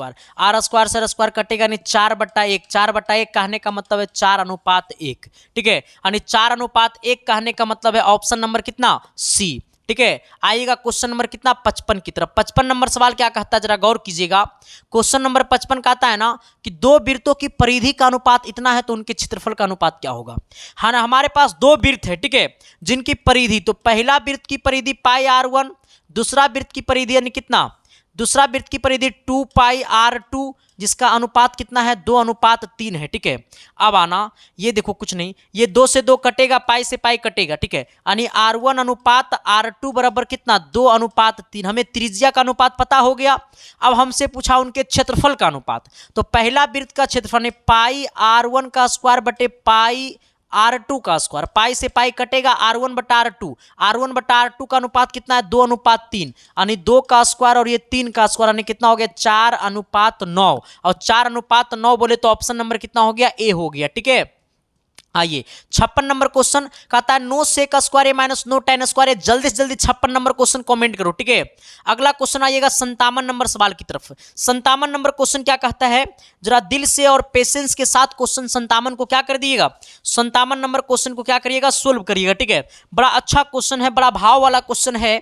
r² कटेगा, नहीं 4/1, 4/1 कहने का मतलब है 4:1, ठीक है। यानी 4:1 कहने का मतलब है ऑप्शन नंबर कितना सी, ठीक है। आइएगा क्वेश्चन नंबर कितना 55 की तरफ। 55 नंबर सवाल क्या कहता है जरा गौर कीजिएगा। क्वेश्चन नंबर 55 कहता है ना कि 2 वृत्तों की परिधि का अनुपात इतना है तो उनके क्षेत्रफल का अनुपात क्या होगा। हाँ ना, हमारे पास 2 वृत्त है, ठीक है, जिनकी परिधि, तो पहला वृत्त की परिधि पाई r1, दूसरा वृत्त की परिधि यानी कितना, दूसरा वृत्त की परिधि 2 पाई r2, जिसका अनुपात कितना है 2:3 है, ठीक है। अब आना, ये देखो कुछ नहीं, ये 2 से 2 कटेगा, पाई से पाई कटेगा, ठीक है। यानी r1 अनुपात r2 बराबर कितना 2:3। हमें त्रिज्या का अनुपात पता हो गया। अब हमसे पूछा उनके क्षेत्रफल का अनुपात, तो पहला वृत्त का क्षेत्रफल पाई r1 का स्क्वायर बटे पाई r2 का स्क्वायर, पाई से पाई कटेगा, r1/r2 का अनुपात कितना है 2:3, यानी 2 का स्क्वायर और ये 3 का स्क्वायर, यानी कितना हो गया 4:9, और 4:9 बोले तो ऑप्शन नंबर कितना हो गया ए हो गया, ठीक है। आइए 56 नंबर क्वेश्चन कहता है 9 sec² a - 9 tan² a। जल्दी से जल्दी 56 नंबर क्वेश्चन कमेंट करो, ठीक है। अगला क्वेश्चन आइएगा 57 नंबर सवाल की तरफ। 57 नंबर क्वेश्चन क्या कहता है, जरा दिल से और पेशेंस के साथ क्वेश्चन 57 को क्या कर दिएगा, 57 नंबर क्वेश्चन को क्या करिएगा सोल्व करिएगा, ठीक है। बड़ा अच्छा क्वेश्चन है, बड़ा भाव वाला क्वेश्चन है।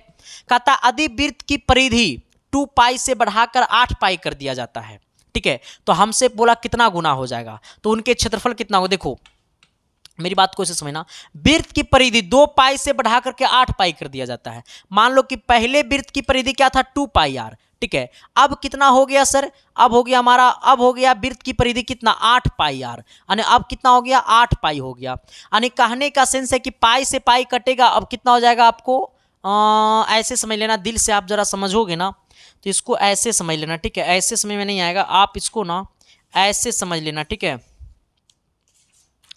कहता है यदि वृत्त की परिधि 2 पाई से बढ़ाकर 8 पाई कर दिया जाता है, ठीक है, तो हमसे बोला कितना गुना हो जाएगा, तो उनके क्षेत्रफल कितना हो। देखो मेरी बात को इसे समझना, वृत्त की परिधि 2 पाई से बढ़ा करके 8 पाई कर दिया जाता है। मान लो कि पहले वृत्त की परिधि क्या था 2 पाई आर, ठीक है। अब कितना हो गया सर, अब हो गया हमारा, अब हो गया वृत्त की परिधि कितना 8 पाई आर, यानी अब कितना हो गया 8 पाई हो गया। यानी कहने का सेंस है कि पाई से पाई कटेगा, अब कितना हो जाएगा आपको ऐसे समझ लेना, दिल से आप जरा समझोगे ना तो इसको ऐसे समझ लेना, ठीक है। ऐसे समझ में नहीं आएगा, आप इसको ना ऐसे समझ लेना, ठीक है।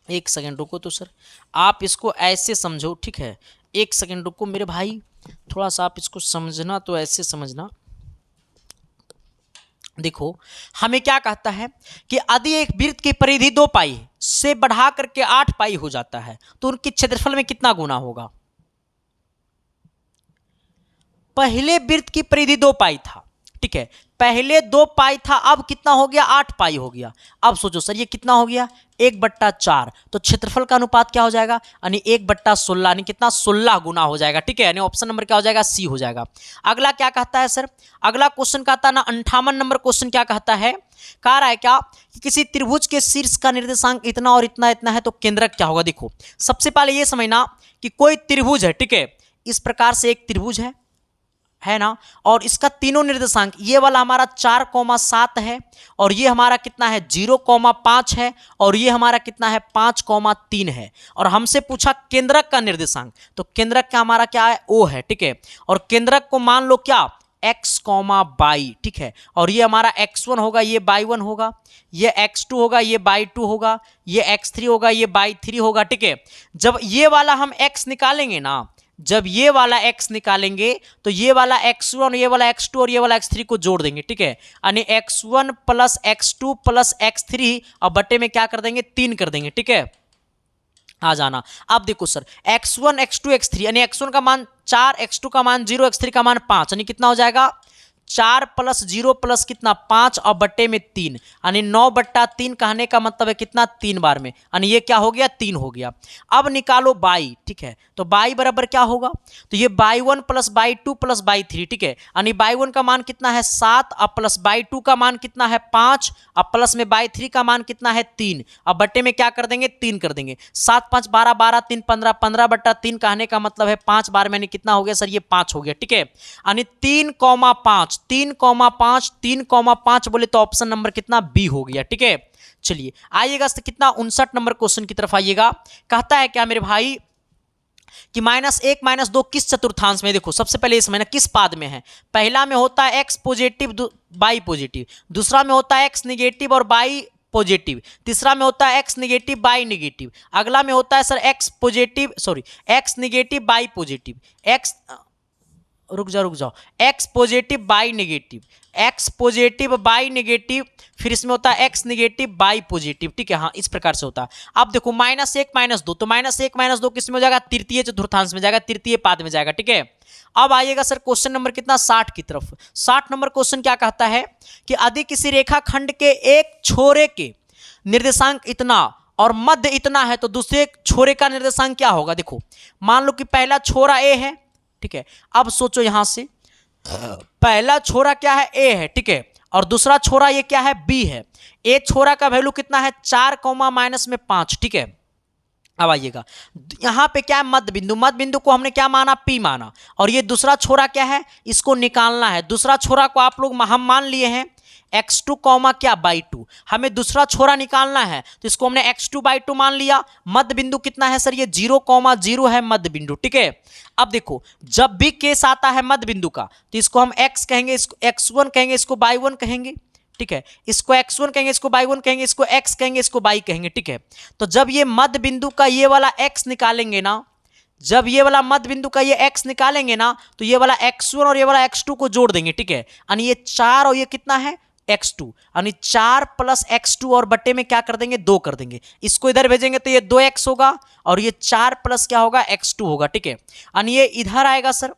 एक सेकंड रुको तो सर, आप इसको ऐसे समझो, ठीक है। एक सेकंड रुको मेरे भाई, थोड़ा सा आप इसको समझना तो ऐसे समझना। देखो हमें क्या कहता है कि यदि एक वृत्त की परिधि 2 पाई से बढ़ा करके 8 पाई हो जाता है तो उनके क्षेत्रफल में कितना गुना होगा। पहले वृत्त की परिधि 2 पाई था, ठीक है, पहले 2 पाई था, अब कितना हो गया 8 पाई हो गया। अब सोचो सर ये कितना हो गया 1/4, तो क्षेत्रफल का अनुपात क्या हो जाएगा, यानी 1/16, यानी कितना 16 गुना हो जाएगा, ठीक है। यानी ऑप्शन नंबर क्या हो जाएगा, सी हो जाएगा। अगला क्या कहता है सर, अगला क्वेश्चन कहता है ना 58 नंबर क्वेश्चन क्या कहता है, कह रहा है क्या कि किसी त्रिभुज के शीर्ष का निर्देशांक इतना और इतना इतना है तो केंद्रक क्या होगा। देखो सबसे पहले ये समझना कि कोई त्रिभुज है, ठीक है, इस प्रकार से एक त्रिभुज है ना, और इसका तीनों निर्देशांक, ये वाला हमारा 4,7 है, और ये हमारा कितना है 0,5 है, और ये हमारा कितना है 5,3 है। और हमसे पूछा केंद्रक का निर्देशांक, तो केंद्रक का हमारा क्या है O है, ठीक है। और केंद्रक को मान लो क्या x, y, ठीक है। और ये हमारा x1 होगा, ये y1 होगा, ये x2 होगा, ये y2 होगा, ये x3 होगा, ये y3 होगा, ठीक है। जब ये वाला हम x निकालेंगे ना, जब ये वाला x निकालेंगे तो ये वाला x1, ये वाला x2 और ये वाला x3 को जोड़ देंगे, ठीक है। यानी x1 plus x2 plus x3 और बट्टे में क्या कर देंगे 3 कर देंगे, ठीक है। आ जाना। अब देखो सर x1 x2 x3, यानी x1 का मान 4, x2 का मान 0, x3 का मान 5, यानी कितना हो जाएगा 4 प्लस 0 प्लस कितना 5 और बट्टे में 3, यानी 9/3 कहने का मतलब है कितना 3 बार में, यानी ये क्या हो गया 3 हो गया। अब निकालो y, ठीक है, तो y बराबर क्या होगा, तो ये y1 plus y2 plus y3, ठीक है। यानी y1 का मान कितना है 7 और प्लस y2 का मान कितना है 5 और प्लस में y3 का मान कितना है 3 और बट्टे में क्या कर देंगे 3 कर देंगे। 7 5 12 12 3 15, 15/3 कहने का मतलब है 5 बार में, कितना हो गया सर ये 5 हो गया, ठीक है। यानी 3,5 3,5 3,5 बोले तो ऑप्शन नंबर कितना बी हो गया, ठीक है। चलिए आइएगा कितना 59 नंबर क्वेश्चन की तरफ आइएगा। कहता है क्या मेरे भाई कि -1 -2 किस चतुर्थांश में, देखो सबसे पहले इस महीना किस पाद में है। पहला में होता है x पॉजिटिव y पॉजिटिव, दूसरा में होता है x निगेटिव और y पॉजिटिव, तीसरा में होता है x निगेटिव y निगेटिव, अगला में होता है sir x positive x negative y positive, x रुक जाओ x positive y negative, x positive y negative, फिर इसमें होता है x निगेटिव y पॉजिटिव, ठीक है। हाँ इस प्रकार से होता है। अब देखो -1 -2, तो -1 -2 किस में हो जाएगा तृतीय चतुर्थांश में जाएगा, तृतीय पाद में जाएगा, ठीक है। अब आइएगा सर क्वेश्चन नंबर कितना 60 की तरफ। 60 नंबर क्वेश्चन क्या कहता है कि यदि किसी रेखाखंड के एक छोरे के निर्देशांक इतना और मध्य इतना है तो दूसरे छोरे का निर्देशांक क्या होगा। देखो मान लो कि पहला छोरा a है, ठीक है। अब सोचो यहां से पहला छोरा क्या है a है, ठीक है, और दूसरा छोरा ये क्या है b है। a छोरा का वैल्यू कितना है 4 में 5, ठीक है। अब आइएगा यहां पे क्या है मध्य बिंदु, मध्य बिंदु को हमने क्या माना p माना, और ये दूसरा छोरा क्या है इसको निकालना है। दूसरा छोरा को आप लोग हम मान लिए हैं x2 क्या y2, हमें दूसरा छोरा निकालना है तो इसको हमने x2/2 मान लिया। मध्य बिंदु कितना है सर ये 0,0 है मध्य बिंदु, ठीक है। अब देखो जब भी केस आता है मध्य बिंदु का तो इसको हम x कहेंगे, इसको x1 कहेंगे, इसको y1 कहेंगे, ठीक है। इसको x1 कहेंगे, इसको y1 कहेंगे, इसको x कहेंगे, इसको y कहेंगे, ठीक है। तो जब ये मध्य बिंदु का ये वाला x निकालेंगे ना, जब ये वाला मध्य बिंदु का ये x निकालेंगे ना तो ये वाला x1 और ये वाला x2 को जोड़ देंगे, ठीक है। यानी ये 4 और ये कितना है x2, यानी 4 + x2 और बट्टे में क्या कर देंगे 2 कर देंगे। इसको इधर भेजेंगे तो ये 2x होगा और ये 4 + क्या होगा x2 होगा, ठीक है। यानी ये इधर आएगा सर,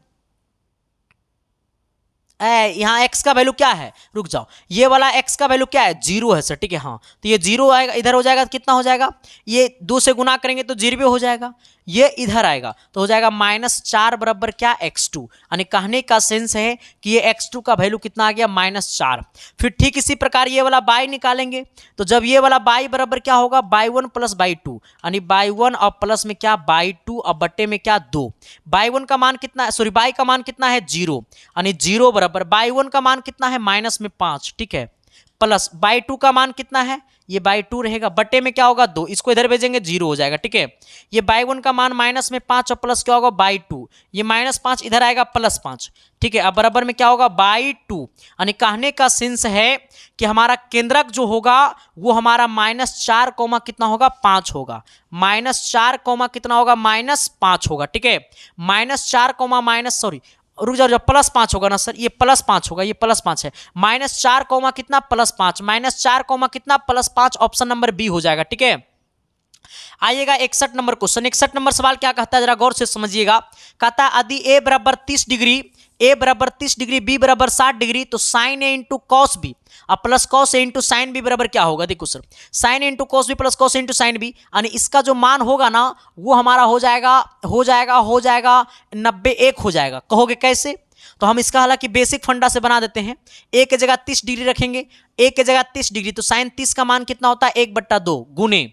यहाँ x का वैल्यू क्या है, रुक जाओ, ये वाला x का वैल्यू क्या है, 0 है सर, ठीक है। हाँ तो ये 0 आएगा, इधर हो जाएगा तो कितना हो जाएगा, ये 2 से गुना करेंगे तो 0 हो जाएगा, ये इधर आएगा तो हो जाएगा -4 बराबर क्या, x2। यानी कहने का सेंस है कि ये x2 का वैल्यू कितना आ गया, -4। फिर ठीक इसी प्रकार ये वाला y निकालेंगे, तो जब ये वाला y बराबर क्या होगा, y1 प्लस y2, यानी y1 और प्लस में क्या, y2 और बट्टे में क्या, 2। y1 का मान कितना है, सॉरी y का मान कितना है, 0, यानी 0 बराबर y1 का मान कितना है, -5, ठीक है, प्लस y2 का मान कितना है, ये y2 रहेगा, बट्टे में क्या होगा, 2, इसको इधर भेजेंगे 0 हो जाएगा, ठीक है। ये y1 का मान -5 और प्लस क्या होगा, y2, ये -5 इधर आएगा +5, ठीक है। अब बराबर में क्या होगा, y2, यानी कहने का सेंस है कि हमारा केंद्रक जो होगा वो हमारा -4 कोमा कितना होगा, 5 होगा, -4 कोमा कितना होगा, -5 होगा, ठीक है। -4 कोमा माइनस, सॉरी रुक जाओ, जब +5 होगा ना सर, ये +5 होगा, ये +5 है, -4 कोमा कितना, +5, -4 कोमा कितना, +5, ऑप्शन नंबर बी हो जाएगा, ठीक है। आइएगा 61 नंबर क्वेश्चन। 61 नंबर सवाल क्या कहता है, जरा गौर से समझिएगा। कहता है यदि a बराबर 30 डिग्री, a बराबर 30 डिग्री, b बराबर 60 डिग्री, तो sine a into cos B और plus cos A into sine B बराबर क्या होगा, देखो sir, sine A into cos B plus cos A into sine B, यानी इसका जो मान होगा ना वो हमारा हो जाएगा 90 1 हो जाएगा। कहोगे कैसे, तो हम इसका हालांकि बेसिक फंडा से बना देते हैं। a के जगह 30 डिग्री रखेंगे, a के जगह 30 डिग्री, तो साइन 30 का मान कितना होता है, 1/2 गुने,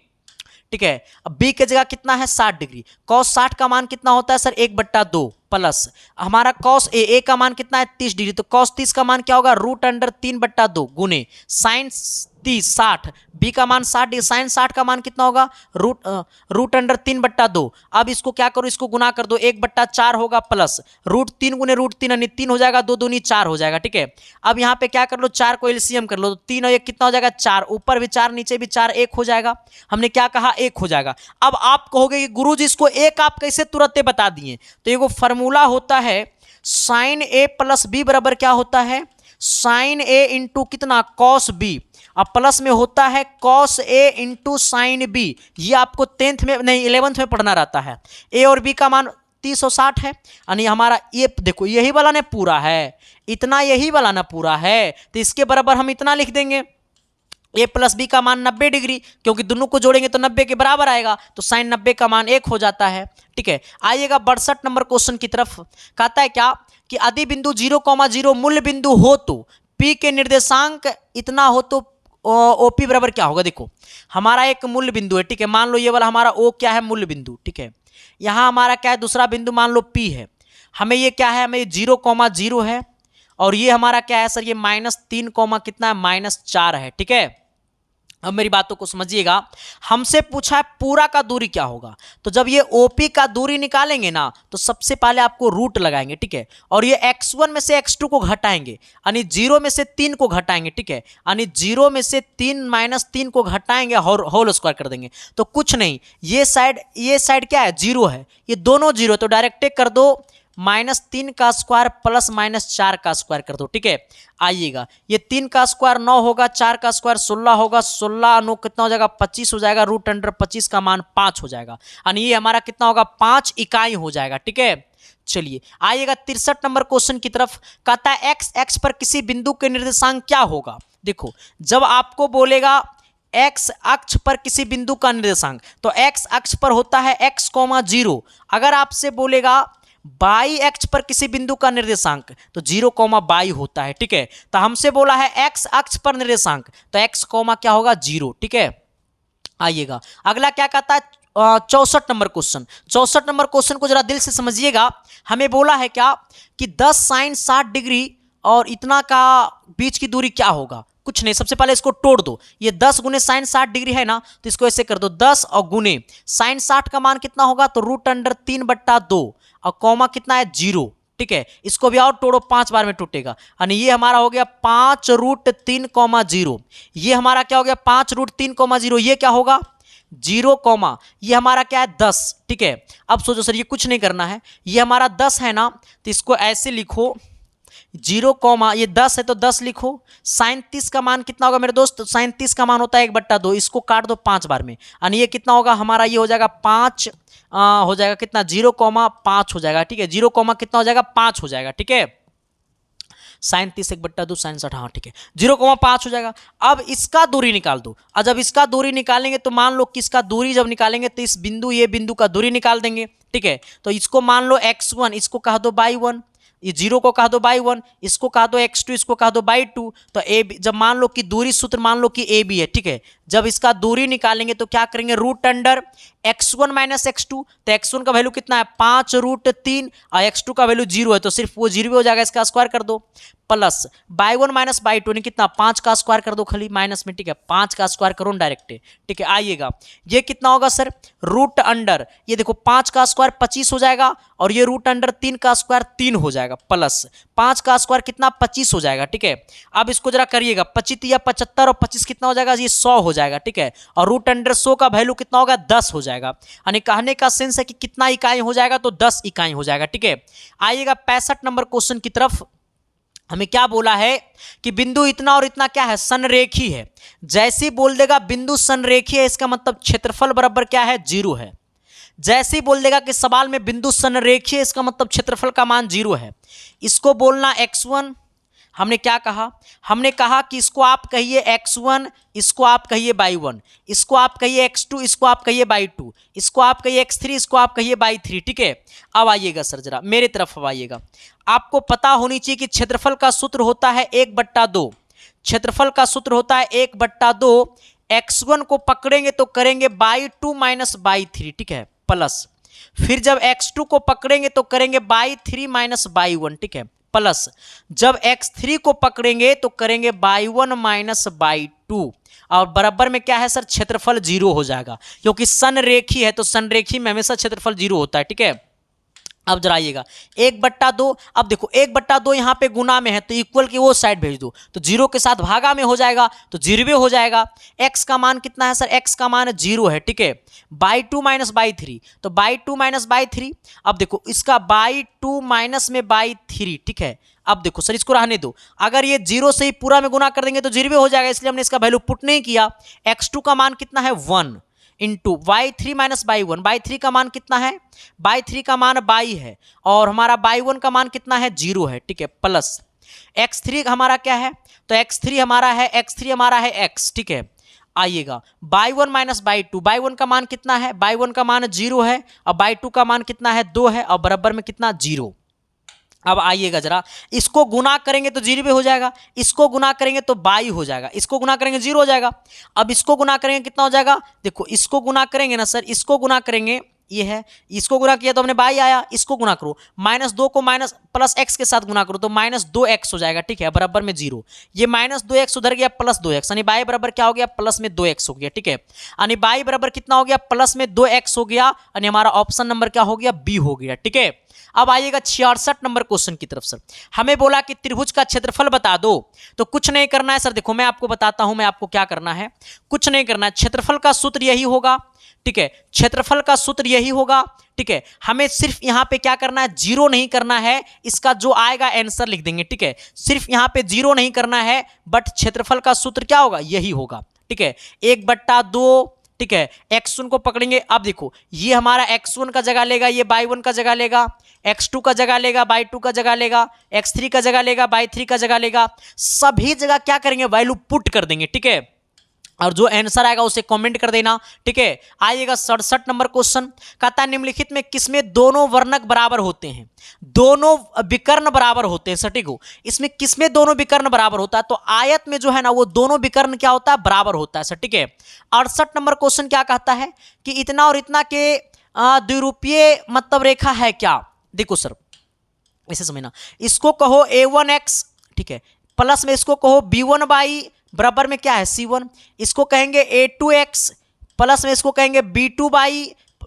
ठीक है। अब b के जगह कितना है, 60 डिग्री, कॉस 60 का मान कितना होता है सर, 1/2 प्लस हमारा कॉस ए का मान कितना है, 30 डिग्री, तो कॉस 30 का मान क्या होगा, √3/2 गुने साइन 30 60, बी का मान 60 डिग्री, साइन 60 का मान कितना होगा, √3/2। अब इसको क्या करो, इसको गुना कर दो, 1/4 होगा प्लस √3 गुने √3 यानी 3 हो जाएगा, 2 दूनी 4 हो जाएगा, ठीक है। अब यहाँ पे क्या कर लो, 4 को एलसीएम कर लो, तो 3 और 1 कितना हो जाएगा, 4, ऊपर भी 4 नीचे भी 4, 1 हो जाएगा। हमने क्या कहा, 1 हो जाएगा। अब आप कहोगे कि गुरुजी इसको 1 आप कैसे तुरंत बता दिए, तो ये फॉर्मूला होता है साइन ए प्लस बी बराबर क्या होता है, साइन ए इंटू कितना, कॉस बी, अब प्लस में होता है cos A into sine B. ये आपको 10th में नहीं 11th में पढ़ना रहता है। ए और बी का मान 30 और 60 है, यानी हमारा ये देखो यही वाला ना पूरा है, इतना यही वाला ना पूरा है, तो इसके बराबर हम इतना लिख देंगे, a प्लस बी का मान 90 डिग्री, क्योंकि दोनों को जोड़ेंगे तो 90 के बराबर आएगा, तो साइन 90 का मान 1 हो जाता है, ठीक है। आइएगा 62 नंबर क्वेश्चन की तरफ। कहता है क्या कि यदि बिंदु 0,0 मूल्य बिंदु हो तो p के निर्देशांक इतना हो तो OP बराबर क्या होगा। देखो हमारा एक मूल्य बिंदु है, ठीक है, मान लो ये वाला हमारा O क्या है, मूल्य बिंदु, ठीक है। यहाँ हमारा क्या है, दूसरा बिंदु मान लो P है, हमें ये क्या है, हमें 0,0 है, और ये हमारा क्या है सर, ये -3, कितना है, -4 है, ठीक है। अब मेरी बातों को समझिएगा, हमसे पूछा है पूरा का दूरी क्या होगा, तो जब ये OP का दूरी निकालेंगे ना तो सबसे पहले आपको रूट लगाएंगे, ठीक है, और ये x1 में से x2 को घटाएंगे, यानी 0 में से 3 को घटाएंगे, ठीक है, यानी 0 में से 3 -3 को घटाएंगे, होल स्क्वायर कर देंगे, तो कुछ नहीं, ये साइड क्या है, 0 है, ये दोनों 0, तो डायरेक्ट कर दो -3 का स्क्वायर प्लस -4 का स्क्वायर कर दो, ठीक है। आइएगा ये 3 का स्क्वायर 9 होगा, 4 का स्क्वायर 16 होगा, 16 9 कितना हो जाएगा, 25 हो जाएगा, √25 का मान 5 हो जाएगा, यानी ये हमारा कितना होगा, 5 इकाई हो जाएगा, ठीक है। चलिए आइएगा 63 नंबर क्वेश्चन की तरफ। कहता है x पर किसी बिंदु के निर्देशांक क्या होगा। देखो जब आपको बोलेगा x अक्ष पर किसी बिंदु का निर्देशांक, तो x अक्ष पर होता है x, 0। अगर आपसे बोलेगा बाई एक्स पर किसी बिंदु का निर्देशांक, तो 0, होता है, ठीक है। तो हमसे बोला है x अक्ष पर निर्देशांक, तो x, क्या होगा, 0, ठीक है। आइएगा अगला क्या कहता है 64 नंबर क्वेश्चन। 64 नंबर क्वेश्चन को जरा दिल से समझिएगा। हमें बोला है क्या कि 10 साइन 60 डिग्री और इतना का बीच की दूरी क्या होगा। कुछ नहीं, सबसे पहले इसको तोड़ दो, ये 10 गुने साइन 60 डिग्री है ना, तो इसको ऐसे कर दो 10 और गुने साइन 60 का मान कितना होगा, तो √3/2 और कॉमा कितना है, 0, ठीक है। इसको भी और तोड़ो, 5 बार में टूटेगा, यानी ये हमारा हो गया 5√3,0। ये हमारा क्या हो गया 5√3,0, ये क्या होगा 0, ये हमारा क्या है 10, ठीक है। अब सोचो सर ये कुछ नहीं करना है, ये हमारा 10 है ना, तो इसको ऐसे लिखो 0, ये 10 है तो 10 लिखो। साइन 30 का मान कितना होगा मेरे दोस्त, साइन 30 का मान होता है 1/2, इसको काट दो 5 बार में, यानी ये कितना होगा हमारा, ये हो जाएगा 5 हो जाएगा कितना 0, 5 हो जाएगा, ठीक है। 0, कितना हो जाएगा 5 हो जाएगा, ठीक है। साइन 30/2 साइन 60, हाँ ठीक है, 0,5 हो जाएगा। अब इसका दूरी निकाल दो, और जब इसका दूरी निकालेंगे तो मान लो कि इसका दूरी जब निकालेंगे तो इस बिंदु ये बिंदु का दूरी निकाल देंगे, ठीक है। तो इसको मान लो x1, इसको कह दो y1, ये 0 को कह दो y1, इसको कह दो x2, इसको कह दो y2। तो जब मान लो कि दूरी सूत्र मान लो कि AB है, ठीक है, जब इसका दूरी निकालेंगे तो क्या करेंगे, root under x1 minus x2, तो x1 का वैल्यू कितना है 5√3 और x2 का वैल्यू 0 है, तो सिर्फ वो 0 हो जाएगा, इसका स्क्वायर कर दो, प्लस y1 माइनस y2 ने कितना 5 का स्क्वायर कर दो खाली माइनस में, ठीक है, 5 का स्क्वायर करो डायरेक्ट, ठीक है। आइएगा ये कितना होगा सर, रूट अंडर, ये देखो 5 का स्क्वायर 25 हो जाएगा, और ये रूट अंडर 3 का स्क्वायर 3 हो जाएगा, प्लस 5 का स्क्वायर कितना 25 हो जाएगा, ठीक है। अब इसको जरा करिएगा, 25 या 75 और 25 कितना हो जाएगा, ये 100 हो जाएगा, ठीक है। और रूट अंडर 100 का वैल्यू कितना होगा, 10 हो जाएगा। यानी कहने का सेंस है कि कितना इकाई हो जाएगा, तो 10 इकाई हो जाएगा, ठीक है। आइएगा 65 नंबर क्वेश्चन की तरफ। हमें क्या बोला है कि बिंदु इतना और इतना क्या है, संरेखी है। जैसे बोल देगा बिंदु संरेखी है, इसका मतलब क्षेत्रफल बराबर क्या है, 0 है। जैसे ही बोल देगा कि सवाल में बिंदु संरेखी है, इसका मतलब क्षेत्रफल का मान 0 है। इसको बोलना x1, हमने क्या कहा, हमने कहा कि इसको आप कहिए x1, इसको आप कहिए y1, इसको आप कहिए x2, इसको आप कहिए y2, इसको आप कहिए x3, इसको आप कहिए y3, ठीक है। अब आइएगा सर जरा मेरे तरफ अब आइएगा, आपको पता होनी चाहिए कि क्षेत्रफल का सूत्र होता है 1/2, क्षेत्रफल का सूत्र होता है 1/2, x1 को पकड़ेंगे तो करेंगे y2 माइनस y3, ठीक है, प्लस फिर जब x2 को पकड़ेंगे तो करेंगे y3 माइनस y1, ठीक है, प्लस जब x3 को पकड़ेंगे तो करेंगे y1 माइनस y2, और बराबर में क्या है सर, क्षेत्रफल 0 हो जाएगा, क्योंकि संरेखी है तो संरेखी में हमेशा क्षेत्रफल 0 होता है, ठीक है। अब जरा आइएगा 1/2, अब देखो 1/2 यहाँ पे गुना में है तो इक्वल की वो साइड भेज दो, तो 0 के साथ भागा में हो जाएगा तो 0 हो जाएगा। x का मान कितना है सर, x का मान 0 है, ठीक है। y2 माइनस y3, तो y2 माइनस y3, अब देखो इसका y2 माइनस में y3, ठीक है। अब देखो सर इसको रहने दो, अगर ये 0 से ही पूरा में गुना कर देंगे तो 0 हो जाएगा, इसलिए हमने इसका वैल्यू पुट नहीं किया। x2 का मान कितना है 1 into y3 minus y1, y3 का मान कितना है, y3 का मान y है, और हमारा y1 का मान कितना है 0 है, ठीक है, प्लस x3 हमारा क्या है, तो x3 हमारा है x, ठीक है। आइएगा y1 माइनस y2, y1 का मान कितना है, y1 का मान 0 है, और y2 का मान कितना है 2 है, और बराबर में कितना 0। अब आइएगा जरा, इसको गुना करेंगे तो 0 हो जाएगा, इसको गुना करेंगे तो बाई हो जाएगा, इसको गुना करेंगे 0 हो जाएगा। अब इसको गुना करेंगे कितना हो जाएगा, देखो इसको गुना करेंगे ना सर, इसको गुना करेंगे, ये है, इसको गुना किया तो हमने बाई आया, इसको गुना करो -2 को माइनस प्लस एक्स के साथ गुना करो तो -2x हो जाएगा, ठीक है, बराबर में 0। ये -2x उधर गया +2x, यानी बाई बराबर क्या हो गया, प्लस में 2x हो गया, ठीक है। यानी बाई बराबर कितना हो गया, प्लस में 2x हो गया, यानी हमारा ऑप्शन नंबर क्या हो गया, बी हो गया, ठीक है। अब आइएगा 66 नंबर क्वेश्चन की तरफ सर। हमें बोला कि त्रिभुज का क्षेत्रफल बता दो, तो कुछ नहीं करना है सर, देखो मैं आपको बताता हूं, मैं आपको क्या करना है, कुछ नहीं करना है, क्षेत्रफल का सूत्र यही होगा, ठीक है, क्षेत्रफल का सूत्र यही होगा, ठीक है। हमें सिर्फ यहां पे क्या करना है, 0 नहीं करना है, इसका जो आएगा आंसर लिख देंगे, ठीक है। सिर्फ यहां पे 0 नहीं करना है, बट क्षेत्रफल का सूत्र क्या होगा, यही होगा, ठीक है, 1/2, ठीक है। x1 को पकड़ेंगे, अब देखो ये हमारा x1 का जगह लेगा, ये y1 का जगह लेगा, x2 का जगह लेगा, y2 का जगह लेगा, x3 का जगह लेगा, y3 का जगह लेगा, सभी जगह क्या करेंगे, वैल्यू पुट कर देंगे, ठीक है। और जो आंसर आएगा उसे कमेंट कर देना, ठीक है। आइएगा 67 नंबर क्वेश्चन, कहता है निम्नलिखित में किसमें दोनों वर्णक बराबर होते हैं, दोनों विकर्ण बराबर होते हैं, सटीक हो, इसमें किसमें दोनों विकर्ण बराबर होता है, तो आयत में जो है ना वो दोनों विकर्ण क्या होता है, बराबर होता है, सटीक है। 68 नंबर क्वेश्चन क्या कहता है कि इतना और इतना के द्विरूपीय मतलब रेखा है क्या, देखो सर ऐसे समझना, इसको कहो a1x, ठीक है, प्लस में इसको कहो b1y बराबर में क्या है c1, इसको कहेंगे a2x, प्लस में इसको कहेंगे b2y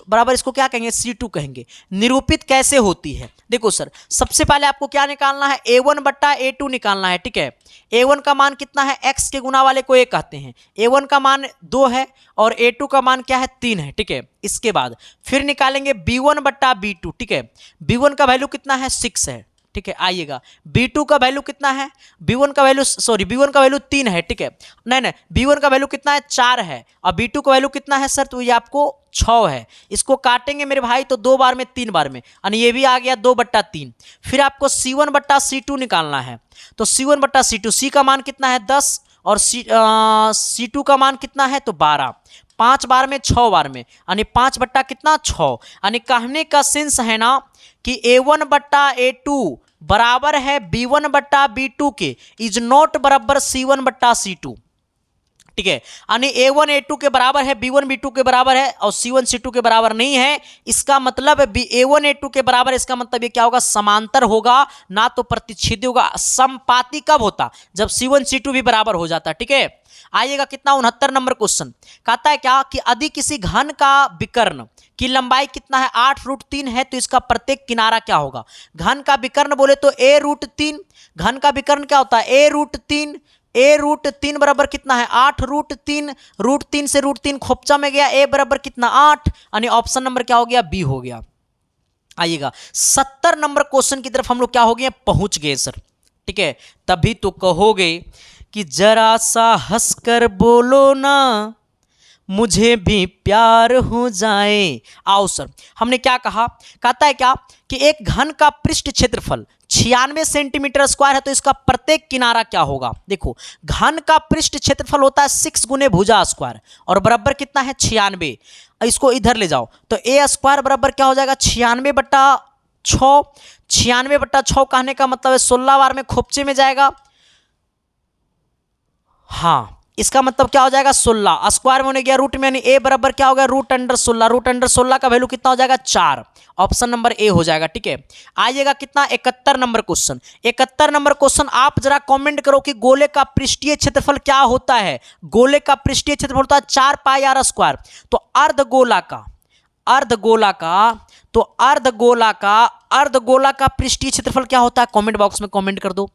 बराबर इसको क्या कहेंगे, c2 कहेंगे। निरूपित कैसे होती है, देखो सर सबसे पहले आपको क्या निकालना है, a1/a2 निकालना है, ठीक है। a1 का मान कितना है, x के गुना वाले को a कहते हैं, a1 का मान 2 है और a2 का मान क्या है, 3 है, ठीक है। इसके बाद फिर निकालेंगे b1/b2, ठीक है, b1 का वैल्यू कितना है, 6 है, ठीक है। आइएगा b2 का वैल्यू कितना है, b1 का वैल्यू 3 है, ठीक है, नहीं b1 का वैल्यू कितना है, 4 है, और b2 का वैल्यू कितना है सर, तो ये आपको 6 है, इसको काटेंगे मेरे भाई तो 2 बार में 3 बार में, यानी ये भी आ गया 2/3। फिर आपको C1/C2 निकालना है, तो C1/C2, C का मान कितना है 10 और C2 का मान कितना है तो 12, 5 बार में 6 बार में, यानी 5 बट्टा कितना 6, यानी कहने का सेंस है ना कि A1/A2 बराबर है B1/B2 के, इज नॉट बराबर C1/C2, ठीक है, यानी A1 A2 के बराबर है, B1 B2 के बराबर है और C1 C2 के बराबर नहीं है। इसका मतलब A1 A2 के बराबर, इसका मतलब ये क्या होगा, समांतर होगा, ना तो प्रतिच्छेदी होगा। समपाती कब होता, जब C1 C2 भी बराबर हो जाता, ठीक है। आइएगा कितना 69 नंबर क्वेश्चन, कहता है क्या कि यदि किसी घन का विकर्ण की लंबाई कितना है 8√3 है, तो इसका प्रत्येक किनारा क्या होगा। घन का विकर्ण बोले तो A√3, घन का विकर्ण क्या होता है A√3 बराबर कितना है 8√3, √3 से √3 खोपचा में गया, A बराबर कितना 8, यानी ऑप्शन नंबर क्या हो गया, बी हो गया। आइएगा 70 नंबर क्वेश्चन की तरफ हम लोग क्या हो गए, पहुंच गए सर, ठीक है। तभी तो कहोगे कि जरा सा हंसकर बोलो ना, मुझे भी प्यार हो जाए। आओ सर, हमने क्या कहा, कहता है क्या कि एक घन का पृष्ठ क्षेत्रफल 96 सेंटीमीटर स्क्वायर है, तो इसका प्रत्येक किनारा क्या होगा। देखो घन का पृष्ठ क्षेत्रफल होता है 6 गुने भुजा स्क्वायर और बराबर कितना है 96, इसको इधर ले जाओ तो ए स्क्वायर बराबर क्या हो जाएगा 96/6, 96/6 कहने का मतलब है 16 बार में खोपचे में जाएगा, हाँ इसका मतलब क्या हो जाएगा 16, स्क्वायर में होने गया रूट में, यानी ए बराबर क्या हो गया √16, √16 का वैल्यू कितना हो जाएगा 4, ऑप्शन नंबर ए हो जाएगा, ठीक है। आइएगा कितना 71 नंबर क्वेश्चन, 71 नंबर क्वेश्चन आप जरा कमेंट करो कि गोले का पृष्ठीय क्षेत्रफल क्या होता है। गोले का पृष्ठीय क्षेत्रफल होता है 4πr², तो अर्धगोला का पृष्ठीय क्षेत्रफल क्या होता है, कमेंट बॉक्स में कमेंट कर दो।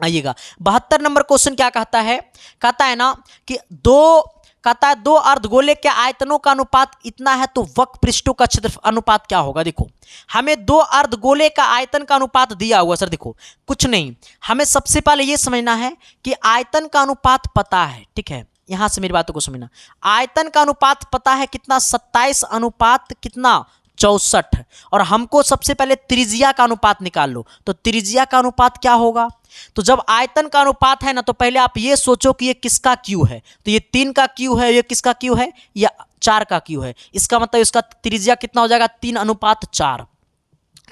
आइएगा 72 नंबर क्वेश्चन क्या कहता है, कहता है ना कि दो अर्धगोले के आयतनों का अनुपात इतना है, तो वक्र पृष्ठों का क्षेत्रफल अनुपात क्या होगा। देखो हमें 2 अर्धगोले का आयतन का अनुपात दिया हुआ सर, देखो कुछ नहीं, हमें सबसे पहले यह समझना है कि आयतन का अनुपात पता है, ठीक है, यहां से मेरी बातों को समझना। आयतन का अनुपात पता है कितना 27/64, और हमको सबसे पहले त्रिज्या का अनुपात निकाल लो, तो त्रिज्या का अनुपात क्या होगा। तो जब आयतन का अनुपात है ना, तो पहले आप ये सोचो कि ये किसका क्यू है, तो ये 3 का क्यू है, ये किसका क्यू है, या 4 का क्यू है। इसका मतलब इसका त्रिज्या कितना हो जाएगा 3/4,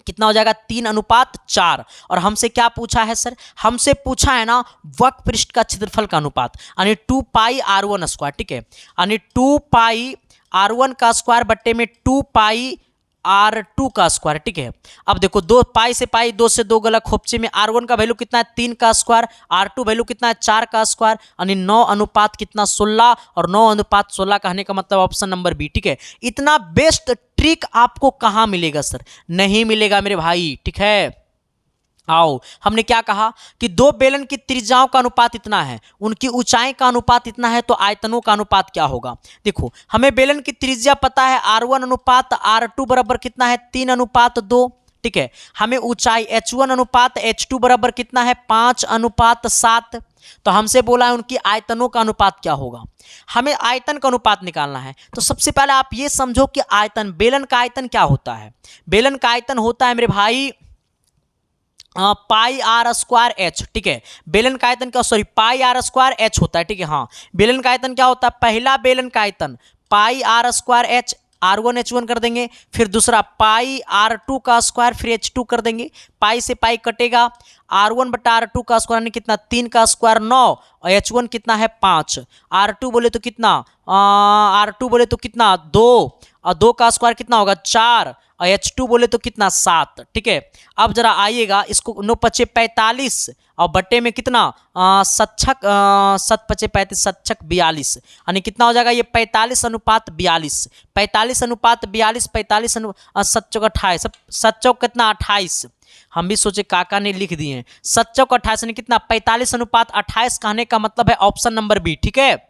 कितना हो जाएगा 3/4। और हमसे क्या पूछा है सर, हमसे पूछा है ना वक्र पृष्ठ का क्षेत्रफल का अनुपात, यानी 2πr1², ठीक है, यानी 2πr1 का स्क्वायर बट्टे में 2πr2 का स्क्वायर, ठीक है। अब देखो 2 पाई से पाई, 2 से 2 गला खोपचे में, R1 का वैल्यू कितना है 3 का स्क्वायर, R2 वैल्यू कितना है 4 का स्क्वायर, यानी 9/16, और 9/16 कहने का मतलब ऑप्शन नंबर बी, ठीक है। इतना बेस्ट ट्रिक आपको कहां मिलेगा सर, नहीं मिलेगा मेरे भाई, ठीक है। आओ हमने क्या कहा कि 2 बेलन की त्रिज्याओं का अनुपात इतना है, उनकी ऊंचाई का अनुपात इतना है, तो आयतनों का अनुपात क्या होगा। देखो हमें बेलन की त्रिज्या पता है R1 अनुपात R2 बराबर कितना है 3/2, ठीक है। हमें ऊंचाई H1 अनुपात H2 बराबर कितना है 5/7, तो हमसे बोला है उनकी आयतनों का अनुपात क्या होगा। हमें आयतन का अनुपात निकालना है, तो सबसे पहले आप ये समझो कि आयतन, बेलन का आयतन क्या होता है। बेलन का आयतन होता है मेरे भाई πr²h, ठीक है। बेलन का आयतन क्या, सॉरी πr²h होता है, ठीक है। हाँ बेलन का आयतन क्या होता है, पहला बेलन का आयतन πr²h, R1 H1 कर देंगे, फिर दूसरा πr2 का स्क्वायर, फिर H2 कर देंगे, पाई से पाई कटेगा, R1/R2 का स्क्वायर यानी कितना 3 का स्क्वायर 9, और H1 कितना है 5, R2 बोले तो कितना 2, और 2 का स्क्वायर कितना होगा 4, और H2 बोले तो कितना 7, ठीक है। अब जरा आइएगा इसको 9×5 = 45 और बट्टे में कितना 7×5 = 35, 7×6 = 42, यानी कितना हो जाएगा ये 45/42, 45/42, 7×4 = 28, 7×4 कितना 28, हम भी सोचे काका ने लिख दिए हैं 7×4 = 28, यानी कितना 45/28 कहने का मतलब है ऑप्शन नंबर बी, ठीक है।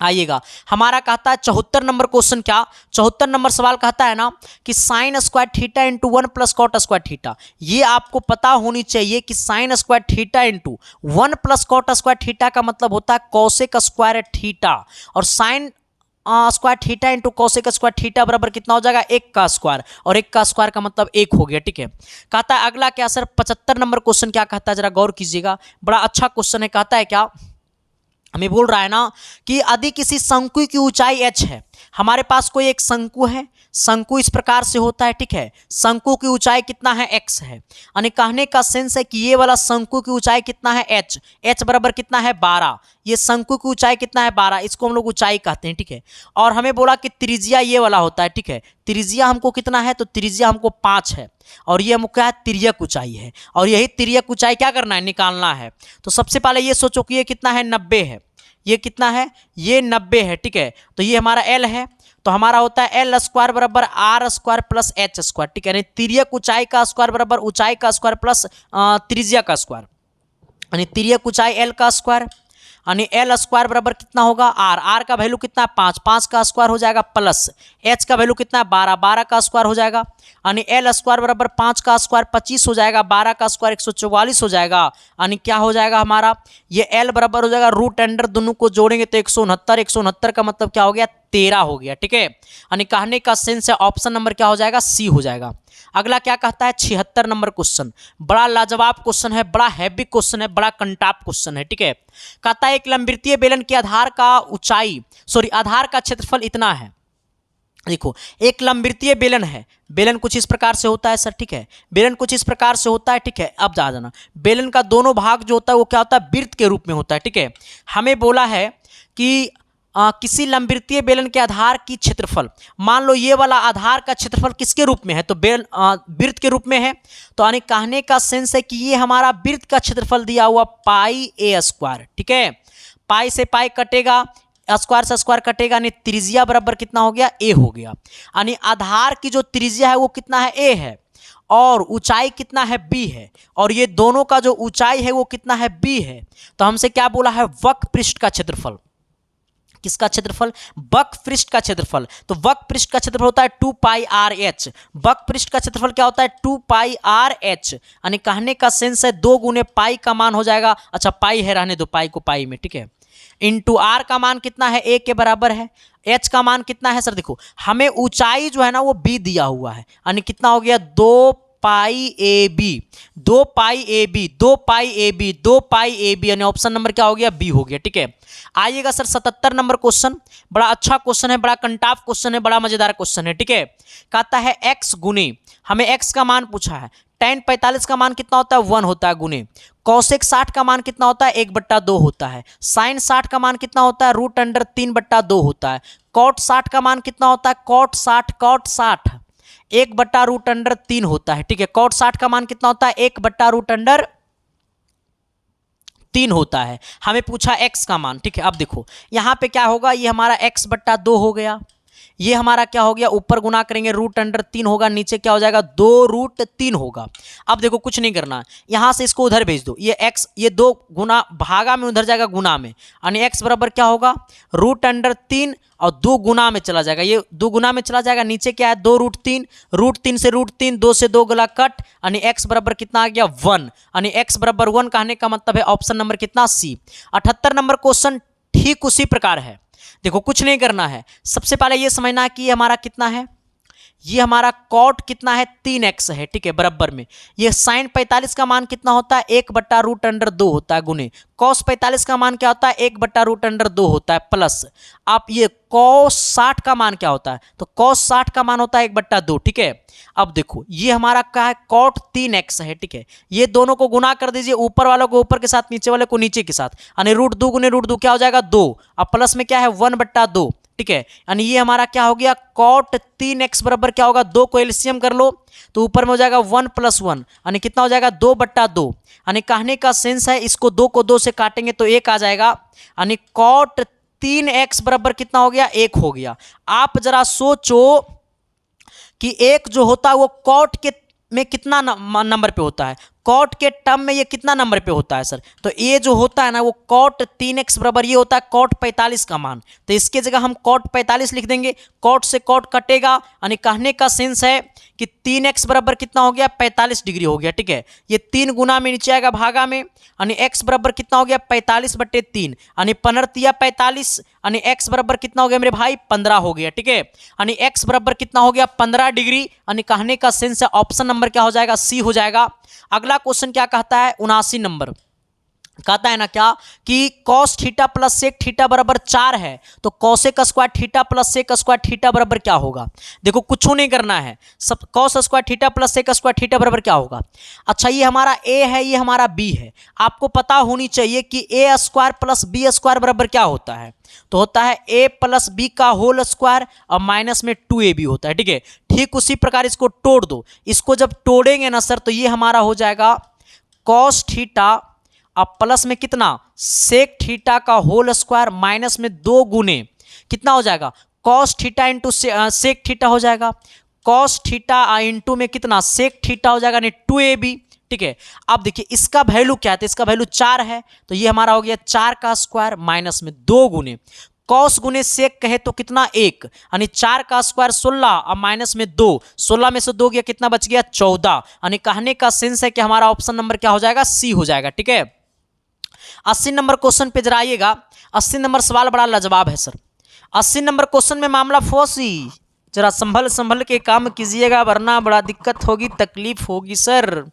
आइएगा हमारा कहता है 74 नंबर क्वेश्चन, क्या 74 नंबर सवाल कहता है ना कि sin² θ × 1 + cot², ये आपको पता होनी चाहिए कि sin² θ × 1 + cot² का मतलब होता है cosec² θ, और sin square theta into cosec square theta बराबर कितना हो जाएगा 1 का स्क्वायर, और 1 का स्क्वायर का मतलब 1 हो गया। ठीक है, कहता है अगला क्या सर 75 नंबर क्वेश्चन क्या कहता है, जरा गौर कीजिएगा, बड़ा अच्छा क्वेश्चन है। कहता है क्या, हमें बोल रहा है ना कि यदि किसी शंकु की ऊंचाई h है, हमारे पास कोई एक शंकु है, शंकु इस प्रकार से होता है। ठीक है, शंकु की ऊंचाई कितना है x है, यानी कहने का सेंस है कि ये वाला शंकु की ऊंचाई कितना है h, h बराबर कितना है 12, ये शंकु की ऊंचाई कितना है 12, इसको हम लोग ऊंचाई कहते हैं। ठीक है, और हमें बोला कि त्रिज्या ये वाला होता है। ठीक है, त्रिज्या हमको कितना है, तो त्रिज्या हमको 5 है, और ये हमको क्या है, तिर्यक ऊंचाई है, और यही तिर्यक ऊंचाई क्या करना है, निकालना है। तो सबसे पहले ये सोचो कि ये कितना है 90 है, ये कितना है, ये 90 है। ठीक है, तो ये हमारा L है, तो हमारा होता है L स्क्वायर बराबर R square plus H square. ठीक है, यानी तिर्यक ऊंचाई का स्क्वायर बराबर ऊंचाई का स्क्वायर प्लस त्रिज्या का स्क्वायर, यानी तिर्यक ऊंचाई L का स्क्वायर, यानी L स्क्वायर बराबर कितना होगा R, R का वैल्यू कितना है 5, 5 का स्क्वायर हो जाएगा प्लस H का वैल्यू कितना है 12, 12 का स्क्वायर हो जाएगा, यानी L स्क्वायर बराबर 5 का स्क्वायर 25 हो जाएगा, 12 का स्क्वायर 144 हो जाएगा, यानी क्या हो जाएगा हमारा, ये L बराबर हो जाएगा रूट अंडर, दोनों को जोड़ेंगे तो 169, 169 का मतलब क्या हो गया 13 हो गया। ठीक है, यानी कहने का सेंस है ऑप्शन नंबर क्या हो जाएगा, सी हो जाएगा। अगला क्या कहता है 76 नंबर क्वेश्चन, बड़ा लाजवाब क्वेश्चन है, बड़ा हैवी क्वेश्चन है, बड़ा कंटाप क्वेश्चन है। ठीक है, कहता है एक लंबवृत्तीय बेलन के आधार का ऊंचाई आधार का क्षेत्रफल इतना है। देखो एक लंबवृत्तीय बेलन है, बेलन कुछ इस प्रकार से होता है सर। ठीक है, बेलन कुछ इस प्रकार से होता है। ठीक है, अब जा जाना, बेलन का दोनों भाग जो होता है वो क्या होता है, वृत्त के रूप में होता है। ठीक है, हमें बोला है कि किसी लंबवृत्तीय बेलन के आधार की क्षेत्रफल, मान लो ये वाला आधार का क्षेत्रफल किसके रूप में है, तो बेलन वृत्त के रूप में है, तो यानी कहने का सेंस है कि ये हमारा वृत्त का क्षेत्रफल दिया हुआ पाई ए स्क्वायर। ठीक है, पाई से पाई कटेगा, स्क्वायर से स्क्वायर कटेगा, यानी त्रिज्या बराबर कितना हो गया ए हो गया, यानी आधार की जो त्रिज्या है वो कितना है ए है, और ऊंचाई कितना है बी है, और ये दोनों का जो ऊंचाई है वो कितना है बी है। तो हमसे क्या बोला है, वक्र पृष्ठ का क्षेत्रफल, किसका क्षेत्रफल, वक्र पृष्ठ का क्षेत्रफल। तो वक्र पृष्ठ का क्षेत्रफल होता है 2 पाई आर एच, वक्र पृष्ठ का क्षेत्रफल क्या होता है 2 पाई आर एच, यानी कहने का सेंस है 2 गुने पाई का मान हो जाएगा, अच्छा पाई है रहने दो, पाई को पाई में। ठीक है, इंटू आर का मान कितना है ए के बराबर है, एच का मान कितना है सर, देखो हमें ऊंचाई जो है ना वो बी दिया हुआ है, यानी कितना हो गया 2 pi A B, 2 pi A B, 2 pi A B, 2 pi A B, यानी ऑप्शन नंबर क्या हो गया बी हो गया। ठीक है, आइएगा सर 77 नंबर क्वेश्चन, बड़ा अच्छा क्वेश्चन है, बड़ा कंटाप क्वेश्चन है, बड़ा मजेदार क्वेश्चन है। ठीक है, कहता है x गुने, हमें x का मान पूछा है, tan 45 का मान कितना होता है 1 होता है, गुने cosec 60 का मान कितना होता है 1/2 होता है, sin 60 का मान कितना होता है रूट अंडर 3/2 होता है, cot 60 का मान कितना होता है cot 60 1/√3 होता है। ठीक है, cot 60 का मान कितना होता है 1/√3 होता है, हमें पूछा x का मान। ठीक है, अब देखो यहाँ पे क्या होगा, ये हमारा x/2 हो गया, ये हमारा क्या हो गया, ऊपर गुना करेंगे √3 होगा, नीचे क्या हो जाएगा 2√3 होगा। अब देखो कुछ नहीं करना, यहाँ से इसको उधर भेज दो, ये x, ये 2 गुना भागा में उधर जाएगा गुना में, यानी x बराबर क्या होगा √3 और 2 गुना में चला जाएगा, ये 2 गुना में चला जाएगा, नीचे क्या है 2√3, √3 से √3, 2 से 2 गला कट, यानी x बराबर कितना आ गया 1, यानी x बराबर 1 कहने का मतलब है ऑप्शन नंबर कितना सी। 78 नंबर क्वेश्चन ठीक उसी प्रकार है, देखो कुछ नहीं करना है, सबसे पहले ये समझना है कि ये हमारा कितना है, ये हमारा कॉट कितना है 3x है। ठीक है, बराबर में ये साइन 45 का मान कितना होता है 1/√2 होता है, गुने कॉस 45 का मान क्या होता है 1/√2 होता है, प्लस आप ये कॉस 60 का मान क्या होता है, तो कॉस 60 का मान होता है 1/2। ठीक है, अब देखो ये हमारा क्या है कॉट 3x है। ठीक है, ये दोनों को गुना कर दीजिए, ऊपर वालों को ऊपर के साथ, नीचे वाले को नीचे के साथ, यानी √2 गुने √2 क्या हो जाएगा 2, अब प्लस में क्या है 1/2। ठीक है, यानी ये हमारा क्या हो गया कॉट 3x बराबर क्या होगा 2 को एलसीएम कर लो तो ऊपर में हो जाएगा 1 + 1, यानी कितना हो जाएगा 2/2, यानी कहने का सेंस है इसको 2 को 2 से काटेंगे तो 1 आ जाएगा, यानी कॉट 3x बराबर कितना हो गया 1 हो गया। आप जरा सोचो कि 1 जो होता है वो कॉट के में कितना नंबर पे होता है, कॉट के टर्म में ये कितना नंबर पे होता है सर, तो ये जो होता है ना वो कॉट 3x बराबर ये होता है कॉट 45 का मान, तो इसके जगह हम कॉट 45 लिख देंगे, कॉट से कॉट कटेगा, यानी कहने का सेंस है कि 3x बराबर कितना हो गया 45 डिग्री हो गया। ठीक है, ये 3 गुना में नीचे आएगा भागा में, यानी x बराबर कितना हो गया 45/3, यानी 15 45, यानी x बराबर कितना हो गया मेरे भाई 15 हो गया। ठीक है, यानी x बराबर कितना हो गया 15 डिग्री, यानी कहने का सेंस है ऑप्शन नंबर क्या हो जाएगा सी हो जाएगा। अगला क्वेश्चन क्या कहता है 79 नंबर कहता है ना क्या कि cos theta plus sec theta बराबर 4 है, तो cosec square theta plus sec square theta बराबर क्या होगा। देखो कुछ नहीं करना है, सब cos square theta plus sec square theta बराबर क्या होगा। अच्छा, ये हमारा a है, ये हमारा b है। आपको पता होनी चाहिए कि a square plus b square बराबर क्या होता है, तो होता है a प्लस b का होल स्क्वायर और माइनस में 2ab होता है। ठीक है, ठीक उसी प्रकार इसको तोड़ दो, इसको जब तोड़ेंगे ना सर तो ये हमारा हो जाएगा cos थीटा अब प्लस में कितना सेक थीटा का होल स्क्वायर माइनस में 2 गुने कितना हो जाएगा cos theta into sec theta हो जाएगा, cos थीटा इंटू में कितना सेक थीटा हो जाएगा, यानी 2ab। ठीक है, अब देखिए इसका वैल्यू क्या है, तो इसका वैल्यू 4 है, तो ये हमारा हो गया 4 का स्क्वायर माइनस में 2 गुने cos गुने सेक कहे तो कितना 1, यानी 4 का स्क्वायर 16 और माइनस में 2, 16 में से 2 गया कितना बच गया 14, यानी कहने का सेंस है कि हमारा ऑप्शन नंबर क्या हो जाएगा सी हो जाएगा। ठीक है, 80 नंबर क्वेश्चन पे जरा आइएगा। 80 नंबर सवाल बड़ा लाजवाब है सर। 80 नंबर क्वेश्चन में मामला फोसी, जरा संभल संभल के काम कीजिएगा वरना बड़ा दिक्कत होगी तकलीफ होगी सर।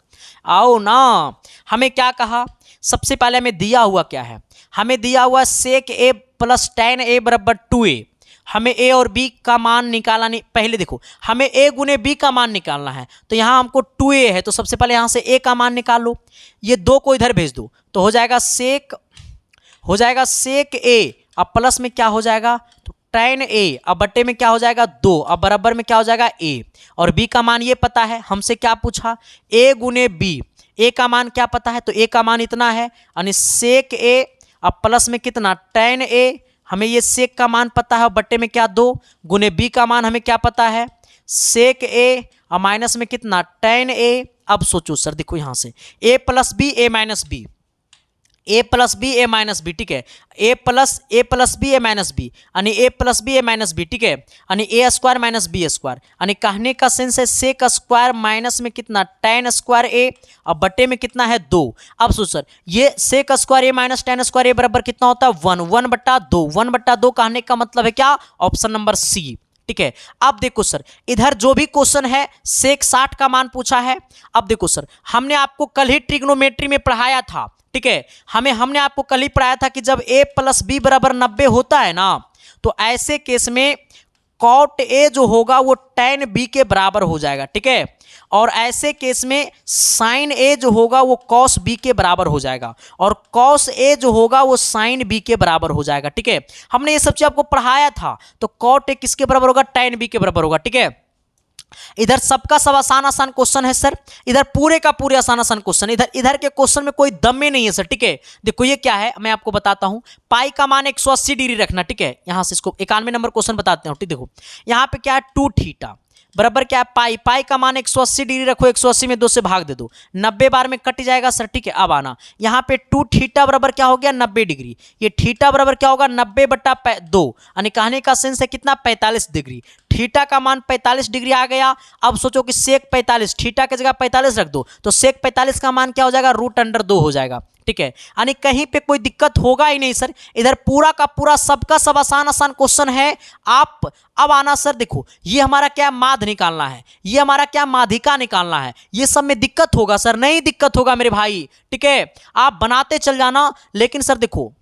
आओ ना, हमें क्या कहा, सबसे पहले हमें दिया हुआ क्या है, हमें दिया हुआ सेक a प्लस tan a बराबर 2a। हमें a और b का मान निकालना नहीं, पहले देखो हमें a गुने b का मान निकालना है, तो यहाँ हमको 2a है, तो सबसे पहले यहाँ से a का मान निकाल लो, ये 2 को इधर भेज दो, तो हो जाएगा सेक a, अब प्लस में क्या हो जाएगा तो tan a, अब बट्टे में क्या हो जाएगा 2, अब बराबर में क्या हो जाएगा a, और b का मान ये पता है, हमसे क्या पूछा a गुने b, a का मान क्या पता है, तो a का मान इतना है, यानी सेक a, अब प्लस में कितना tan a, हमें ये सेक का मान पता है, बट्टे में क्या 2 गुने b का मान हमें क्या पता है सेक a, और माइनस में कितना tan a। अब सोचो सर, देखो यहाँ से a plus B a minus B, a plus B a minus B. ठीक है, a plus B a minus B, यानी a plus B a minus B. ठीक है, यानी a square minus B square, यानी कहने का सेंस है सेक स्क्वायर माइनस में कितना tan स्क्वायर a, अब बट्टे में कितना है 2। अब सोच सर, ये sec square a minus tan square a बराबर कितना होता है 1, 1/2, 1/2 कहने का मतलब है क्या ऑप्शन नंबर सी। ठीक है, अब देखो सर, इधर जो भी क्वेश्चन है सेक 60 का मान पूछा है। अब देखो सर, हमने आपको कल ही ट्रिग्नोमेट्री में पढ़ाया था। ठीक है, हमने आपको कल ही पढ़ाया था कि जब a प्लस बी बराबर 90 होता है ना, तो ऐसे केस में cot a जो होगा वो tan b के बराबर हो जाएगा। ठीक है, और ऐसे केस में sin a जो होगा वो cos b के बराबर हो जाएगा, और cos a जो होगा वो sin b के बराबर हो जाएगा। ठीक है, हमने ये सब चीज आपको पढ़ाया था, तो cot a किसके बराबर होगा tan b के बराबर होगा। ठीक है, इधर सबका सब आसान आसान क्वेश्चन है सर, इधर पूरे का पूरे आसान आसान क्वेश्चन, इधर के क्वेश्चन में कोई दम में नहीं है सर। ठीक है, देखो ये क्या है मैं आपको बताता हूं, पाई का मान 180 डिग्री रखना। ठीक है, यहां से इसको 91 नंबर क्वेश्चन बताते हैं। ठीक, देखो यहां पे क्या है 2 थीटा बराबर क्या है पाई का मान 180 डिग्री रखो, 180 में 2 से भाग दे दो, 90 बार में कट जाएगा सर। ठीक है, अब आना यहाँ पे 2 थीटा बराबर क्या हो गया 90 डिग्री, ये थीटा बराबर क्या होगा 90/2, यानी कहने का सेंस है कितना 45 डिग्री। थीटा का मान 45 डिग्री आ गया। अब सोचो कि सेक 45, थीटा की जगह 45 रख दो, तो सेक 45 का मान क्या हो जाएगा √2 हो जाएगा। ठीक है, यानी कहीं पे कोई दिक्कत होगा ही नहीं सर, इधर पूरा का पूरा सबका सब आसान आसान क्वेश्चन है। आप अब आना सर, देखो ये हमारा क्या माध्य निकालना है, ये हमारा क्या माध्यिका निकालना है, ये सब में दिक्कत होगा सर, नहीं दिक्कत होगा मेरे भाई। ठीक है, आप बनाते चल जाना, लेकिन सर देखो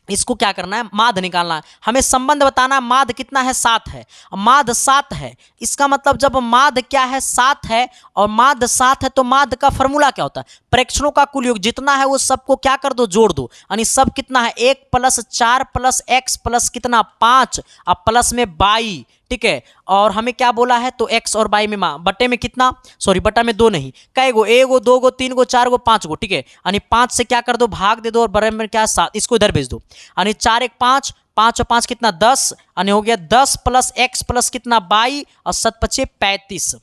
इसको क्या करना है माध्य निकालना है, हमें संबंध बताना है। माध्य कितना है 7 है, माध्य 7 है, इसका मतलब जब माध्य क्या है 7 है और माध्य 7 है तो माध्य का फॉर्मूला क्या होता है प्रेक्षणों का कुल योग जितना है वो सबको क्या कर दो जोड़ दो, यानी सब कितना है 1 + 4 + x + कितना 5 अब प्लस में 22। ठीक है, और हमें क्या बोला है तो x और y में बटे में कितना बटा में 2 नहीं, कई गो 1 गो 2 गो 3 गो 4 गो 5 गो। ठीक है, यानी 5 से क्या कर दो भाग दे दो और बराबर में क्या 7, इसको इधर भेज दो, यानी 4 1 5, 5 और 5 कितना 10, यानी हो गया 10 + x + कितना 22 और 7 × 5 = 35।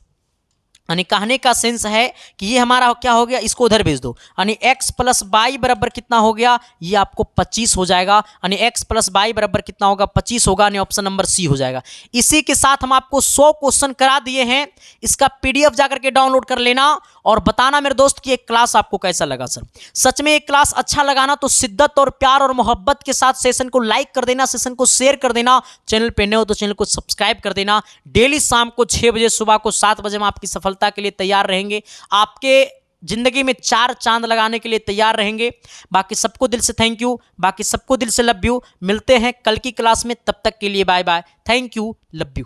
यानी कहने का सेंस है कि ये हमारा क्या हो गया, इसको उधर भेज दो, यानी x प्लस वाई बराबर कितना हो गया, ये आपको 25 हो जाएगा। यानी x प्लस वाई बराबर कितना होगा, 25 होगा, यानी ऑप्शन नंबर सी हो जाएगा। इसी के साथ हम आपको 100 क्वेश्चन करा दिए हैं। इसका पीडीएफ जाकर के डाउनलोड कर लेना और बताना मेरे दोस्त कि एक क्लास आपको कैसा लगा। सर सच में एक क्लास अच्छा लगा ना तो शिद्दत और प्यार और मोहब्बत के साथ सेशन को लाइक कर देना, सेशन को शेयर कर देना, चैनल पे नए हो तो चैनल को सब्सक्राइब कर देना। डेली शाम को 6 बजे, सुबह को 7 बजे हम आपकी सफलता के लिए तैयार रहेंगे, आपके जिंदगी में 4 चांद लगाने के लिए तैयार रहेंगे। बाकी सबको दिल से थैंक यू, बाकी सबको दिल से लव यू। मिलते हैं कल की क्लास में, तब तक के लिए bye bye, thank you, love you.